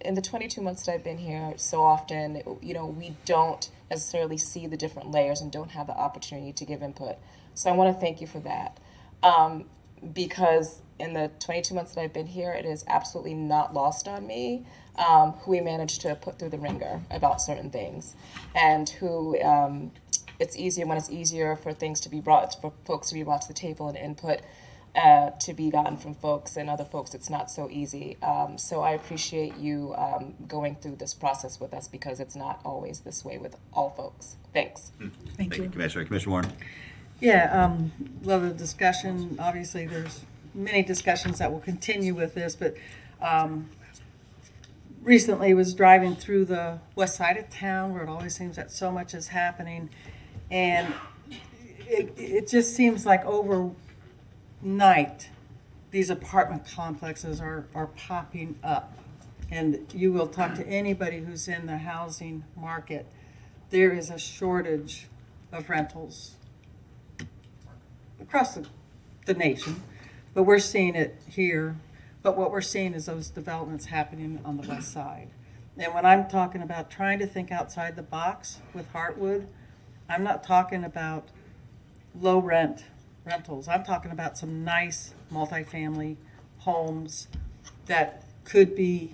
in the 22 months that I've been here, so often, we don't necessarily see the different layers and don't have the opportunity to give input. So I want to thank you for that. Because in the 22 months that I've been here, it is absolutely not lost on me who we managed to put through the ringer about certain things, and who it's easier for things to be brought, for folks to be brought to the table and input to be gotten from folks, and other folks it's not so easy. So I appreciate you going through this process with us, because it's not always this way with all folks. Thanks. Thank you. Commissioner Warren. Yeah, love the discussion. Obviously, there's many discussions that will continue with this, but recently was driving through the west side of town, where it always seems that so much is happening, and it just seems like overnight these apartment complexes are popping up. And you will talk to anybody who's in the housing market. There is a shortage of rentals across the nation, but we're seeing it here. But what we're seeing is those developments happening on the west side. And when I'm talking about trying to think outside the box with Heartwood, I'm not talking about low rentals. I'm talking about some nice multifamily homes that could be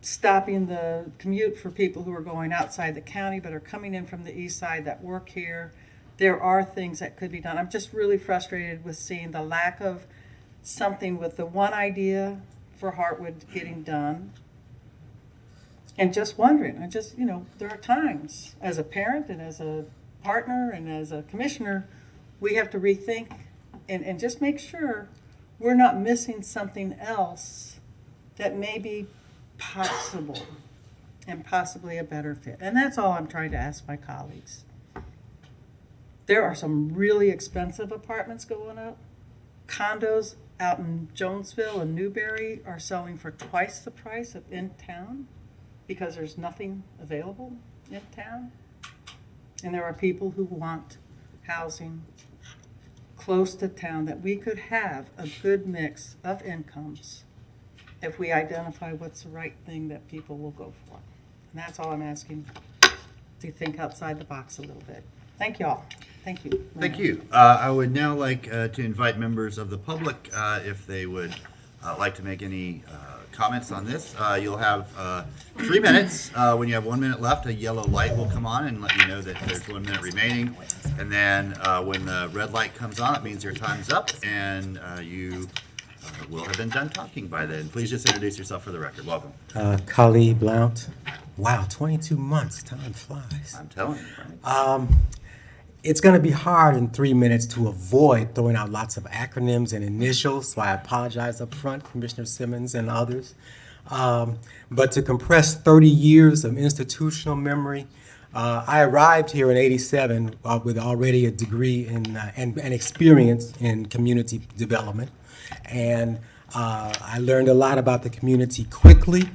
stopping the commute for people who are going outside the county but are coming in from the east side that work here. There are things that could be done. I'm just really frustrated with seeing the lack of something with the one idea for Heartwood getting done. And just wondering, there are times as a parent and as a partner and as a commissioner, we have to rethink and just make sure we're not missing something else that may be possible and possibly a better fit. And that's all I'm trying to ask my colleagues. There are some really expensive apartments going up. Condos out in Jonesville and Newberry are selling for twice the price of in town because there's nothing available in town. And there are people who want housing close to town, that we could have a good mix of incomes if we identify what's the right thing that people will go for. And that's all I'm asking, to think outside the box a little bit. Thank you all. Thank you. Thank you. I would now like to invite members of the public, if they would like to make any comments on this. You'll have 3 minutes. When you have 1 minute left, a yellow light will come on and let you know that there's 1 minute remaining. And then when the red light comes on, it means your time's up and you will have been done talking by then. Please just introduce yourself for the record. Welcome. Khalid Blount. Wow, 22 months. Time flies. I'm telling you, right? It's going to be hard in 3 minutes to avoid throwing out lots of acronyms and initials, so I apologize up front, Commissioner Simmons and others. But to compress 30 years of institutional memory, I arrived here in '87 with already a degree in and experience in community development. And I learned a lot about the community quickly,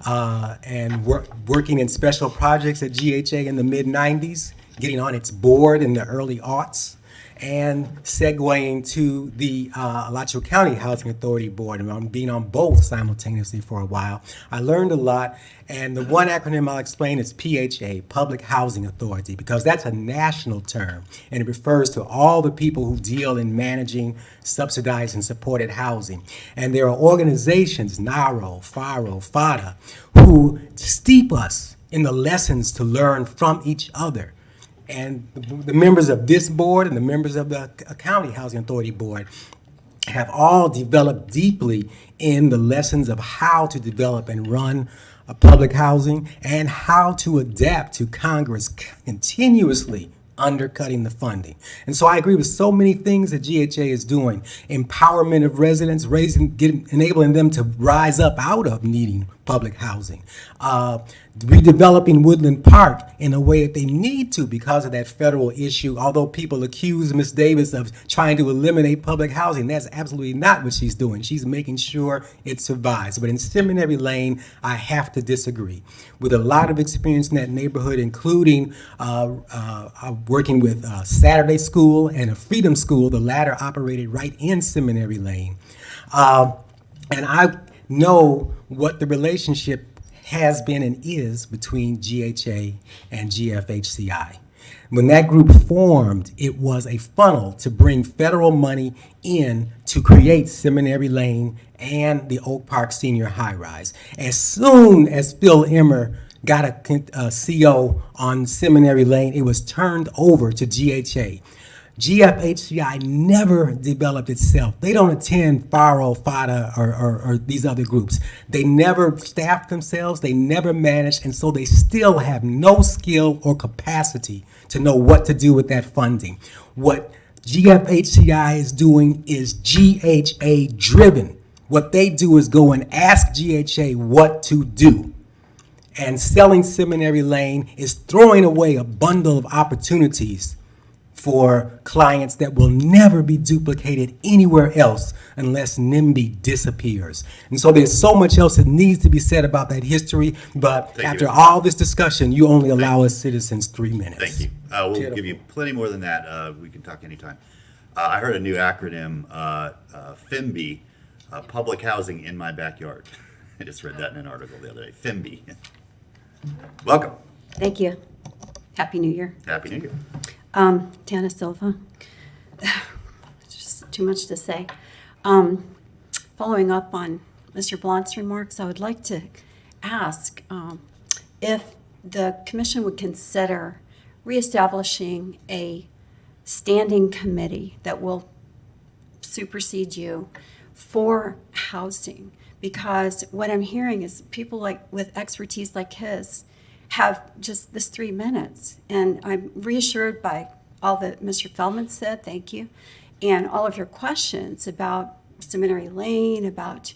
and working in special projects at GHA in the mid-'90s, getting on its board in the early aughts, and segueing to the Alachua County Housing Authority Board, and being on both simultaneously for a while. I learned a lot, and the one acronym I'll explain is PHA, Public Housing Authority, because that's a national term, and it refers to all the people who deal in managing subsidized and supported housing. And there are organizations, NARO, FARO, FADA, who steep us in the lessons to learn from each other. And the members of this board and the members of the County Housing Authority Board have all developed deeply in the lessons of how to develop and run a public housing and how to adapt to Congress continuously undercutting the funding. And so I agree with so many things that GHA is doing. Empowerment of residents, enabling them to rise up out of needing public housing. Redeveloping Woodland Park in a way that they need to because of that federal issue, although people accuse Ms. Davis of trying to eliminate public housing. That's absolutely not what she's doing. She's making sure it survives. But in Seminary Lane, I have to disagree. With a lot of experience in that neighborhood, including working with Saturday School and a Freedom School, the latter operated right in Seminary Lane. And I know what the relationship has been and is between GHA and GFHCI. When that group formed, it was a funnel to bring federal money in to create Seminary Lane and the Oak Park Senior High Rise. As soon as Phil Emmer got a CO on Seminary Lane, it was turned over to GHA. GFHCI never developed itself. They don't attend FARO, FADA, or these other groups. They never staffed themselves, they never managed, and so they still have no skill or capacity to know what to do with that funding. What GFHCI is doing is GHA driven. What they do is go and ask GHA what to do. And selling Seminary Lane is throwing away a bundle of opportunities for clients that will never be duplicated anywhere else unless NIMBY disappears. And so there's so much else that needs to be said about that history, but Thank you, after Mr. all this discussion, you only allow us citizens 3 minutes. Thank you. We'll give you plenty more than that. We can talk anytime. I heard a new acronym, FIMBY, Public Housing in My Backyard. I just read that in an article the other day. FIMBY. Welcome. Thank you. Happy New Year. Happy New Year. Tana Silva. Just too much to say. Following up on Mr. Blount's remarks, I would like to ask if the commission would consider reestablishing a standing committee that will supersede you for housing. Because what I'm hearing is people with expertise like his have just this 3 minutes. And I'm reassured by all that Mr. Feldman said, thank you, and all of your questions about Seminary Lane, about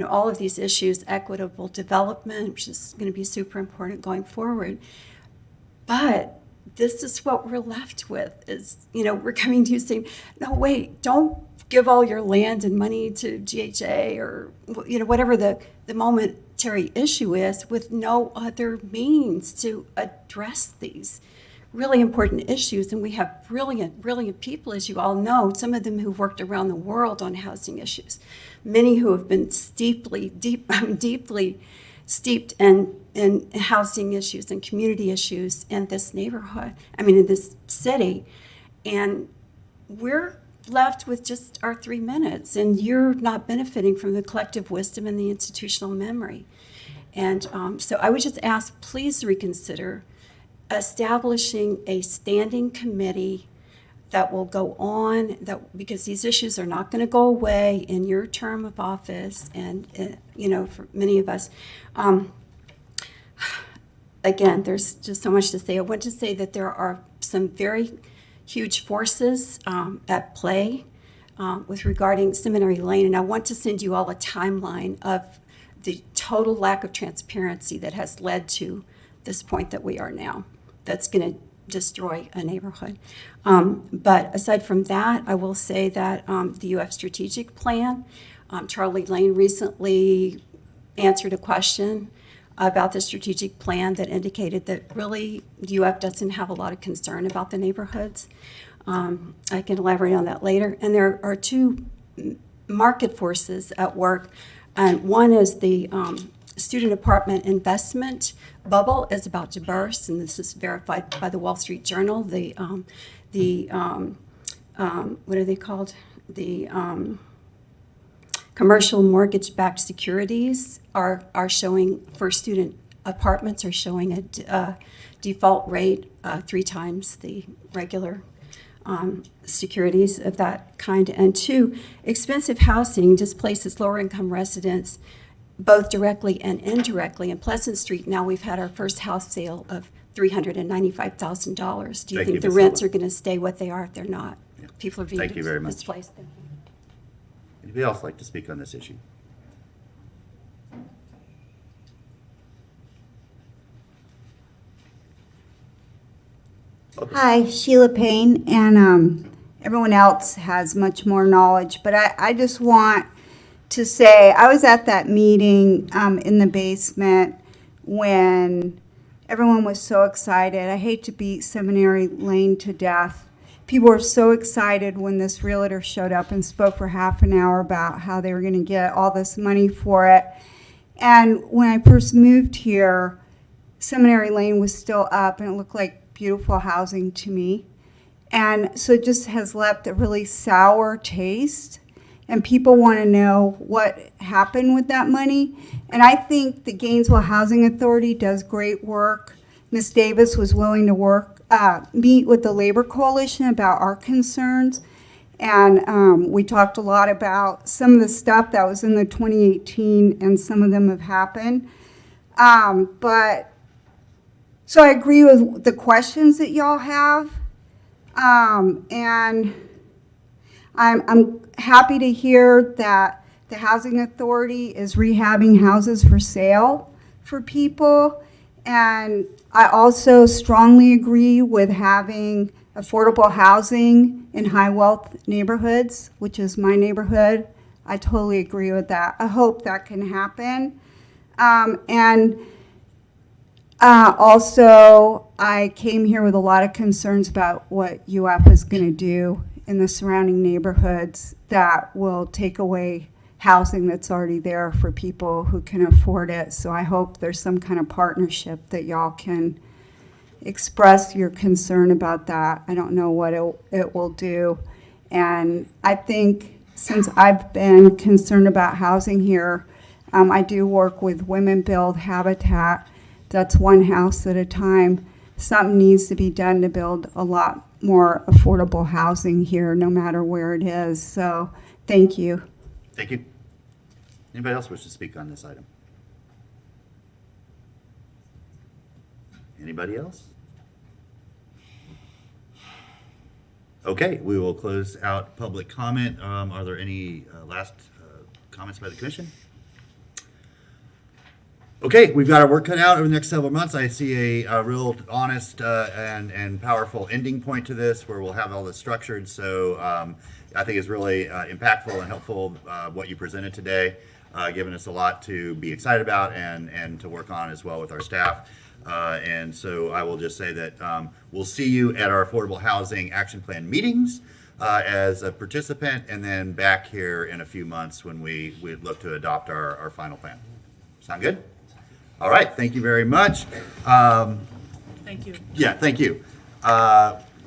all of these issues, equitable development, which is going to be super important going forward. But this is what we're left with is, we're coming to you saying, no, wait, don't give all your land and money to GHA or, whatever the momentary issue is, with no other means to address these really important issues. And we have brilliant, brilliant people, as you all know, some of them who've worked around the world on housing issues, many who have been deeply steeped in housing issues and community issues in this neighborhood, in this city. And we're left with just our 3 minutes, and you're not benefiting from the collective wisdom and the institutional memory. And so I would just ask, please reconsider establishing a standing committee that will go on, because these issues are not going to go away in your term of office, and for many of us. Again, there's just so much to say. I want to say that there are some very huge forces at play with regarding Seminary Lane, and I want to send you all a timeline of the total lack of transparency that has led to this point that we are now. That's going to destroy a neighborhood. But aside from that, I will say that the UF strategic plan, Charlie Lane recently answered a question about the strategic plan that indicated that really UF doesn't have a lot of concern about the neighborhoods. I can elaborate on that later. And there are two market forces at work. And one is the student apartment investment bubble is about to burst, and this is verified by the Wall Street Journal. What are they called? The commercial mortgage-backed securities are showing, for student apartments, are showing a default rate 3 times the regular securities of that kind. And 2, expensive housing displaces lower-income residents both directly and indirectly. In Pleasant Street, now we've had our first house sale of $395,000. Do you think the rents are going to stay what they are if they're not? Yeah. People are being Thank you very much. displaced. Anybody else like to speak on this issue? Okay. Hi, Sheila Payne, and everyone else has much more knowledge, but I just want to say, I was at that meeting in the basement when everyone was so excited. I hate to beat Seminary Lane to death. People were so excited when this realtor showed up and spoke for half an hour about how they were going to get all this money for it. And when I first moved here, Seminary Lane was still up, and it looked like beautiful housing to me. And so it just has left a really sour taste. And people want to know what happened with that money. And I think the Gainesville Housing Authority does great work. Ms. Davis was willing to meet with the Labor Coalition about our concerns. And we talked a lot about some of the stuff that was in the 2018, and some of them have happened. So I agree with the questions that y'all have. And I'm happy to hear that the Housing Authority is rehabbing houses for sale for people. And I also strongly agree with having affordable housing in high wealth neighborhoods, which is my neighborhood. I totally agree with that. I hope that can happen. Also, I came here with a lot of concerns about what UF is going to do in the surrounding neighborhoods that will take away housing that's already there for people who can afford it. So I hope there's some kind of partnership that y'all can express your concern about that. I don't know what it will do. And I think since I've been concerned about housing here, I do work with Women Build Habitat. That's one house at a time. Something needs to be done to build a lot more affordable housing here, no matter where it is. So thank you. Thank you. Anybody else wish to speak on this item? Anybody else? Okay, we will close out public comment. Are there any last comments by the commission? Okay, we've got our work cut out over the next several months. I see a real honest and powerful ending point to this where we'll have all this structured. So I think it's really impactful and helpful what you presented today, giving us a lot to be excited about and to work on as well with our staff. And so I will just say that we'll see you at our Affordable Housing Action Plan meetings as a participant, and then back here in a few months when we look to adopt our final plan. Sound good? All right, thank you very much. Thank you. Yeah, thank you.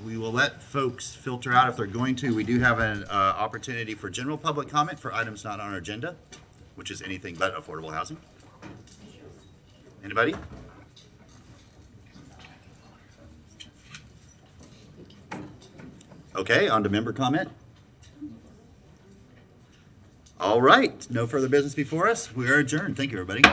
We will let folks filter out if they're going to. We do have an opportunity for general public comment for items not on our agenda, which is anything but affordable housing. Anybody? Okay, on to member comment. All right, no further business before us. We are adjourned. Thank you, everybody.